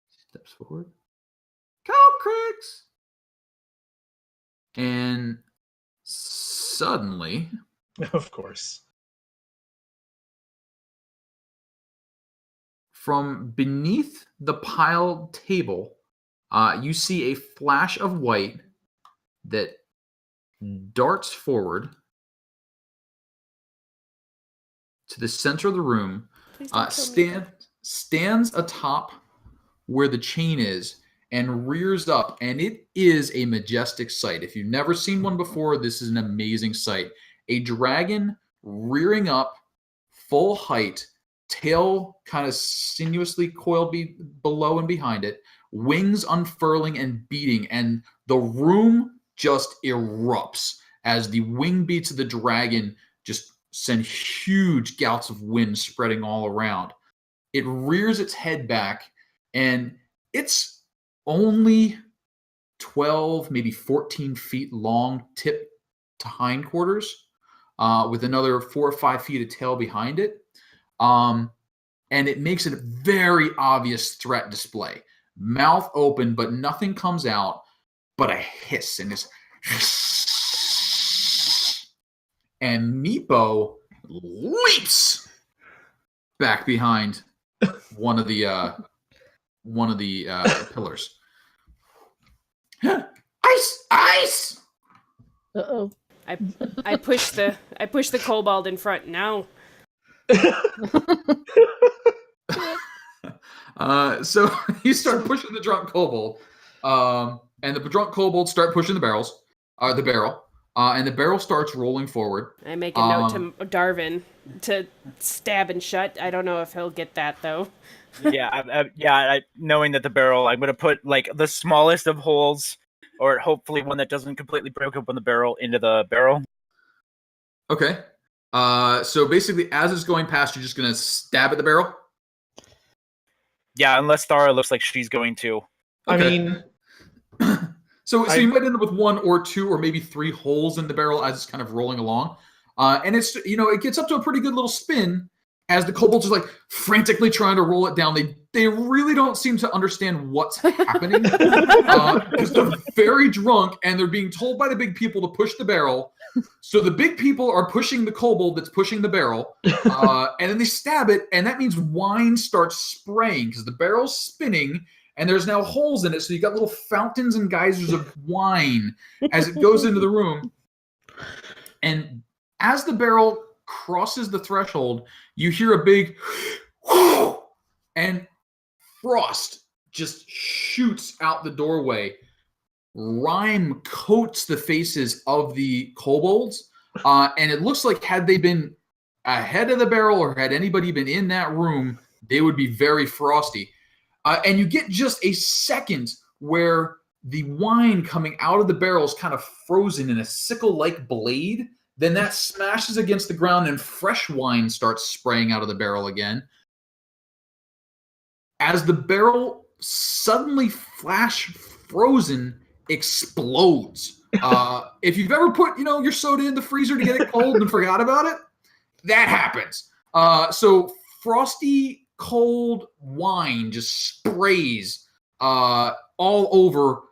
steps forward. Calcrix! And suddenly, Of course. from beneath the piled table, you see a flash of white that darts forward to the center of the room, stands atop where the chain is, and rears up, and it is a majestic sight. If you've never seen one before, this is an amazing sight. A dragon rearing up, full height, tail kind of sinuously coiled below and behind it, wings unfurling and beating, and the room just erupts as the wing beats of the dragon just send huge gouts of wind spreading all around. It rears its head back, and it's only 12, maybe 14 feet long, tip to hindquarters, with another 4 or 5 feet of tail behind it. And it makes it a very obvious threat display. Mouth open, but nothing comes out but a hiss, and this and Meepo leaps back behind one of the pillars. Ice, ice. Uh-oh. I push the kobold in front now. So you start pushing the drunk kobold, and the drunk kobolds start pushing the barrel, and the barrel starts rolling forward. I make a note to Darwin to stab and shut. I don't know if he'll get that though. Knowing that the barrel, I'm gonna put like the smallest of holes, or hopefully one that doesn't completely break open the barrel, into the barrel. Okay. So basically, as it's going past, you're just gonna stab at the barrel. Yeah, unless Thara looks like she's going to. Okay. So you might end up with 1 or 2 or maybe 3 holes in the barrel as it's kind of rolling along. And it's, it gets up to a pretty good little spin as the kobolds are like frantically trying to roll it down. They really don't seem to understand what's happening because they're very drunk and they're being told by the big people to push the barrel. So the big people are pushing the kobold that's pushing the barrel, and then they stab it, and that means wine starts spraying because the barrel's spinning, and there's now holes in it, so you got little fountains and geysers of wine as it goes into the room. And as the barrel crosses the threshold, you hear a big whoo, and frost just shoots out the doorway. Rime coats the faces of the kobolds, and it looks like had they been ahead of the barrel or had anybody been in that room, they would be very frosty. And you get just a second where the wine coming out of the barrel is kind of frozen in a sickle-like blade. Then that smashes against the ground and fresh wine starts spraying out of the barrel again. As the barrel suddenly flash frozen explodes. If you've ever put, your soda in the freezer to get it cold and forgot about it, that happens. So frosty, cold wine just sprays all over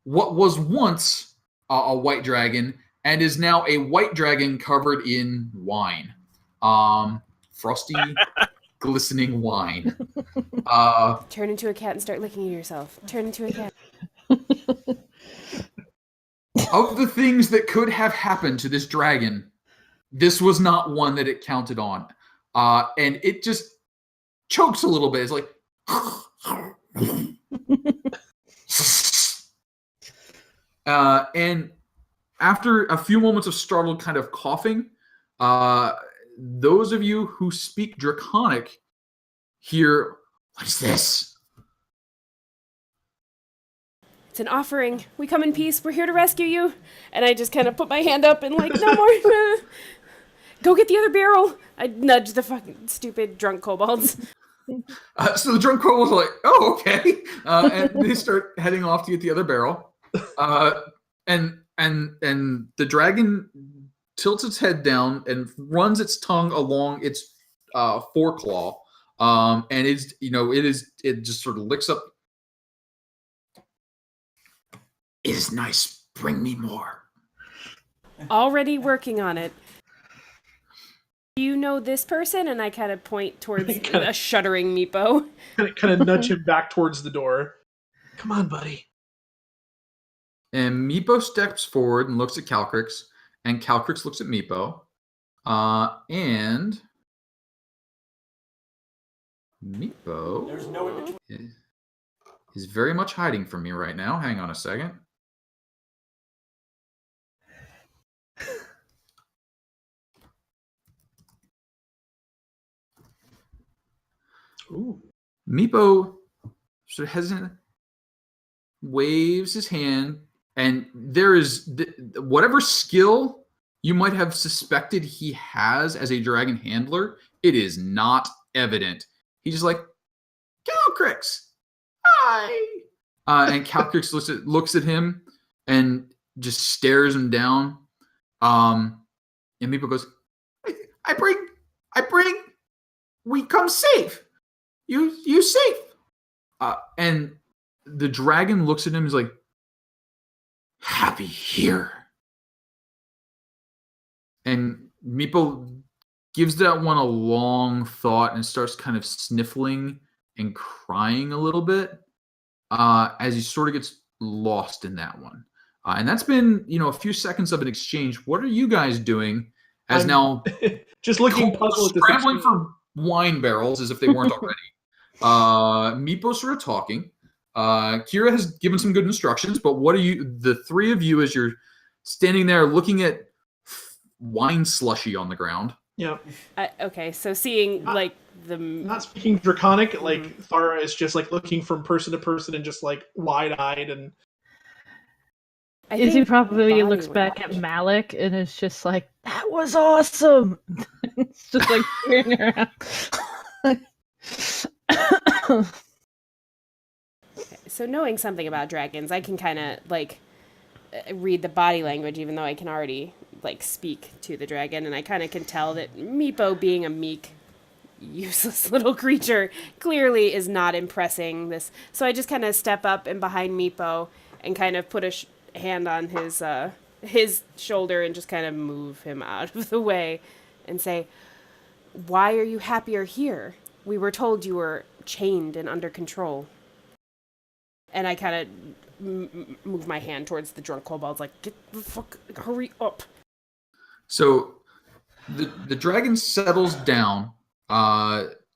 what was once a white dragon and is now a white dragon covered in wine. Frosty, glistening wine. Turn into a cat and start licking yourself. Turn into a cat. Of the things that could have happened to this dragon, this was not one that it counted on. And it just chokes a little bit. It's like... and after a few moments of startled kind of coughing, those of you who speak Draconic hear, "What is this?" It's an offering. We come in peace. We're here to rescue you. And I just kind of put my hand up and like, no more. Go get the other barrel. I nudge the fucking stupid drunk kobolds. So the drunk kobolds are like, "Oh, okay," and they start heading off to get the other barrel. And the dragon tilts its head down and runs its tongue along its foreclaw, and it just sort of licks up. "It is nice. Bring me more." Already working on it. Do you know this person? And I kind of point towards a shuddering Meepo. Kind of nudge him back towards the door. "Come on, buddy." And Meepo steps forward and looks at Calcrix, and Calcrix looks at Meepo, and Meepo. There's no in between. is very much hiding from me right now. Hang on a second. Ooh. Meepo sort of hesitant, waves his hand, and there is whatever skill you might have suspected he has as a dragon handler, it is not evident. He's just like, Calcrix, hi. And Calcrix looks at him and just stares him down. And Meepo goes, I bring, we come safe. You safe. And the dragon looks at him and is like, happy here. And Meepo gives that one a long thought and starts kind of sniffling and crying a little bit as he sort of gets lost in that one. And that's been, a few seconds of an exchange. What are you guys doing as now just looking puzzled at this scrambling for wine barrels as if they weren't already? Meepo's sort of talking. Kira has given some good instructions, but what are you, the three of you, as you're standing there looking at wine slushy on the ground? Yeah. Okay, so seeing not speaking Draconic, like Thara is just like looking from person to person and just like wide-eyed and. Izzy probably looks back at Malik and is just like, "That was awesome." It's just like staring around. So knowing something about dragons, I can kind of read the body language, even though I can already speak to the dragon, and I kind of can tell that Meepo, being a meek, useless little creature, clearly is not impressing this. So I just kind of step up and behind Meepo and kind of put a hand on his shoulder and just kind of move him out of the way and say, "Why are you happier here? We were told you were chained and under control." And I kind of move my hand towards the drunk kobolds, like, "Get the fuck, hurry up." So the dragon settles down,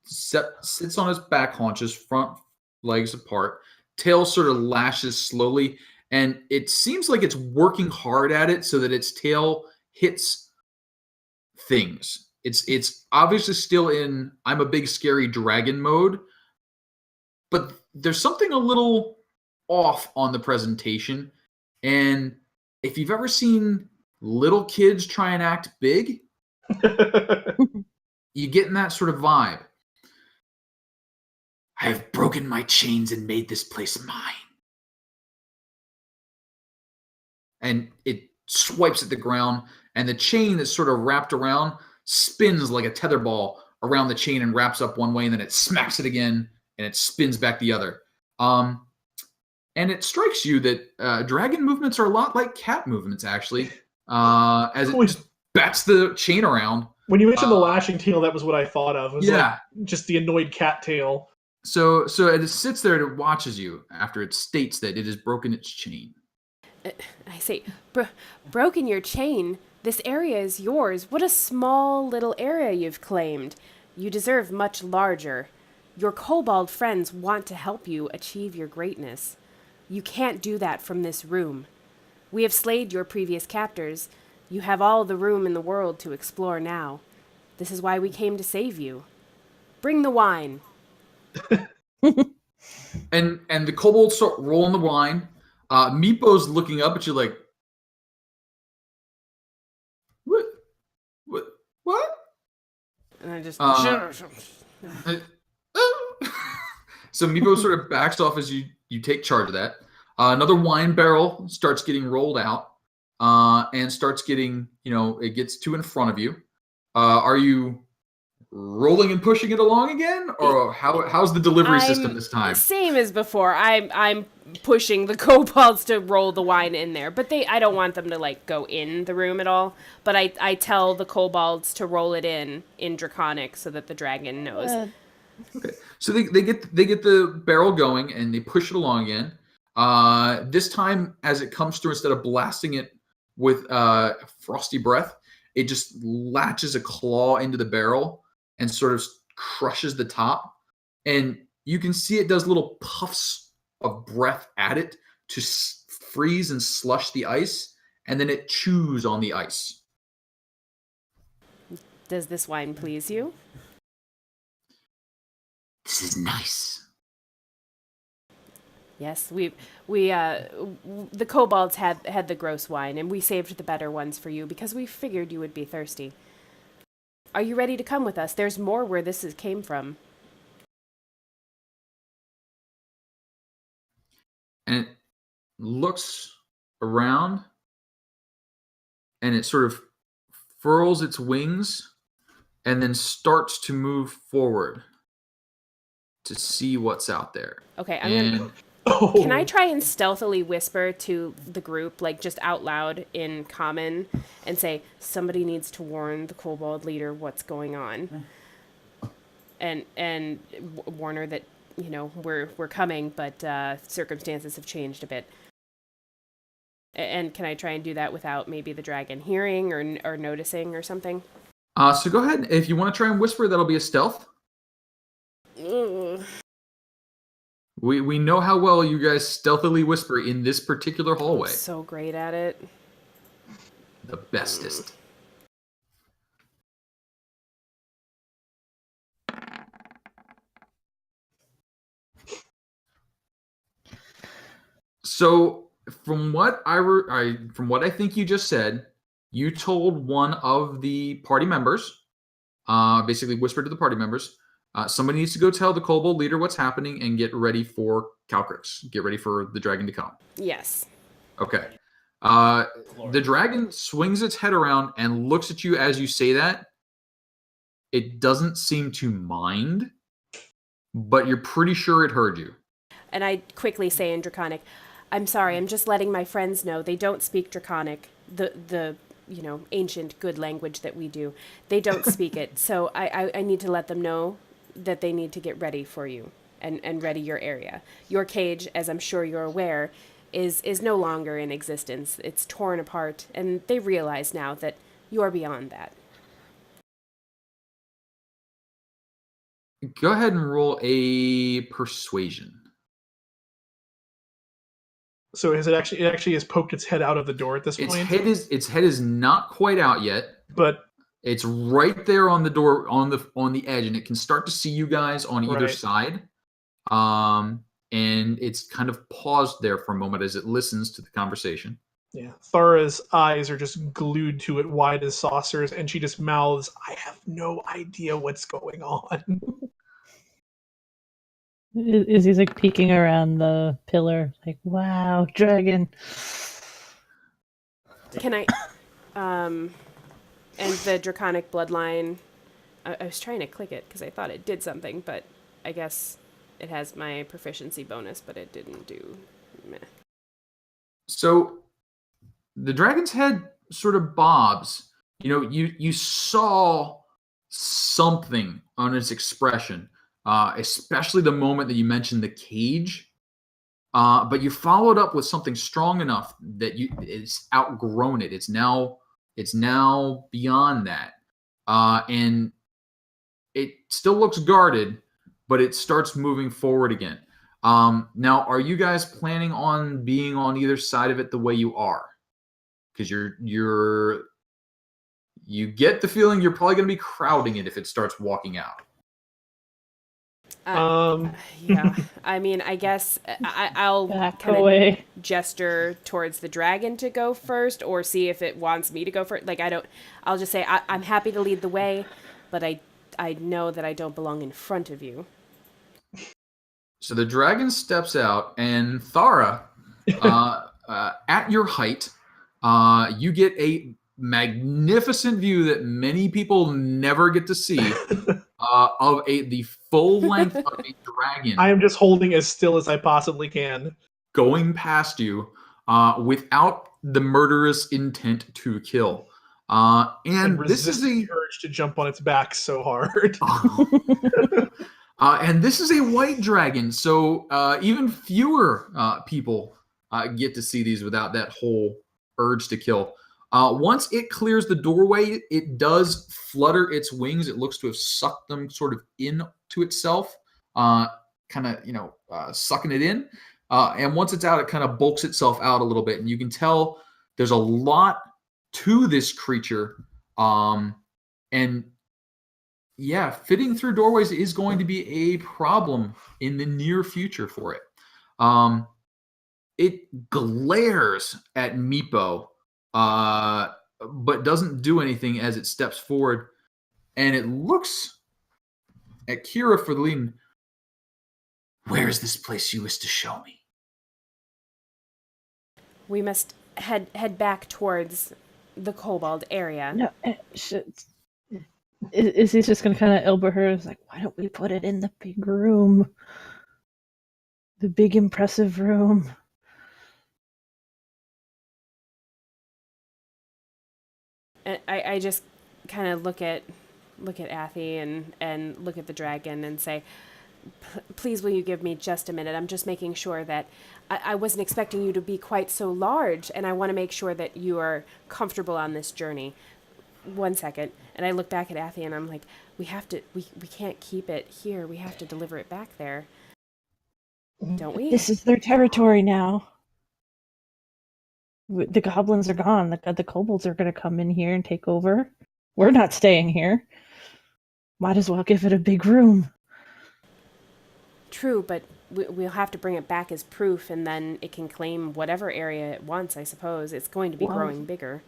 sits on his back haunches, front legs apart, tail sort of lashes slowly, and it seems like it's working hard at it so that its tail hits things. It's obviously still in I'm a big scary dragon mode, but there's something a little off on the presentation. And if you've ever seen little kids try and act big, you get in that sort of vibe. I have broken my chains and made this place mine. And it swipes at the ground, and the chain that's sort of wrapped around spins like a tether ball around the chain and wraps up one way, and then it smacks it again, and it spins back the other. And it strikes you that dragon movements are a lot like cat movements, actually, as it just bats the chain around. When you mentioned the lashing tail, that was what I thought of. It was like just the annoyed cat tail. So it sits there and it watches you after it states that it has broken its chain. I say, broken your chain? This area is yours. What a small little area you've claimed. You deserve much larger. Your kobold friends want to help you achieve your greatness. You can't do that from this room. We have slayed your previous captors. You have all the room in the world to explore now. This is why we came to save you. Bring the wine. and the kobolds start rolling the wine. Meepo's looking up at you like, what? And I just So Meepo sort of backs off as you take charge of that. Another wine barrel starts getting rolled out and starts getting, it gets to in front of you. Are you rolling and pushing it along again, or how's the delivery system this time? Same as before. I'm pushing the kobolds to roll the wine in there, but I don't want them to go in the room at all. But I tell the kobolds to roll it in Draconic so that the dragon knows. Okay, so they get the barrel going and they push it along again. This time, as it comes through, instead of blasting it with frosty breath, it just latches a claw into the barrel and sort of crushes the top. And you can see it does little puffs of breath at it to freeze and slush the ice, and then it chews on the ice. Does this wine please you? This is nice. Yes, the kobolds had the gross wine, and we saved the better ones for you because we figured you would be thirsty. Are you ready to come with us? There's more where came from. And it looks around, and it sort of furls its wings, and then starts to move forward to see what's out there. Okay, Oh. Can I try and stealthily whisper to the group, like just out loud in common, and say, somebody needs to warn the kobold leader what's going on? And warn her that, we're coming, but circumstances have changed a bit. And can I try and do that without maybe the dragon hearing or noticing or something? So go ahead. If you want to try and whisper, that'll be a stealth. Ugh. We know how well you guys stealthily whisper in this particular hallway. I'm so great at it. The bestest. So from what I think you just said, you told one of the party members, basically whispered to the party members, somebody needs to go tell the kobold leader what's happening and get ready for Calcrix. Get ready for the dragon to come. Yes. Okay. The dragon swings its head around and looks at you as you say that. It doesn't seem to mind, but you're pretty sure it heard you. And I quickly say in Draconic, I'm sorry, I'm just letting my friends know they don't speak Draconic, the ancient good language that we do. They don't speak it. So I need to let them know that they need to get ready for you and ready your area. Your cage, as I'm sure you're aware, is no longer in existence. It's torn apart, and they realize now that you're beyond that. Go ahead and roll a persuasion. So it actually has poked its head out of the door at this point? Its head is not quite out yet. But it's right there on the door, on the edge, and it can start to see you guys on either side. And it's kind of paused there for a moment as it listens to the conversation. Yeah, Thara's eyes are just glued to it, wide as saucers, and she just mouths, "I have no idea what's going on." Izzy's like peeking around the pillar, like, "Wow, dragon." Can I, and the draconic bloodline, I was trying to click it because I thought it did something, but I guess it has my proficiency bonus, but it didn't do meh. So the dragon's head sort of bobs. You saw something on its expression, especially the moment that you mentioned the cage. But you followed up with something strong enough that it's outgrown it. It's now beyond that, and it still looks guarded, but it starts moving forward again. Now, are you guys planning on being on either side of it the way you are? Because you get the feeling you're probably going to be crowding it if it starts walking out. Yeah, I mean, I guess I'll kind of gesture towards the dragon to go first, or see if it wants me to go first. Like, I'll just say I'm happy to lead the way, but I know that I don't belong in front of you. So the dragon steps out, and Thara, at your height, you get a magnificent view that many people never get to see of the full length of a dragon. I am just holding as still as I possibly can, going past you without the murderous intent to kill. And this is the urge to jump on its back so hard. And this is a white dragon, so even fewer people get to see these without that whole urge to kill. Once it clears the doorway, it does flutter its wings. It looks to have sucked them sort of into itself, kind of, sucking it in. And once it's out, it kind of bulks itself out a little bit, and you can tell there's a lot to this creature. And yeah, fitting through doorways is going to be a problem in the near future for it. It glares at Meepo, but doesn't do anything as it steps forward, and it looks at Kira for the lead. Where is this place you wish to show me? We must head back towards the kobold area. No, is he just going to kind of elbow her? It's like, why don't we put it in the big room? The big, impressive room. And I just kind of look at Athy and look at the dragon and say, please, will you give me just a minute? I'm just making sure that I wasn't expecting you to be quite so large, and I want to make sure that you are comfortable on this journey. 1 second. And I look back at Athy and I'm like, we can't keep it here. We have to deliver it back there. Don't we? This is their territory now. The goblins are gone. The kobolds are going to come in here and take over. We're not staying here. Might as well give it a big room. True, but we'll have to bring it back as proof, and then it can claim whatever area it wants, I suppose. It's going to be growing bigger.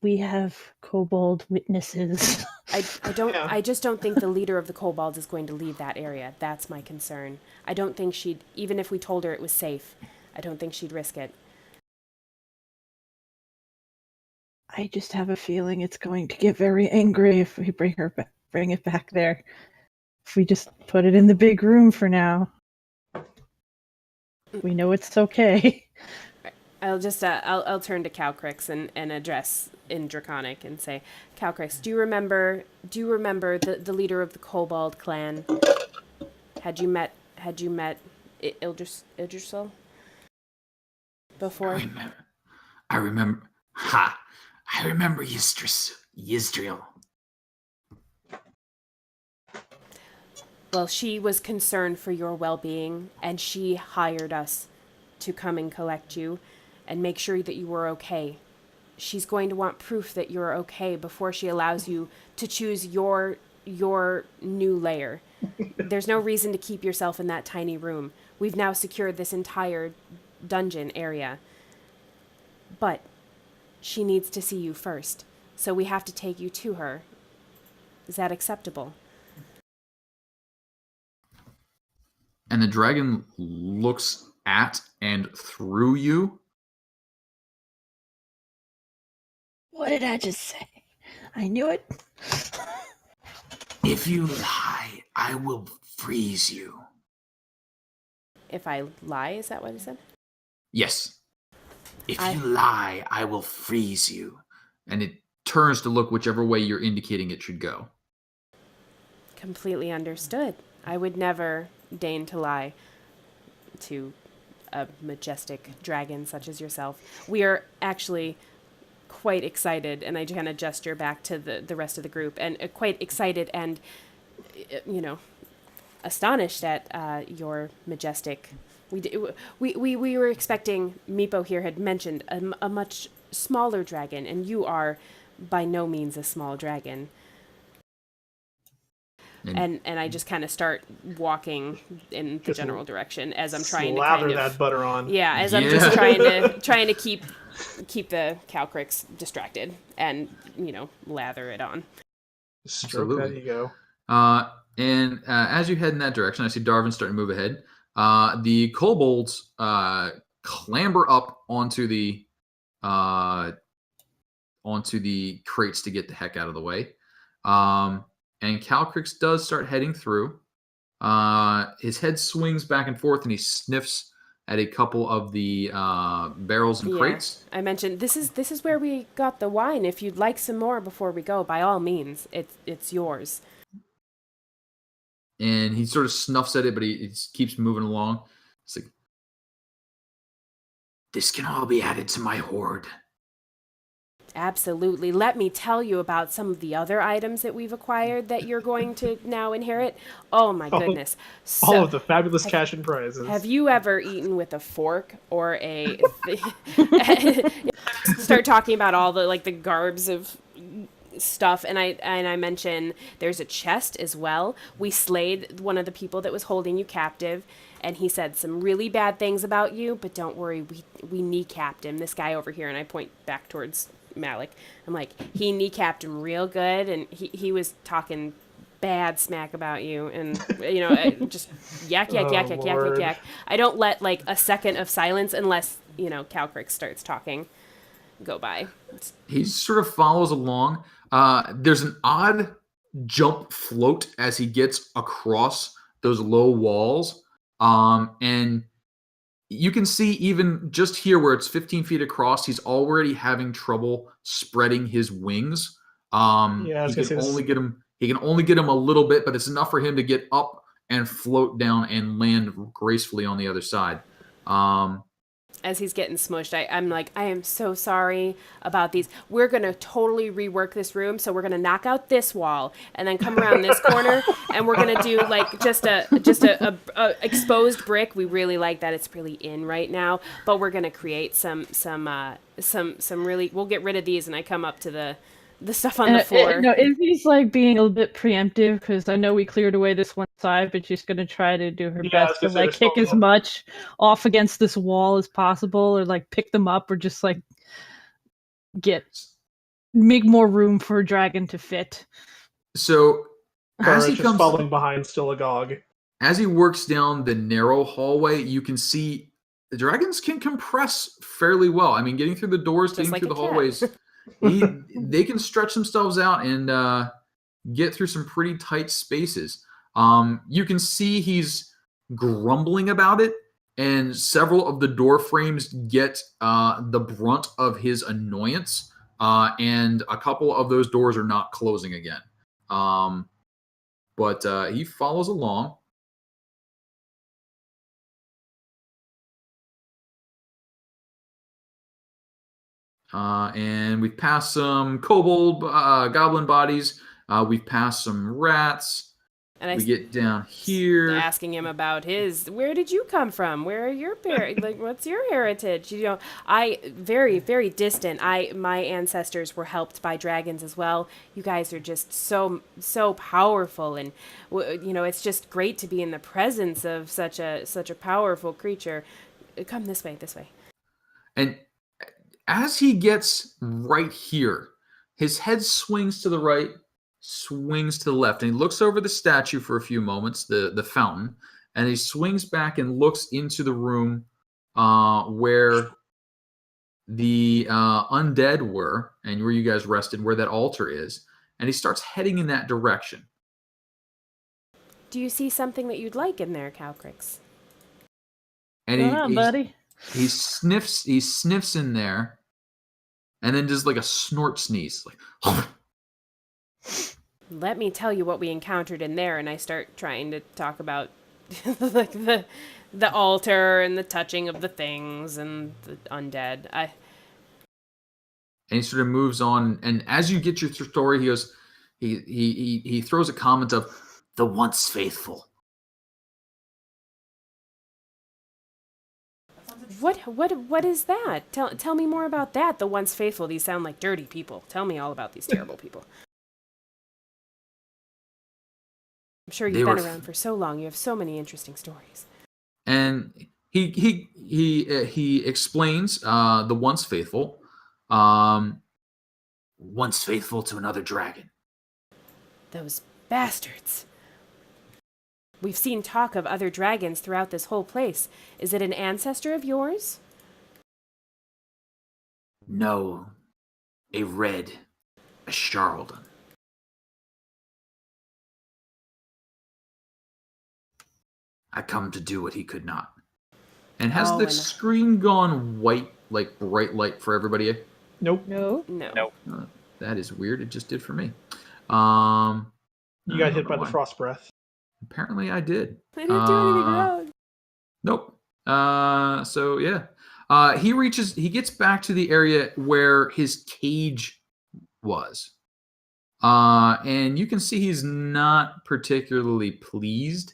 We have kobold witnesses. I just don't think the leader of the kobolds is going to leave that area. That's my concern. I don't think she'd, even if we told her it was safe, I don't think she'd risk it. I just have a feeling it's going to get very angry if we bring it back there. If we just put it in the big room for now. We know it's okay. I'll just I'll turn to Calcrix and address in Draconic and say, Calcrix, do you remember the leader of the Kobold clan? Had you met Idrisil before? I remember. Ha! I remember Yisdriel. Well, she was concerned for your well-being, and she hired us to come and collect you and make sure that you were okay. She's going to want proof that you're okay before she allows you to choose your new lair. There's no reason to keep yourself in that tiny room. We've now secured this entire dungeon area. But she needs to see you first, so we have to take you to her. Is that acceptable? And the dragon looks at and through you. What did I just say? I knew it. If you lie, I will freeze you. If I lie, is that what it said? Yes. If you lie, I will freeze you. And it turns to look whichever way you're indicating it should go. Completely understood. I would never deign to lie to a majestic dragon such as yourself. We are actually quite excited, and I kind of gesture back to the rest of the group, and quite excited and, astonished at your majestic. We were expecting, Meepo here had mentioned, a much smaller dragon, and you are by no means a small dragon. And I just kind of start walking in the general direction as I'm trying to slather that butter on. Yeah, as I'm just trying to keep the Calcrix distracted and lather it on. Stroke that ego. And as you head in that direction, I see Darvin starting to move ahead. The kobolds clamber up onto the crates to get the heck out of the way. And Calcrix does start heading through. His head swings back and forth, and he sniffs at a couple of the barrels and crates. I mentioned this is where we got the wine. If you'd like some more before we go, by all means, it's yours. And he sort of snuffs at it, but he keeps moving along. It's like, this can all be added to my hoard. Absolutely. Let me tell you about some of the other items that we've acquired that you're going to now inherit. Oh my goodness. All of the fabulous cash and prizes. Have you ever eaten with a fork or a start talking about all the the garbs of stuff, and I mention there's a chest as well. We slayed one of the people that was holding you captive, and he said some really bad things about you, but don't worry, we kneecapped him. This guy over here, and I point back towards Malik. I'm like, he kneecapped him real good, and he was talking bad smack about you, and just yak. I don't let a second of silence unless Calcrick starts talking go by. He sort of follows along. There's an odd jump float as he gets across those low walls, and you can see even just here where it's 15 feet across, he's already having trouble spreading his wings. Yeah, he can only get him a little bit, but it's enough for him to get up and float down and land gracefully on the other side. As he's getting smushed, I'm like, I am so sorry about these. We're going to totally rework this room. So we're going to knock out this wall and then come around this corner, and we're going to do just a exposed brick. We really like that. It's really in right now, but we're going to create some really, we'll get rid of these. And I come up to the stuff on the floor. No, Izzy's being a little bit preemptive because I know we cleared away this one side, but she's going to try to do her best to kick as much off against this wall as possible, or pick them up, or just make more room for a dragon to fit. So as he comes following behind, still agog. As he works down the narrow hallway, you can see the dragons can compress fairly well. I mean, getting through the doors, getting through the hallways. They can stretch themselves out and get through some pretty tight spaces. You can see he's grumbling about it, and several of the door frames get the brunt of his annoyance, and a couple of those doors are not closing again. But he follows along. And we've passed some kobold goblin bodies. We've passed some rats. And we get down here. Asking him about where did you come from? Where are your parents? What's your heritage? I very, very distant. My ancestors were helped by dragons as well. You guys are just so powerful, and it's just great to be in the presence of such a powerful creature. Come this way. And as he gets right here, his head swings to the right, swings to the left, and he looks over the statue for a few moments, the fountain, and he swings back and looks into the room where the undead were, and where you guys rested, where that altar is, and he starts heading in that direction. Do you see something that you'd like in there, Calcrix? And buddy. He sniffs in there, and then does a snort sneeze, Let me tell you what we encountered in there, and I start trying to talk about the altar and the touching of the things and the undead. And he sort of moves on, and as you get your story, he goes, he throws a comment of the once faithful. What is that? Tell me more about that. The once faithful. These sound like dirty people. Tell me all about these terrible people. I'm sure you've been around for so long. You have so many interesting stories. And he explains the once faithful, once faithful to another dragon. Those bastards. We've seen talk of other dragons throughout this whole place. Is it an ancestor of yours? No. A Charlton. I come to do what he could not. And has the screen gone white, bright light for everybody? Nope. No. That is weird. It just did for me. You got hit by the frost breath. Apparently I did. I didn't do anything wrong. Nope. So yeah. He gets back to the area where his cage was. And you can see he's not particularly pleased,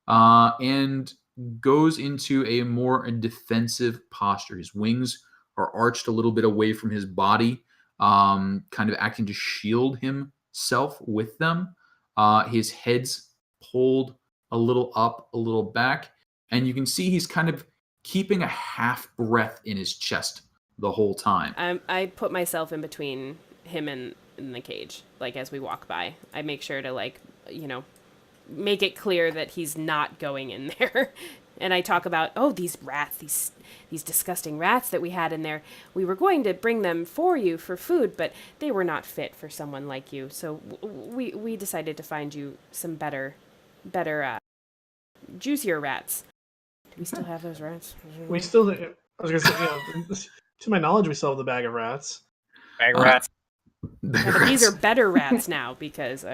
and goes into a more defensive posture. His wings are arched a little bit away from his body, kind of acting to shield himself with them. His head's pulled a little up, a little back, and you can see he's kind of keeping a half breath in his chest the whole time. I put myself in between him and in the cage. Like, as we walk by, I make sure to, like, make it clear that he's not going in there. And I talk about, these rats, these disgusting rats that we had in there. We were going to bring them for you for food, but they were not fit for someone like you. So we decided to find you some better, juicier rats. Do we still have those rats? We still. I was gonna say, to my knowledge, we still have the bag of rats. Bag of rats. Yeah, but these are better rats now because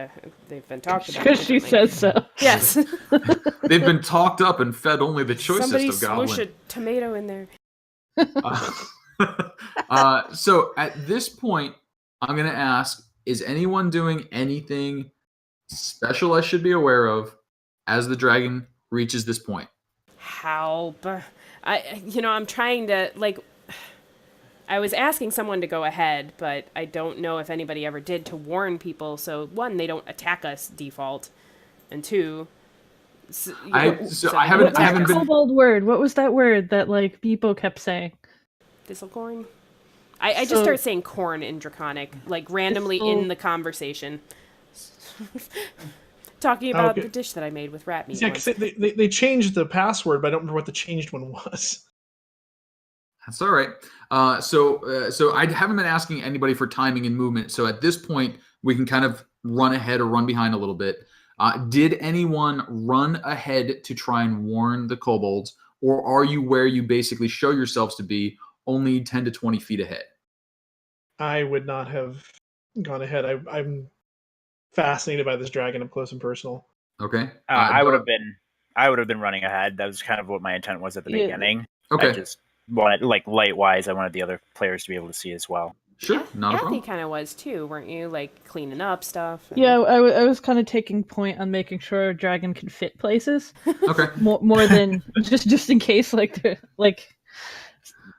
they've been talked about. Because she says so. Yes. They've been talked up and fed only the choicest Somebody of goblins. smush a tomato in there. So at this point, I'm going to ask, is anyone doing anything special I should be aware of as the dragon reaches this point? Help. I'm trying to, like... I was asking someone to go ahead, but I don't know if anybody ever did to warn people. So, one, they don't attack us default, and two, I haven't been. Kobold word. What was that word that like Beepo kept saying? Thistlecorn. I just start saying corn in Draconic, like randomly in the conversation, talking about the dish that I made with rat meat. Yeah, because they changed the password, but I don't remember what the changed one was. That's all right. So I haven't been asking anybody for timing and movement. So at this point, we can kind of run ahead or run behind a little bit. Did anyone run ahead to try and warn the kobolds, or are you where you basically show yourselves to be, only 10 to 20 feet ahead? I would not have gone ahead. I'm fascinated by this dragon up close and personal. Okay. I would have been running ahead. That was kind of what my intent was at the beginning. Okay. I just wanted, like, light-wise, I wanted the other players to be able to see as well. Sure, not a problem. Kathy kind of was too, weren't you? Like cleaning up stuff. And... Yeah, I was kind of taking point on making sure a dragon can fit places. Okay. More than just in case, like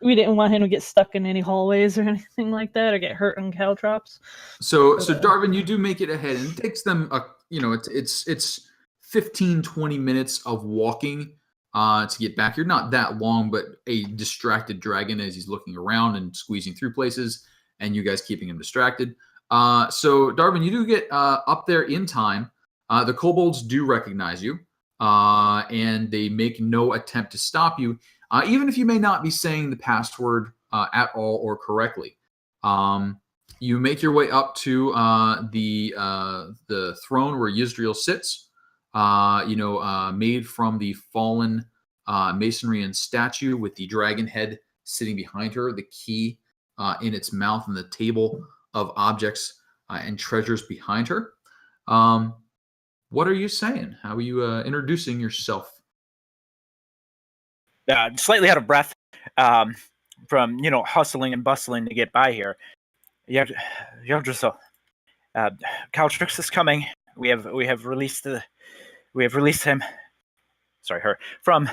we didn't want him to get stuck in any hallways or anything like that, or get hurt on caltrops. So Darvin, you do make it ahead, and it takes them it's 15, 20 minutes of walking to get back. You're not that long, but a distracted dragon as he's looking around and squeezing through places, and you guys keeping him distracted. So Darvin, you do get up there in time. The kobolds do recognize you, and they make no attempt to stop you, even if you may not be saying the password at all or correctly. You make your way up to the throne where Yisrael sits, made from the fallen masonry and statue with the dragon head sitting behind her, the key in its mouth, and the table of objects and treasures behind her. What are you saying? How are you introducing yourself? Slightly out of breath from hustling and bustling to get by here. Yggdrasil, Caltrix is coming. We have released him. Sorry, her from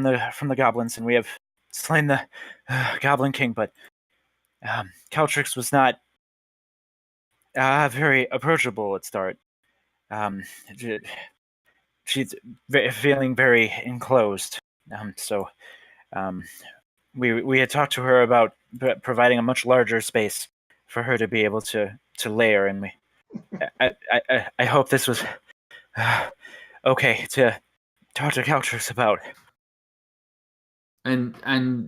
the goblins, and we have slain the Goblin King. But Caltrix was not very approachable at start. She's feeling very enclosed. So we had talked to her about providing a much larger space for her to be able to lair, and I hope this was okay to talk to Caltrix about. And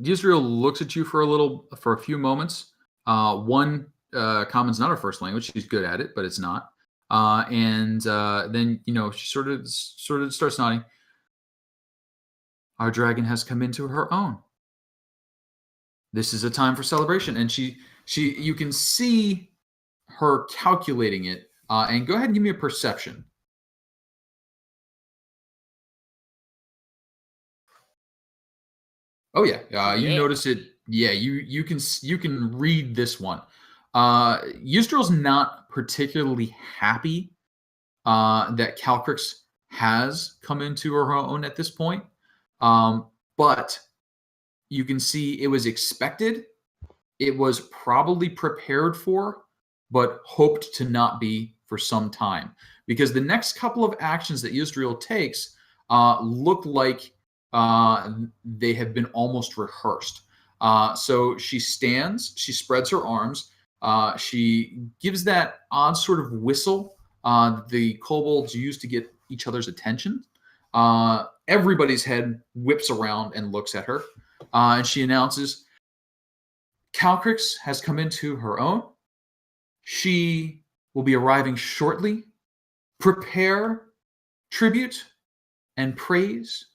Yisrael looks at you for a few moments. One, common's not her first language. She's good at it, but it's not. And then she sort of starts nodding. Our dragon has come into her own. This is a time for celebration. And you can see her calculating it. And go ahead and give me a perception. Oh yeah, you Yeah. notice it. Yeah, you can read this one. Ystrel's not particularly happy that Calcrix has come into her own at this point, but you can see it was expected. It was probably prepared for, but hoped to not be for some time, because the next couple of actions that Ystrel takes look like they have been almost rehearsed. So she stands, she spreads her arms, she gives that odd sort of whistle the kobolds use to get each other's attention. Everybody's head whips around and looks at her, and she announces, Calcrix has come into her own. She will be arriving shortly. Prepare tribute and praise.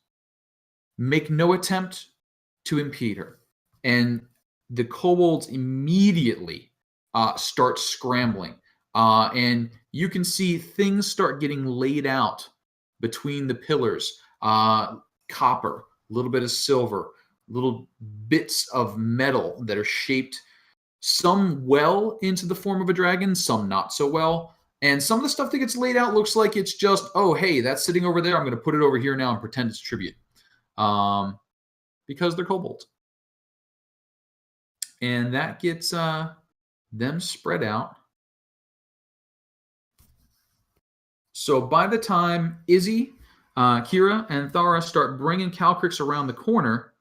Make no attempt to impede her. And the kobolds immediately start scrambling. And you can see things start getting laid out between the pillars. Copper, a little bit of silver, little bits of metal that are shaped, some well into the form of a dragon, some not so well. And some of the stuff that gets laid out looks like it's just, oh, hey, that's sitting over there. I'm going to put it over here now and pretend it's tribute. Because they're kobolds. And that gets them spread out. So by the time Izzy, Kira, and Thara start bringing Calcrix around the corner,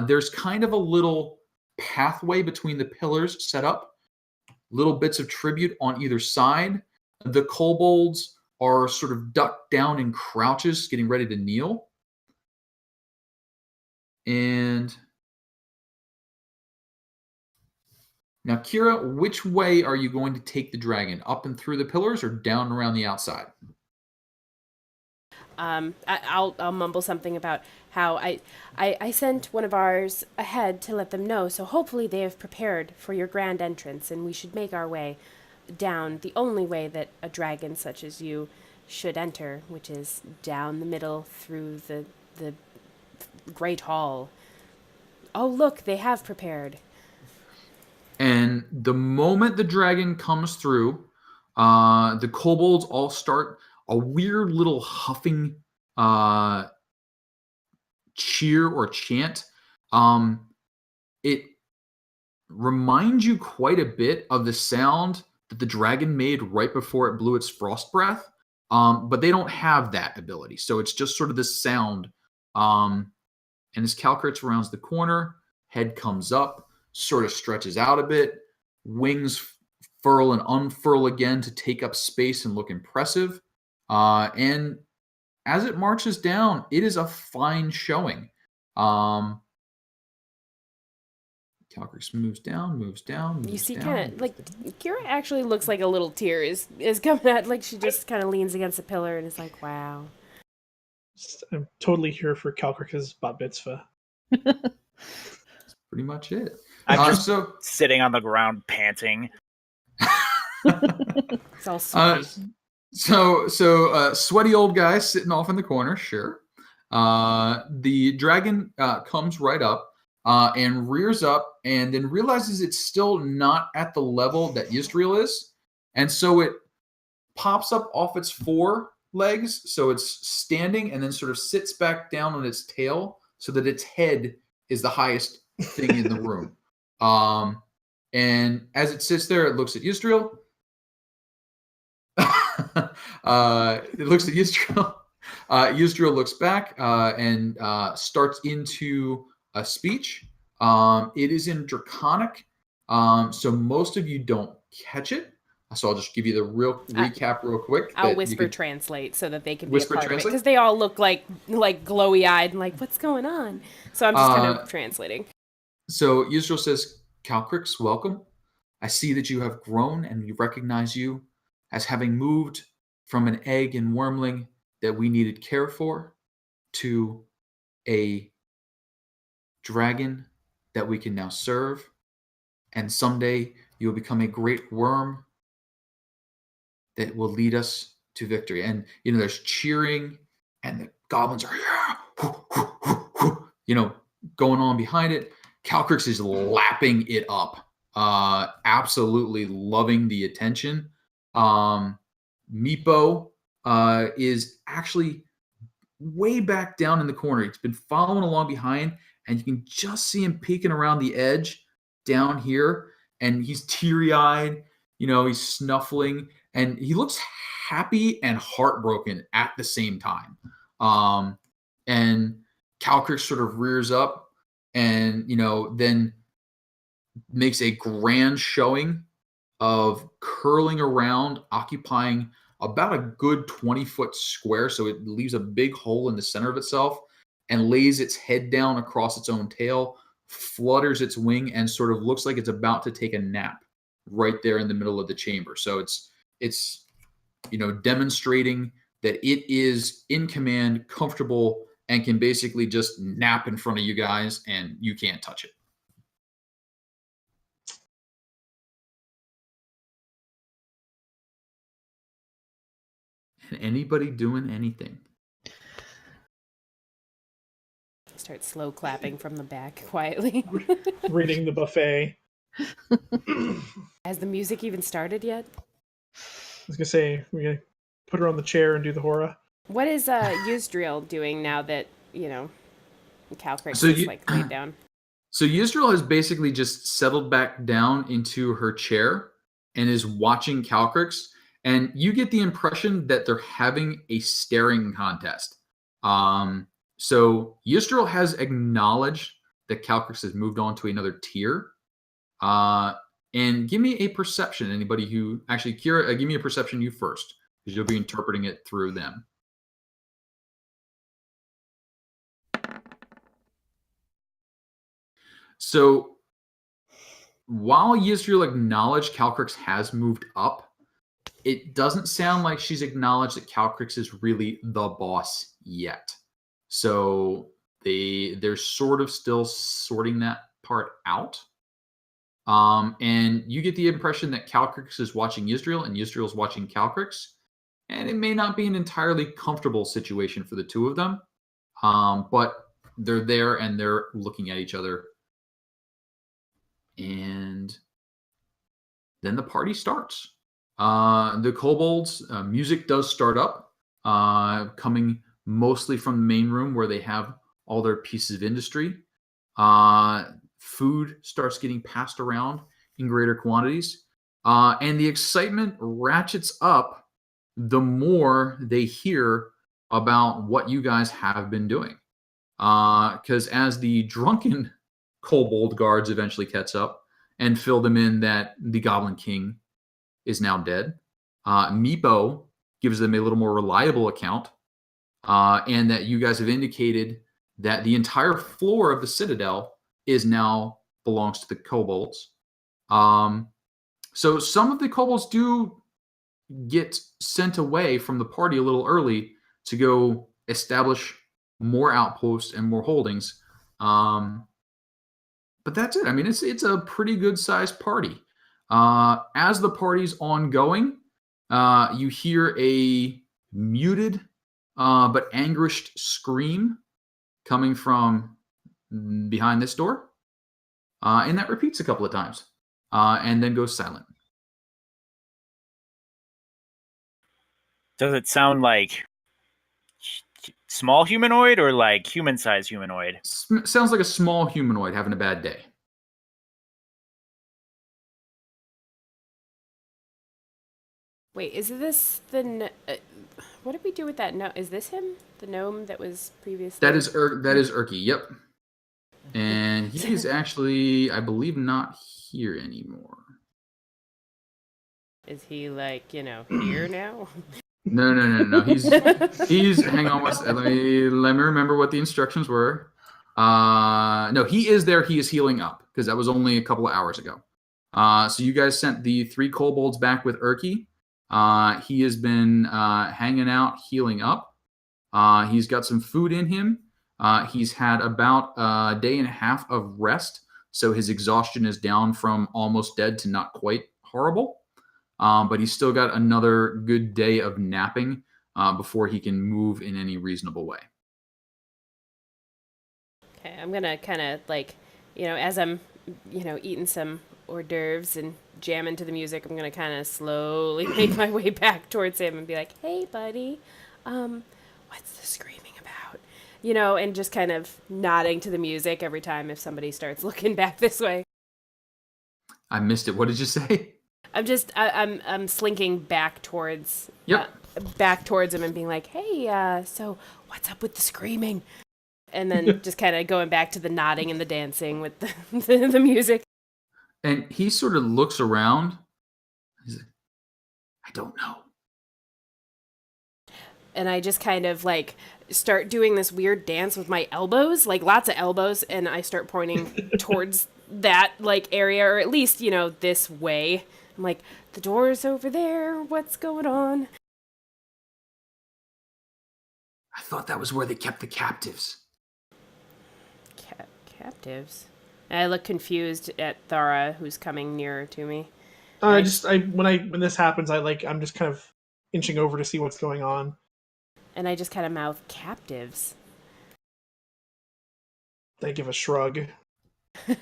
there's kind of a little pathway between the pillars set up, little bits of tribute on either side. The kobolds are sort of ducked down in crouches, getting ready to kneel. And now, Kira, which way are you going to take the dragon? Up and through the pillars or down around the outside? I'll mumble something about how I sent one of ours ahead to let them know, so hopefully they have prepared for your grand entrance, and we should make our way down the only way that a dragon such as you should enter, which is down the middle through the Great Hall. Oh, look, they have prepared. And the moment the dragon comes through, the kobolds all start a weird little huffing cheer or chant. It reminds you quite a bit of the sound that the dragon made right before it blew its frost breath, but they don't have that ability. So it's just sort of this sound. And as Calcrix rounds the corner, head comes up, sort of stretches out a bit, wings furl and unfurl again to take up space and look impressive. And as it marches down, it is a fine showing. Calcrix moves down. You see, kind of like Kira actually looks like a little tear is coming out. Like she just kind of leans against a pillar and is like, "Wow." I'm totally here for Calcrix's bat mitzvah. That's pretty much it. I'm just sitting on the ground panting. It's all sweet. So sweaty old guy sitting off in the corner, sure. The dragon comes right up and rears up and then realizes it's still not at the level that Ystrel is. And so it pops up off its four legs. So it's standing and then sort of sits back down on its tail so that its head is the highest thing in the room. And as it sits there, it looks at Ystrel. It looks at Ystrel. Ystrel looks back and starts into a speech. It is in Draconic, so most of you don't catch it. So I'll just give you the real recap real quick. I'll whisper translate so that they can be a part of it, because they all look like glowy eyed and like, what's going on? So I'm just kind of translating. So Ystrel says, Calcrix, welcome. I see that you have grown and we recognize you as having moved from an egg and wormling that we needed care for to a dragon that we can now serve. And someday you will become a great worm that will lead us to victory. And, there's cheering and the goblins are, going on behind it. Calcrix is lapping it up, absolutely loving the attention. Meepo is actually way back down in the corner. He's been following along behind, and you can just see him peeking around the edge down here, and he's teary-eyed. He's snuffling, and he looks happy and heartbroken at the same time. And Calcrix sort of rears up and, then makes a grand showing of curling around, occupying about a good 20-foot square. So it leaves a big hole in the center of itself and lays its head down across its own tail, flutters its wing, and sort of looks like it's about to take a nap right there in the middle of the chamber. So it's demonstrating that it is in command, comfortable, and can basically just nap in front of you guys, and you can't touch it. And anybody doing anything? Start slow clapping from the back quietly. Reading the buffet. Has the music even started yet? I was gonna say we're gonna put her on the chair and do the hora. What is Yusdriel doing now that Calcrix is laid down? So Yusdriel has basically just settled back down into her chair and is watching Calcrix, and you get the impression that they're having a staring contest. So Yusdriel has acknowledged that Calcrix has moved on to another tier. And give me a perception. Anybody who actually, Kira, give me a perception you first, because you'll be interpreting it through them. So while Yisrael acknowledged Calcrix has moved up, it doesn't sound like she's acknowledged that Calcrix is really the boss yet. So they're sort of still sorting that part out. And you get the impression that Calcrix is watching Yisrael and Yisrael is watching Calcrix. And it may not be an entirely comfortable situation for the two of them. But they're there and they're looking at each other. And then the party starts. The kobolds, music does start up, coming mostly from the main room where they have all their pieces of industry. Food starts getting passed around in greater quantities. And the excitement ratchets up the more they hear about what you guys have been doing. Because as the drunken kobold guards eventually catch up and fill them in that the Goblin King is now dead, Meepo gives them a little more reliable account, and that you guys have indicated that the entire floor of the citadel is now belongs to the kobolds. So some of the kobolds do get sent away from the party a little early to go establish more outposts and more holdings. But that's it. I mean, it's a pretty good sized party. As the party's ongoing, you hear a muted but anguished scream coming from behind this door. And that repeats a couple of times and then goes silent. Does it sound like small humanoid or like human-sized humanoid? Sounds like a small humanoid having a bad day. Wait, is this the... what did we do with that gnome? Is this him? The gnome that was previously... That is Urki, yep. And he is actually, I believe, not here anymore. Is he like, here now? No. He's hang on. Let me remember what the instructions were. No, he is there. He is healing up because that was only a couple of hours ago. So you guys sent the 3 kobolds back with Urki. He has been hanging out, healing up. He's got some food in him. He's had about a day and a half of rest, so his exhaustion is down from almost dead to not quite horrible. But he's still got another good day of napping before he can move in any reasonable way. Okay, I'm gonna kind of like, as I'm, eating some hors d'oeuvres and jamming to the music, I'm gonna kind of slowly make my way back towards him and be like, "Hey, buddy, what's the screaming about?" And just kind of nodding to the music every time if somebody starts looking back this way. I missed it. What did you say? I'm slinking back towards Yep. back towards him and being like, "Hey, so what's up with the screaming?" And then just kind of going back to the nodding and the dancing with the music. And he sort of looks around. He's like, I don't know. And I just kind of like start doing this weird dance with my elbows, like lots of elbows, and I start pointing towards that like area, or at least, this way. I'm like, the door's over there. What's going on? I thought that was where they kept the captives. Captives? And I look confused at Thara, who's coming nearer to me. When this happens, I'm just kind of inching over to see what's going on. And I just kind of mouth, captives. They give a shrug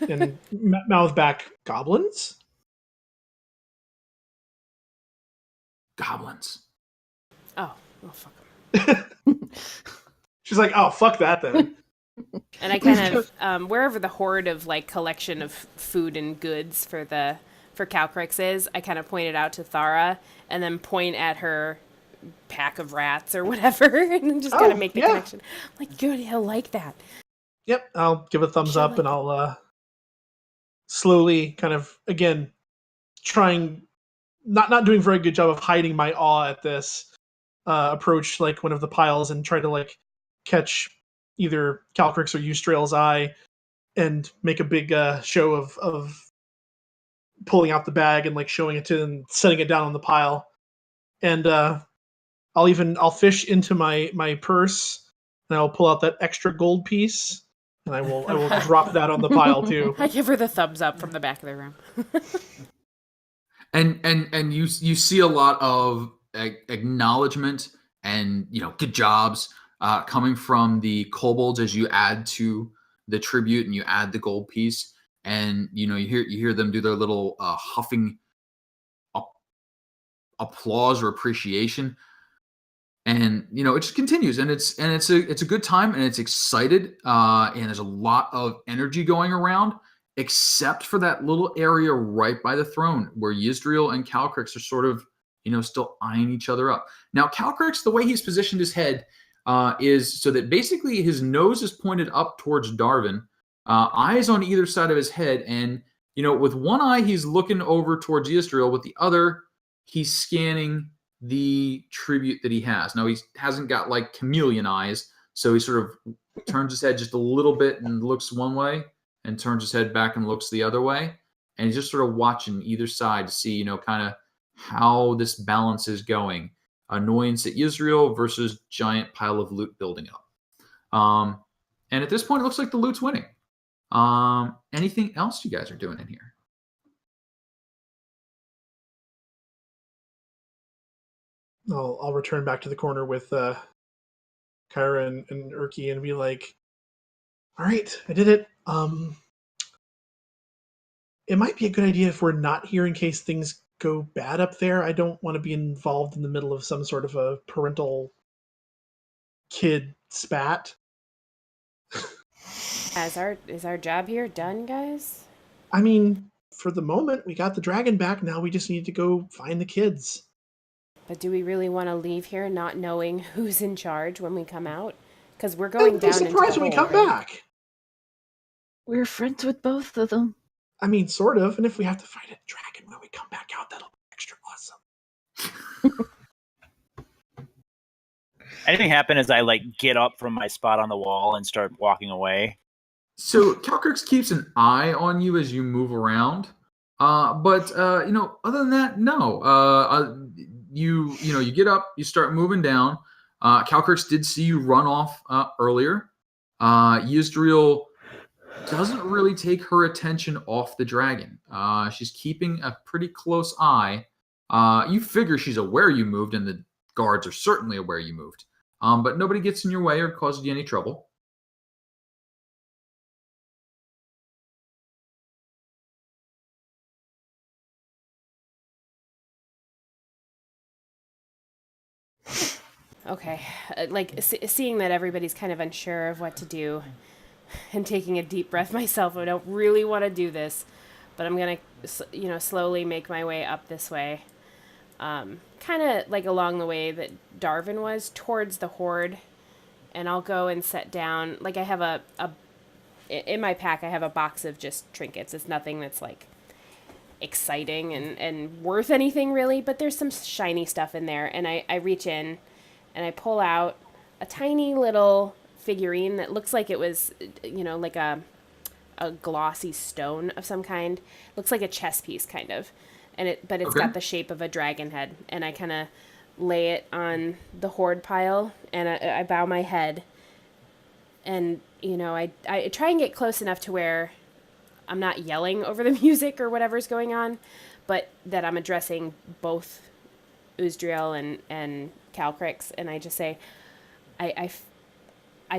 and mouth back, goblins? Goblins. Oh, well, fuck them. She's like, oh, fuck that then. And I kind of, wherever the hoard of like collection of food and goods for Calcrix is, I kind of point it out to Thara and then point at her pack of rats or whatever and then just kind of make the connection. I'm like, good, he'll like that. Yep, I'll give a thumbs up and I'll slowly kind of, again, trying, not doing a very good job of hiding my awe at this, approach like one of the piles and try to like catch either Calcrix or Eustrail's eye and make a big show of pulling out the bag and like showing it to them, setting it down on the pile. And I'll fish into my purse and I'll pull out that extra gold piece and I will drop that on the pile too. I give her the thumbs up from the back of the room. and you see a lot of acknowledgement and good jobs coming from the kobolds as you add to the tribute and you add the gold piece, and you hear them do their little huffing applause or appreciation, and it just continues, and it's a good time, and it's excited, and there's a lot of energy going around, except for that little area right by the throne where Yisrael and Calcrix are sort of still eyeing each other up. Now Calcrix, the way he's positioned his head is so that basically his nose is pointed up towards Darwin, eyes on either side of his head, and with one eye he's looking over towards Yisrael, with the other he's scanning the tribute that he has. Now he hasn't got like chameleon eyes, so he sort of turns his head just a little bit and looks one way and turns his head back and looks the other way, and he's just sort of watching either side to see kind of how this balance is going. Annoyance at Israel versus giant pile of loot building up. And at this point, it looks like the loot's winning. Anything else you guys are doing in here? I'll return back to the corner with Kyra and Urki and be like, all right, I did it. It might be a good idea if we're not here in case things go bad up there. I don't want to be involved in the middle of some sort of a parental kid spat. Is our job here done, guys? I mean, for the moment, we got the dragon back. Now we just need to go find the kids. But do we really want to leave here not knowing who's in charge when we come out? Because we're going down into the hole, surprised when we come back. We're friends with both of them. I mean, sort of. And if we have to fight a dragon when we come back out, that'll be extra awesome. Anything happen as I get up from my spot on the wall and start walking away? So Calcrix keeps an eye on you as you move around, but other than that, no. You get up, you start moving down. Calcrix did see you run off earlier. Yisrael doesn't really take her attention off the dragon. She's keeping a pretty close eye. You figure she's aware you moved, and the guards are certainly aware you moved. But nobody gets in your way or causes you any trouble. Okay, like seeing that everybody's kind of unsure of what to do, and taking a deep breath myself. I don't really want to do this, but I'm gonna, slowly make my way up this way, kind of like along the way that Darvin was towards the horde, and I'll go and set down. Like I have a in my pack, I have a box of just trinkets. It's nothing that's like exciting and worth anything really, but there's some shiny stuff in there, and I reach in and I pull out a tiny little figurine that looks like it was, like a glossy stone of some kind. Looks like a chess piece kind of, but it's got the shape of a dragon head, and I kind of lay it on the horde pile, and I bow my head, and I try and get close enough to where I'm not yelling over the music or whatever's going on, but that I'm addressing both Uzdriel and Calcrix, and I just say, I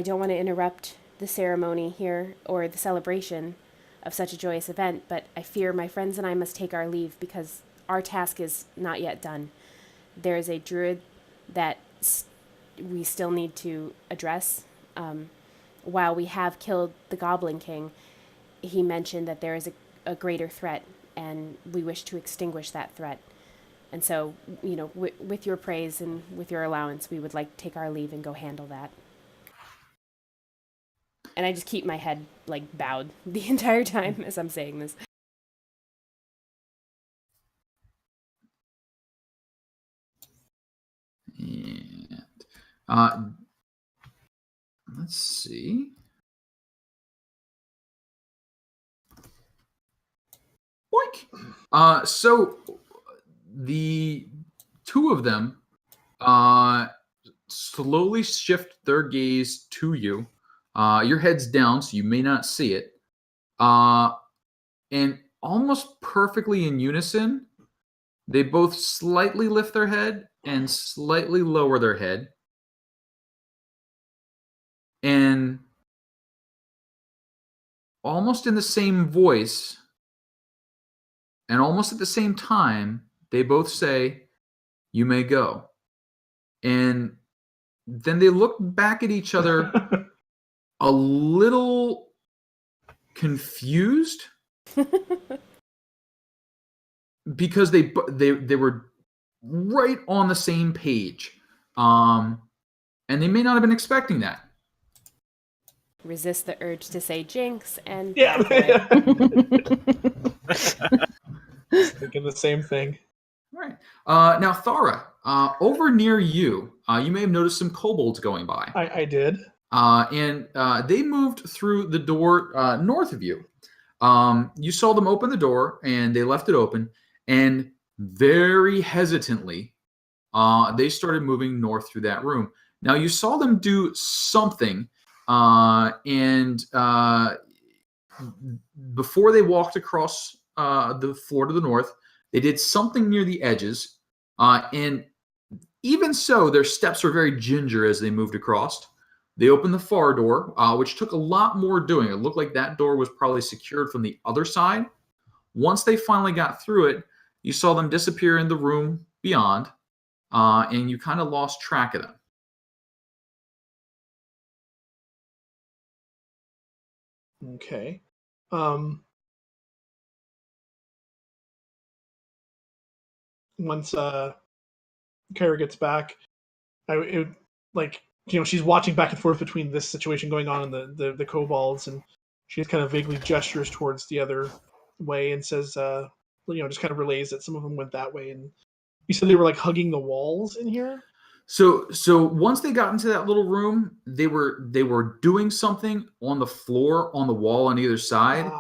don't want to interrupt the ceremony here or the celebration of such a joyous event, but I fear my friends and I must take our leave because our task is not yet done. There is a druid that we still need to address. While we have killed the Goblin King, he mentioned that there is a greater threat, and we wish to extinguish that threat. And so, with your praise and with your allowance, we would like to take our leave and go handle that. And I just keep my head, bowed the entire time as I'm saying this. And let's see. Boink. So the two of them slowly shift their gaze to you. Your head's down, so you may not see it. And almost perfectly in unison, they both slightly lift their head and slightly lower their head. And almost in the same voice, and almost at the same time, they both say, "You may go." And then they look back at each other a little confused because they were right on the same page. And they may not have been expecting that. Resist the urge to say jinx and Yeah. Thinking the same thing. All right. Now, Thara, over near you, you may have noticed some kobolds going by. I did. And they moved through the door north of you. You saw them open the door, and they left it open. And very hesitantly, they started moving north through that room. Now, you saw them do something, and before they walked across the floor to the north, they did something near the edges. And even so, their steps were very ginger as they moved across. They opened the far door, which took a lot more doing. It looked like that door was probably secured from the other side. Once they finally got through it, you saw them disappear in the room beyond, and you kind of lost track of them. Okay. Once Kara gets back, she's watching back and forth between this situation going on and the kobolds, and she just kind of vaguely gestures towards the other way and says, just kind of relays that some of them went that way. And you said they were hugging the walls in here? So once they got into that little room, they were doing something on the floor, on the wall on either side.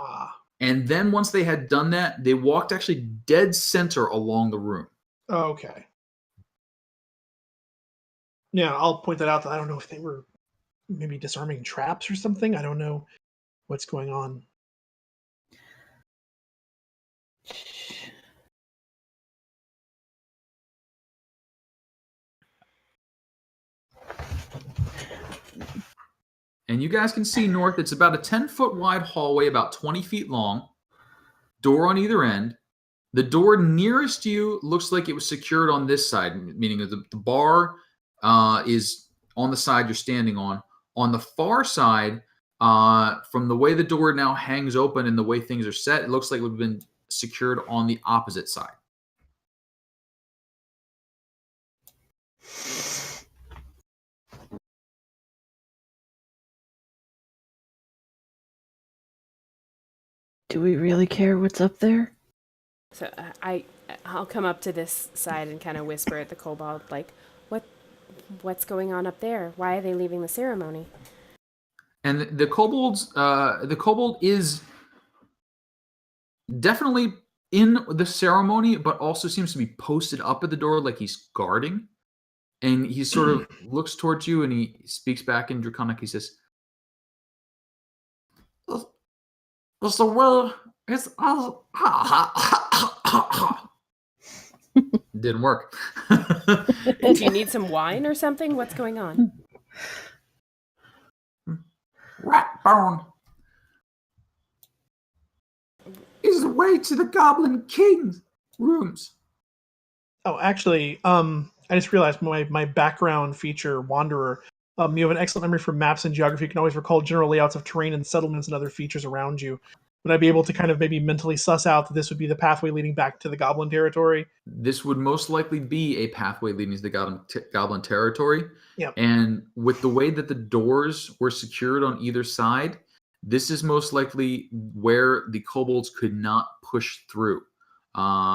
And then once they had done that, they walked actually dead center along the room. Okay. Yeah, I'll point that out. That I don't know if they were maybe disarming traps or something. I don't know what's going on. And you guys can see north. It's about a 10-foot wide hallway, about 20 feet long. Door on either end. The door nearest you looks like it was secured on this side, meaning the bar is on the side you're standing on. On the far side, from the way the door now hangs open and the way things are set, it looks like it would have been secured on the opposite side. Do we really care what's up there? So I'll come up to this side and kind of whisper at the kobold, like, what's going on up there? Why are they leaving the ceremony? And the kobold is definitely in the ceremony, but also seems to be posted up at the door like he's guarding. And he sort of looks towards you and he speaks back in Draconic. He says, "The way is didn't work." Do you need some wine or something? What's going on? Ratbone is the way to the Goblin King's rooms. Oh, actually, I just realized my background feature, Wanderer. You have an excellent memory for maps and geography. You can always recall general layouts of terrain and settlements and other features around you. Would I be able to kind of maybe mentally suss out that this would be the pathway leading back to the Goblin territory? This would most likely be a pathway leading to the Goblin territory. Yep. And with the way that the doors were secured on either side, this is most likely where the kobolds could not push through.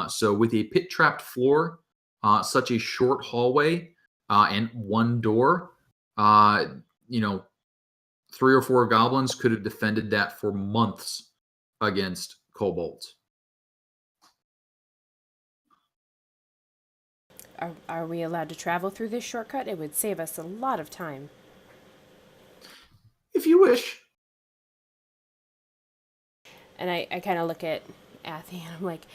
So with a pit-trapped floor, such a short hallway, and one door, 3 or 4 goblins could have defended that for months against kobolds. Are we allowed to travel through this shortcut? It would save us a lot of time. If you wish. And I kind of look at Athy and I'm like,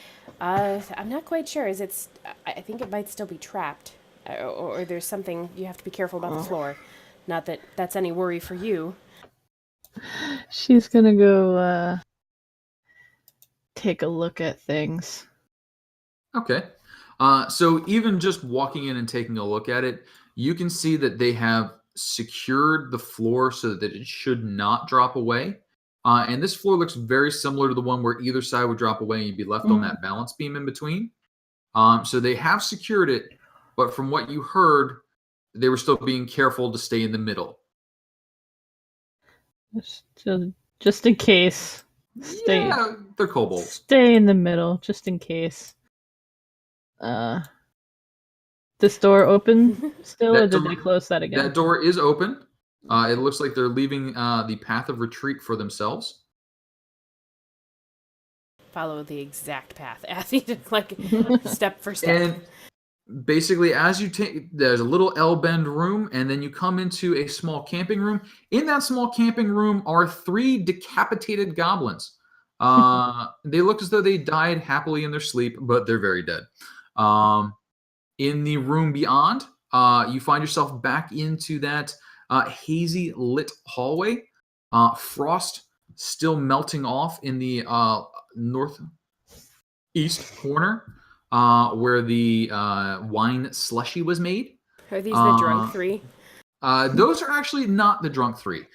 I'm not quite sure. I think it might still be trapped. Or there's something, you have to be careful about the floor. Not that that's any worry for you. She's gonna go take a look at things. Okay. So even just walking in and taking a look at it, you can see that they have secured the floor so that it should not drop away. And this floor looks very similar to the one where either side would drop away and you'd be left on that balance beam in between. So they have secured it, but from what you heard, they were still being careful to stay in the middle. Just in case. Yeah, they're kobolds. Stay in the middle, just in case. This door open still, or did they close that again? That door is open. It looks like they're leaving the path of retreat for themselves. Follow the exact path, Athy, like step for step. And basically, as you take, there's a little L-bend room, and then you come into a small camping room. In that small camping room are 3 decapitated goblins. They look as though they died happily in their sleep, but they're very dead. In the room beyond, you find yourself back into that hazy lit hallway. Frost still melting off in the northeast corner, where the wine slushy was made. Are these the drunk 3? Those are actually not the drunk 3.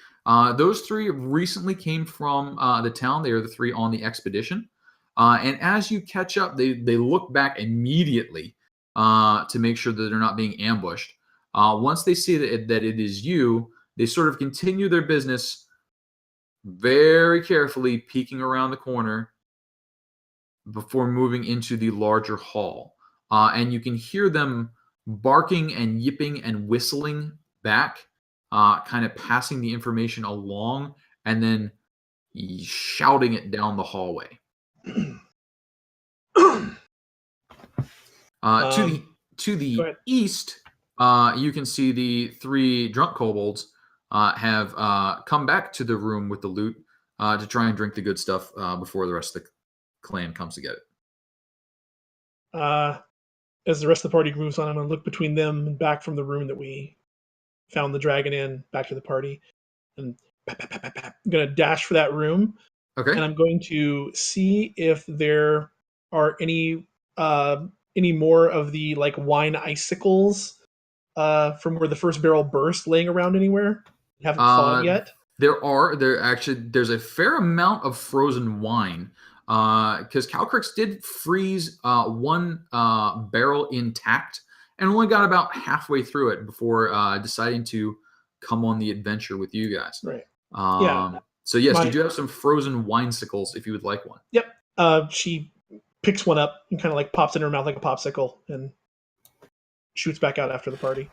Those 3 recently came from the town. They are the 3 on the expedition. And as you catch up, they look back immediately to make sure that they're not being ambushed. Once they see that it is you, they sort of continue their business, very carefully peeking around the corner before moving into the larger hall. And you can hear them barking and yipping and whistling back, kind of passing the information along and then shouting it down the hallway. To the east, you can see the 3 drunk kobolds have come back to the room with the loot to try and drink the good stuff before the rest of the clan comes to get it. As the rest of the party moves on, I'm going to look between them and back from the room that we found the dragon in, back to the party. And I'm going to dash for that room. Okay. And I'm going to see if there are any more of the like wine icicles from where the first barrel burst laying around anywhere? You haven't thawed yet? There's a fair amount of frozen wine. Because Calcrix did freeze one barrel intact and only got about halfway through it before deciding to come on the adventure with you guys. Right. So yes, you do have some frozen winesicles if you would like one. Yep. She picks one up and kind of like pops it in her mouth like a popsicle and shoots back out after the party.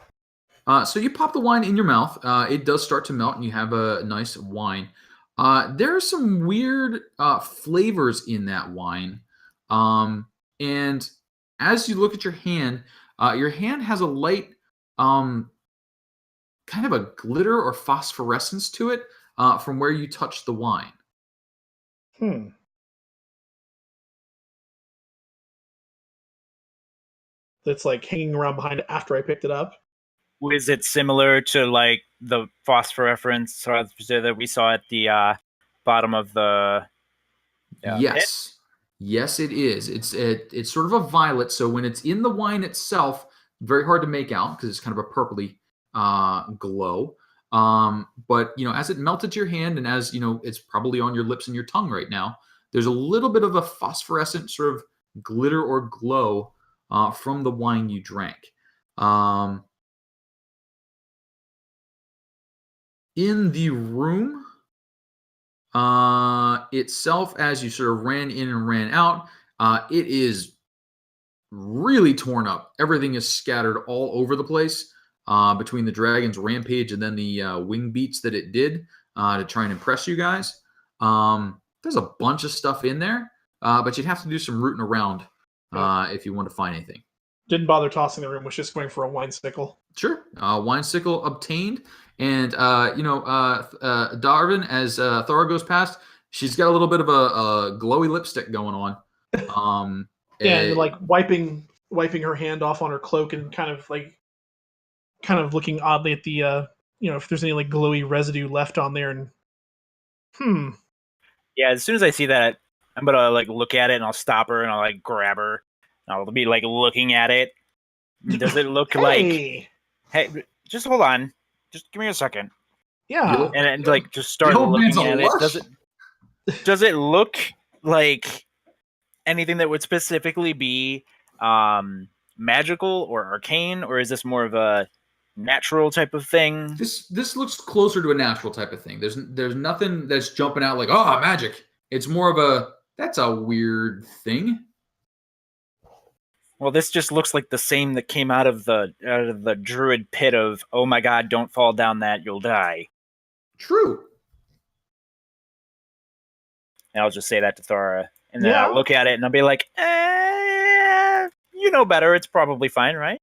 So you pop the wine in your mouth. It does start to melt, and you have a nice wine. There are some weird flavors in that wine. And as you look at your hand has a light kind of a glitter or phosphorescence to it from where you touch the wine. That's like hanging around behind it after I picked it up. Was it similar to like the phosphorescence that we saw at the bottom of the Yes. pit? Yes, it is. It's sort of a violet, so when it's in the wine itself, very hard to make out because it's kind of a purpley glow. But as it melted to your hand, and as it's probably on your lips and your tongue right now, there's a little bit of a phosphorescent sort of glitter or glow from the wine you drank. In the room itself, as you sort of ran in and ran out, it is really torn up. Everything is scattered all over the place between the dragon's rampage and then the wing beats that it did to try and impress you guys. There's a bunch of stuff in there, but you'd have to do some rooting around if you want to find anything. Didn't bother tossing the room, was just going for a wine sickle. Sure. Wine sickle obtained. And, Darvin, as Thora goes past, she's got a little bit of a glowy lipstick going on. And like wiping her hand off on her cloak and kind of looking oddly at the, if there's any like glowy residue left on there. And Yeah, as soon as I see that, I'm going to like look at it and I'll stop her and I'll like grab her. I'll be like looking at it. Does it look like? Hey, just hold on. Just give me a second. Yeah. And like just start looking at it. Does it look like anything that would specifically be magical or arcane, or is this more of a natural type of thing? This looks closer to a natural type of thing. There's nothing that's jumping out like, oh, magic. It's more of that's a weird thing. Well, this just looks like the same that came out of the druid pit of, oh my god, don't fall down that, you'll die. True. And I'll just say that to Thora. And then I'll look at it and I'll be like, you know better, it's probably fine, right?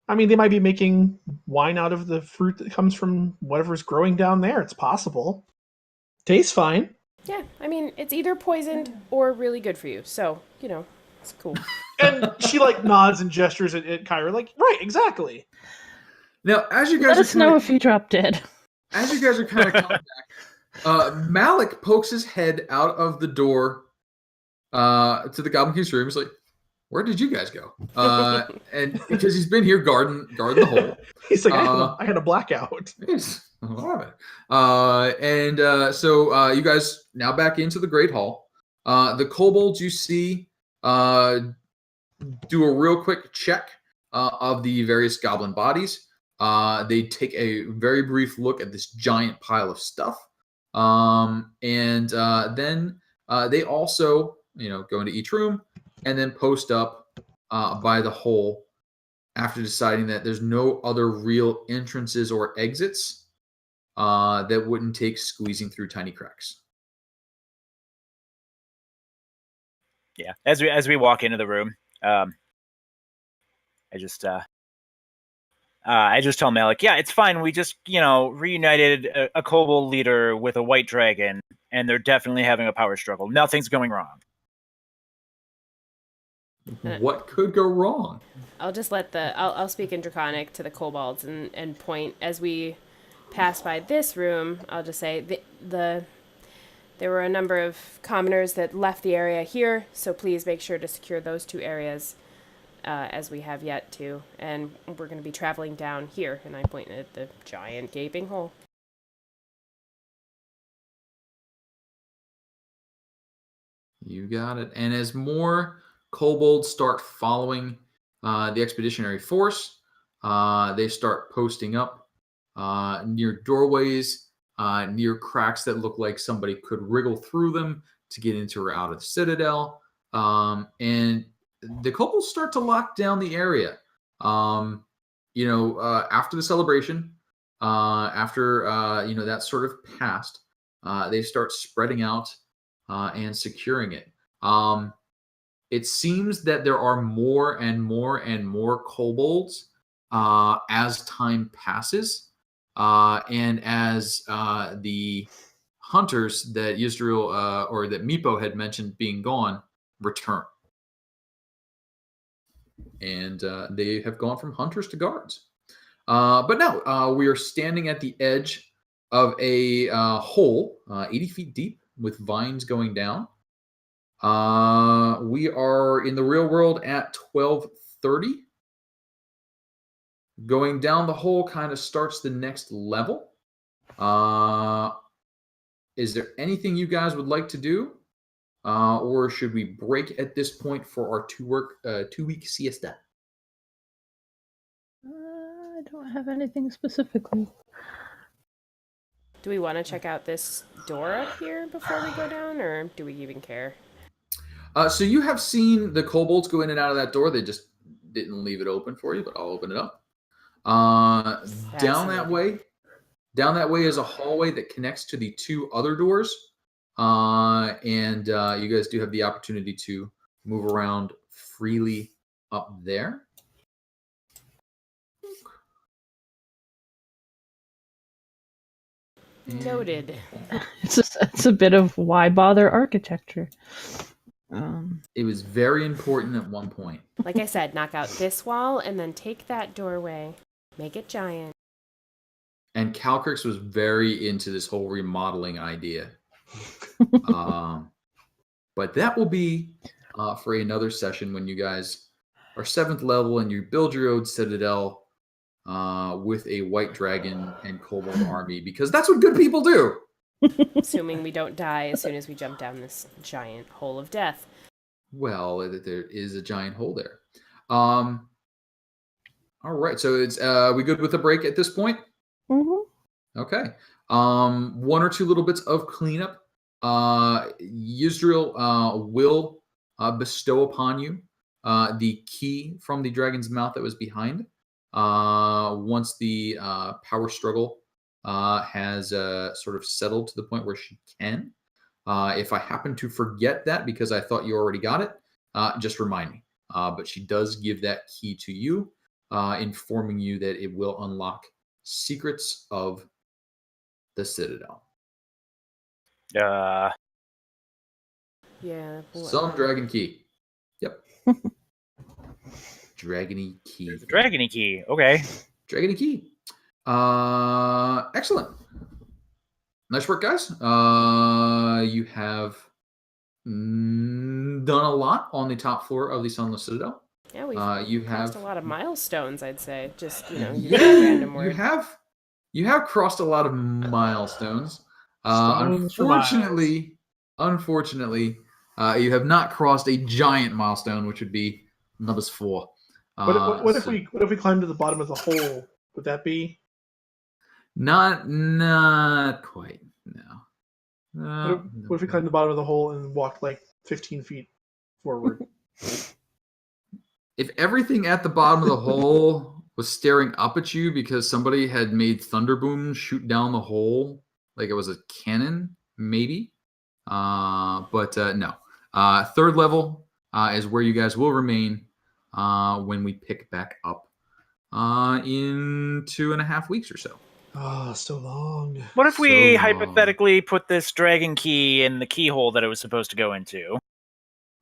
I mean, they might be making wine out of the fruit that comes from whatever's growing down there. It's possible. Tastes fine. Yeah, I mean, it's either poisoned or really good for you. So, it's cool. And she like nods and gestures at Kyra, like, right, exactly. Now, as you guys let us know if you drop dead. As you guys are kind of coming back, Malik pokes his head out of the door to the Goblin King's room. He's like, "Where did you guys go?" And because he's been here guarding the hole. He's like, "I had a blackout." So you guys now back into the Great Hall. The kobolds you see do a real quick check of the various goblin bodies. They take a very brief look at this giant pile of stuff. Then they also, go into each room and then post up by the hole after deciding that there's no other real entrances or exits that wouldn't take squeezing through tiny cracks. Yeah, as we walk into the room, I just tell Malik, yeah, it's fine. We just, reunited a kobold leader with a white dragon, and they're definitely having a power struggle. Nothing's going wrong. What could go wrong? I'll just I'll speak in Draconic to the kobolds and point as we pass by this room. I'll just say there were a number of commoners that left the area here, so please make sure to secure those two areas. as we have yet to. And we're going to be traveling down here. And I point at the giant gaping hole. You got it. And as more kobolds start following the expeditionary force, they start posting up near doorways, near cracks that look like somebody could wriggle through them to get into or out of the citadel. And the kobolds start to lock down the area. After the celebration, after that sort of passed, they start spreading out and securing it. It seems that there are more and more and more kobolds as time passes, and as the hunters that Yisrael or that Meepo had mentioned being gone return. And they have gone from hunters to guards. But now we are standing at the edge of a hole 80 feet deep with vines going down. We are in the real world at 12:30. Going down the hole kind of starts the next level. Is there anything you guys would like to do? Or should we break at this point for our 2-week siesta? I don't have anything specifically. Do we want to check out this door up here before we go down, or do we even care? So you have seen the kobolds go in and out of that door. They just didn't leave it open for you, but I'll open it up. Down that way is a hallway that connects to the 2 other doors. And you guys do have the opportunity to move around freely up there. Noted. It's a bit of why bother architecture. It was very important at one point. Like I said, knock out this wall and then take that doorway, make it giant. And Calcrix was very into this whole remodeling idea. But that will be for another session when you guys are 7th level and you build your own citadel with a white dragon and kobold army, because that's what good people do. Assuming we don't die as soon as we jump down this giant hole of death. Well, there is a giant hole there. All right, so it's we good with a break at this point? Mm-hmm. Okay. 1 or 2 little bits of cleanup. Yisrael will bestow upon you the key from the dragon's mouth that was behind. Once the power struggle has sort of settled to the point where she can. If I happen to forget that because I thought you already got it, just remind me. But she does give that key to you, informing you that it will unlock secrets of the Citadel. Yeah. Some dragon key. Yep. Dragony key. There's a dragony key. Okay. Dragony key. Excellent. Nice work, guys. You have done a lot on the top floor of the Sunless Citadel. Yeah, we've you crossed have a lot of milestones, I'd say. Just, using yeah, random words. you have crossed a lot of milestones. Unfortunately, you have not crossed a giant milestone, which would be number 4. What if we climb to the bottom of the hole? Would that be? Not quite. No. What if we climb to the bottom of the hole and walk like 15 feet forward? If everything at the bottom of the hole was staring up at you because somebody had made thunderboom shoot down the hole like it was a cannon, maybe. But no. 3rd level is where you guys will remain when we pick back up in 2.5 weeks or so. Oh, so long. What if we hypothetically put this dragon key in the keyhole that it was supposed to go into?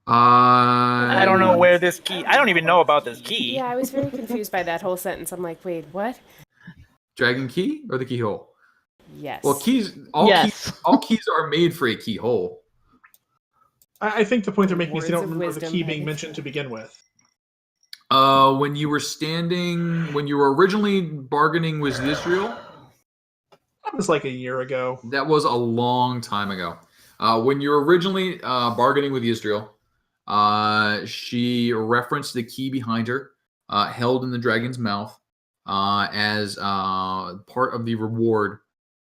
I don't know where this key... I don't even know about this key. Yeah, I was very confused by that whole sentence. I'm like, wait, what? Dragon key or the keyhole? Yes. Well, all keys are made for a keyhole. I think the point they're making is they don't Words of remember the wisdom, key being Megan. mentioned to begin with. When you were originally bargaining with Israel, That was like a year ago. that was a long time ago. When you were originally bargaining with Israel, she referenced the key behind her, held in the dragon's mouth, as part of the reward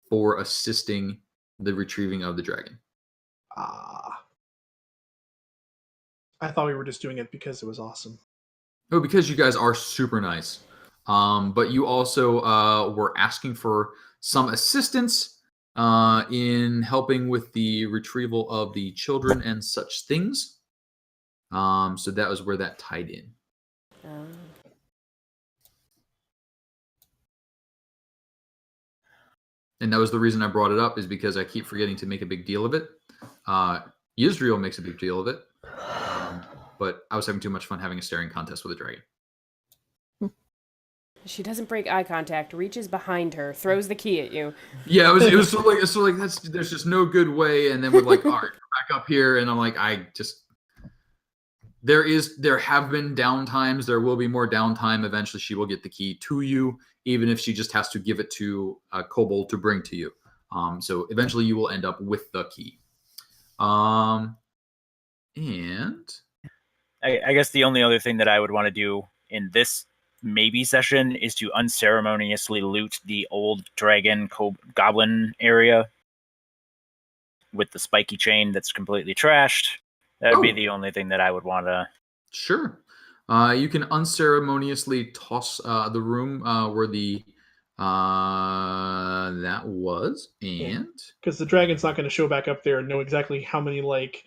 for assisting the retrieving of the dragon. Ah. I thought we were just doing it because it was awesome. Oh, because you guys are super nice. But you also were asking for some assistance in helping with the retrieval of the children and such things. So that was where that tied in. And that was the reason I brought it up, is because I keep forgetting to make a big deal of it. Israel makes a big deal of it. But I was having too much fun having a staring contest with a dragon. She doesn't break eye contact, reaches behind her, throws the key at you. Yeah, it was sort of like there's just no good way. And then we're like, all right, back up here. And I'm like, there have been downtimes. There will be more downtime. Eventually she will get the key to you, even if she just has to give it to a kobold to bring to you. So eventually you will end up with the key. And I guess the only other thing that I would want to do in this maybe session is to unceremoniously loot the old dragon goblin area with the spiky chain that's completely trashed. That would be the only thing that I would want to. Sure. You can unceremoniously toss the room where the that was, and because the dragon's not going to show back up there and know exactly how many like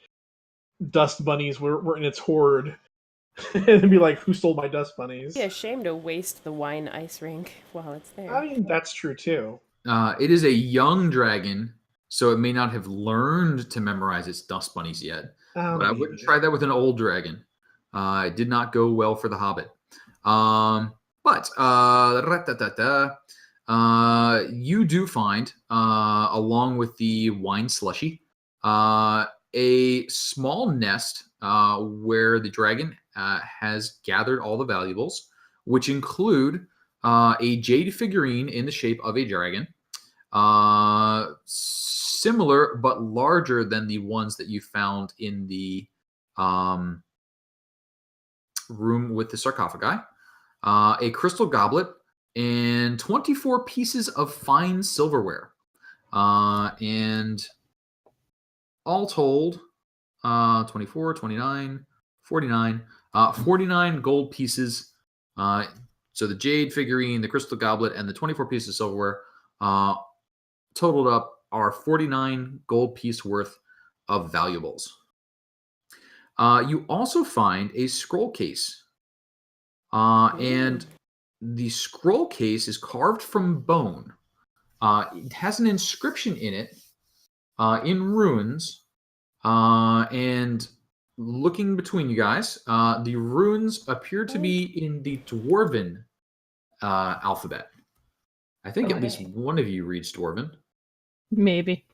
dust bunnies were in its hoard, and be like, "Who stole my dust bunnies?" Yeah, shame to waste the wine ice rink while it's there. I mean, that's true too. It is a young dragon, so it may not have learned to memorize its dust bunnies yet. But I wouldn't try that with an old dragon. It did not go well for the Hobbit. You do find, along with the wine slushy, a small nest where the dragon has gathered all the valuables, which include a jade figurine in the shape of a dragon, similar but larger than the ones that you found in the room with the sarcophagi, a crystal goblet, and 24 pieces of fine silverware. And all told, 24, 29, 49, 49 gold pieces. So the jade figurine, the crystal goblet, and the 24 pieces of silverware totaled up are 49 gold piece worth of valuables. You also find a scroll case. And the scroll case is carved from bone. It has an inscription in it in runes. And looking between you guys, the runes appear to be in the Dwarven alphabet. I think at least one of you reads Dwarven. Maybe.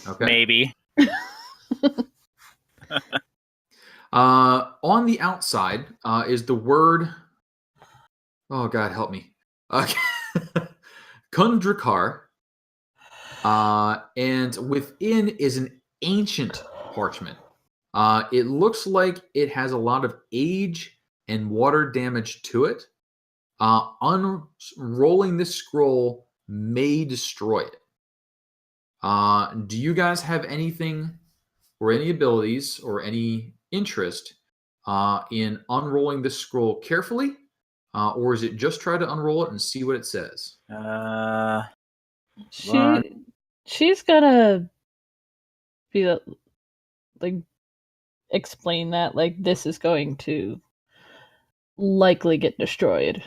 Okay. Maybe. On the outside is the word. Oh God, help me. Kundrakar. And within is an ancient parchment. It looks like it has a lot of age and water damage to it. Unrolling this scroll may destroy it. Do you guys have anything or any abilities or any interest in unrolling this scroll carefully? Or is it just try to unroll it and see what it says? She's gotta be like explain that like this is going to likely get destroyed.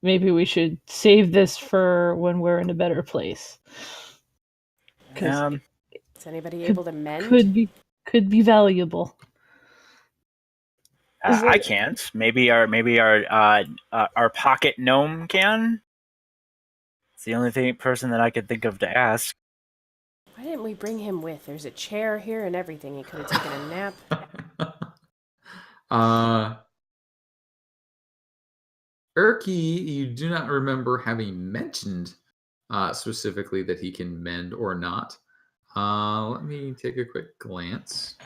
Maybe we should save this for when we're in a better place. Is anybody able to mend? Could be valuable. I can't. Maybe our pocket gnome can. It's the only person that I could think of to ask. Why didn't we bring him with? There's a chair here and everything. He could have taken a nap. Erky, you do not remember having mentioned specifically that he can mend or not. Let me take a quick glance.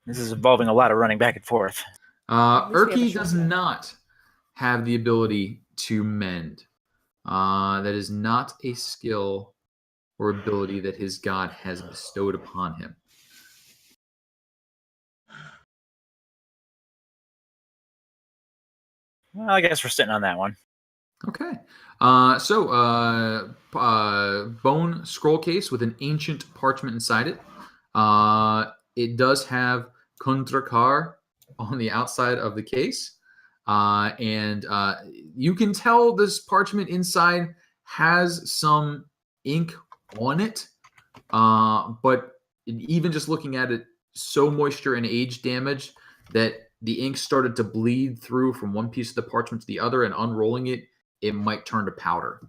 This is involving a lot of running back and forth. Erky does not have the ability to mend. That is not a skill or ability that his god has bestowed upon him. Well, I guess we're sitting on that one. Okay. Bone scroll case with an ancient parchment inside it. It does have Kundrakar on the outside of the case. And you can tell this parchment inside has some ink on it. But even just looking at it, so moisture and age damage that the ink started to bleed through from one piece of the parchment to the other, and unrolling it, it might turn to powder.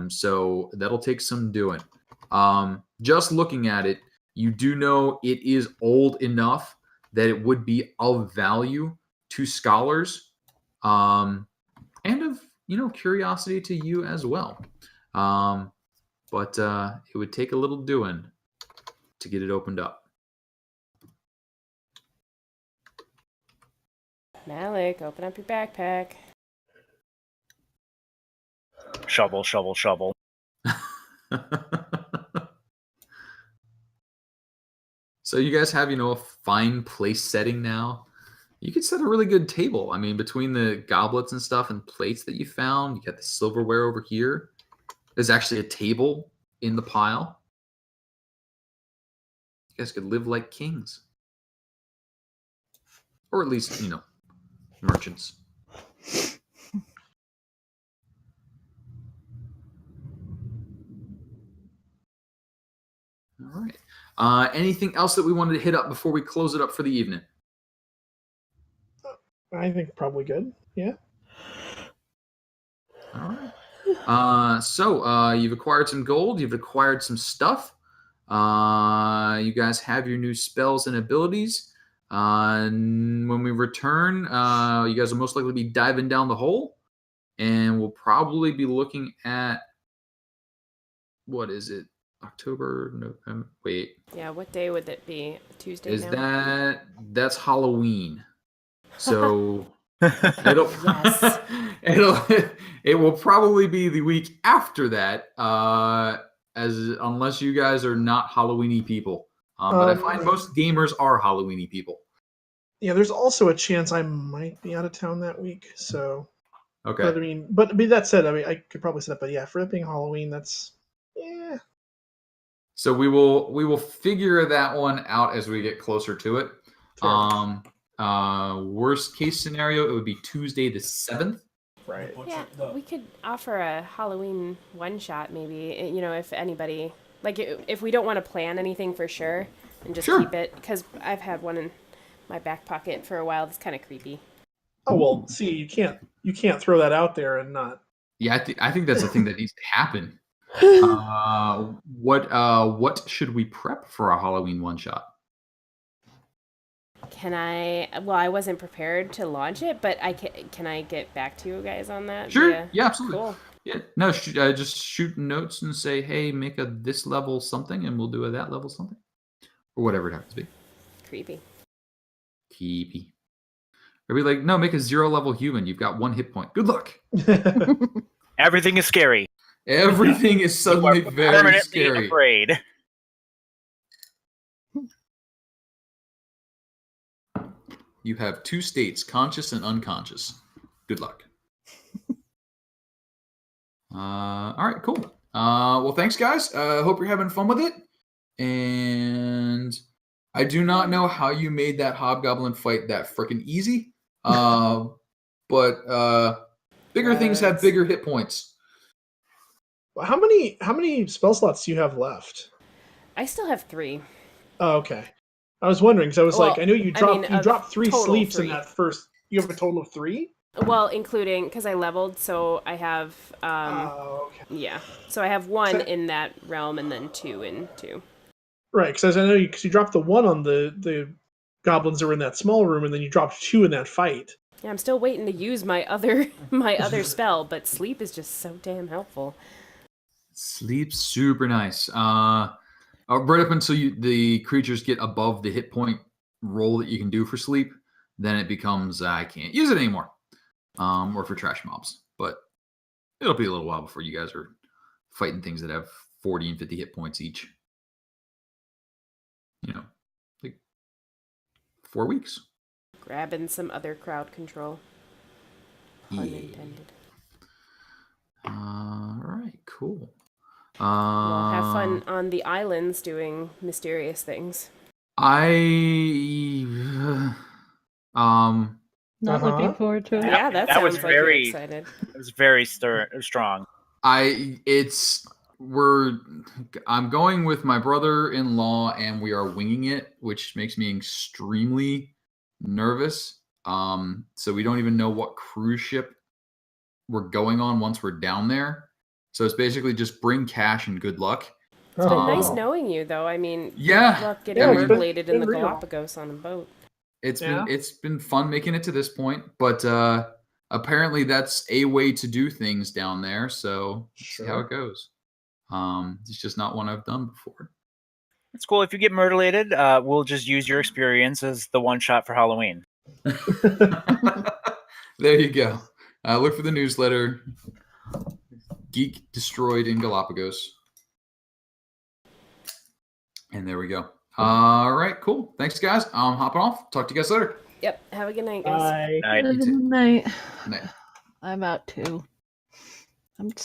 So that'll take some doing. Just looking at it, you do know it is old enough that it would be of value to scholars, and of curiosity to you as well. But it would take a little doing to get it opened up. Malik, open up your backpack. Shovel, shovel, shovel. So you guys have, a fine place setting now. You could set a really good table. I mean, between the goblets and stuff and plates that you found, you got the silverware over here. There's actually a table in the pile. You guys could live like kings. Or at least, merchants. All right. Anything else that we wanted to hit up before we close it up for the evening? I think probably good. Yeah. All right. So you've acquired some gold. You've acquired some stuff. You guys have your new spells and abilities. And when we return, you guys will most likely be diving down the hole. And we'll probably be looking at, what is it? October, November. Wait. Yeah, what day would that be? Tuesday now? That's Halloween. So it will probably be the week after that, unless you guys are not Halloweeny people. But I find most gamers are Halloweeny people. Yeah, there's also a chance I might be out of town that week. So Okay. But that said, I could probably set up. But yeah, for it being Halloween, that's yeah. So we will figure that one out as we get closer to it. Sure. Worst case scenario, it would be Tuesday the 7th. Right. Yeah, we could offer a Halloween one-shot maybe, if anybody, if we don't want to plan anything for sure and just keep it, because I've had one in my back pocket for a while that's kind of creepy. Oh, well, see, you can't throw that out there and not. Yeah, I think that's the thing that needs to happen. What should we prep for a Halloween one-shot? I wasn't prepared to launch it, but can I get back to you guys on that? Sure. Yeah, absolutely. Cool. Yeah. No, just shoot notes and say, hey, make a this level something, and we'll do a that level something. Or whatever it happens to be. Creepy. Or be like, no, make a 0 level human. You've got 1 hit point. Good luck. Everything is scary. Everything is suddenly very scary. Afraid. You have 2 states, conscious and unconscious. Good luck. All right, cool. Well, thanks, guys. Hope you're having fun with it. And I do not know how you made that hobgoblin fight that freaking easy. But bigger things have bigger hit points. How many spell slots do you have left? I still have 3. Oh, okay. I was wondering because I was I know you dropped 3 sleeps 3. in that first. You have a total of 3. Well, including because I leveled, so I have. Okay. Yeah, so I have 1 in that realm, and then 2 in 2. Right, because I know because you dropped the 1 on the goblins that were in that small room, and then you dropped 2 in that fight. Yeah, I'm still waiting to use my other spell, but sleep is just so damn helpful. Sleep's super nice. Right up until the creatures get above the hit point roll that you can do for sleep, then it becomes I can't use it anymore. Or for trash mobs. But it'll be a little while before you guys are fighting things that have 40 and 50 hit points each. Like 4 weeks. Grabbing some other crowd control. Pun intended. All right, cool. Well, have fun on the islands doing mysterious things. Not looking forward to it. Yeah, that was sounds like you're very excited. It was very strong. I'm going with my brother-in-law and we are winging it, which makes me extremely nervous. So we don't even know what cruise ship we're going on once we're down there. So it's basically just bring cash and good luck. It's been nice knowing you, though. I mean, yeah, good luck getting mutilated in the Galapagos on a boat. It's been fun making it to this point, but apparently that's a way to do things down there. So see how it goes. It's just not one I've done before. It's cool. If you get mutilated, we'll just use your experience as the one shot for Halloween. There you go. Look for the newsletter. Geek destroyed in Galapagos. And there we go. All right, cool. Thanks, guys. I'm hopping off. Talk to you guys later. Yep. Have a good night, guys. Bye. You too. Night. Night. I'm out too. I'm sleeping.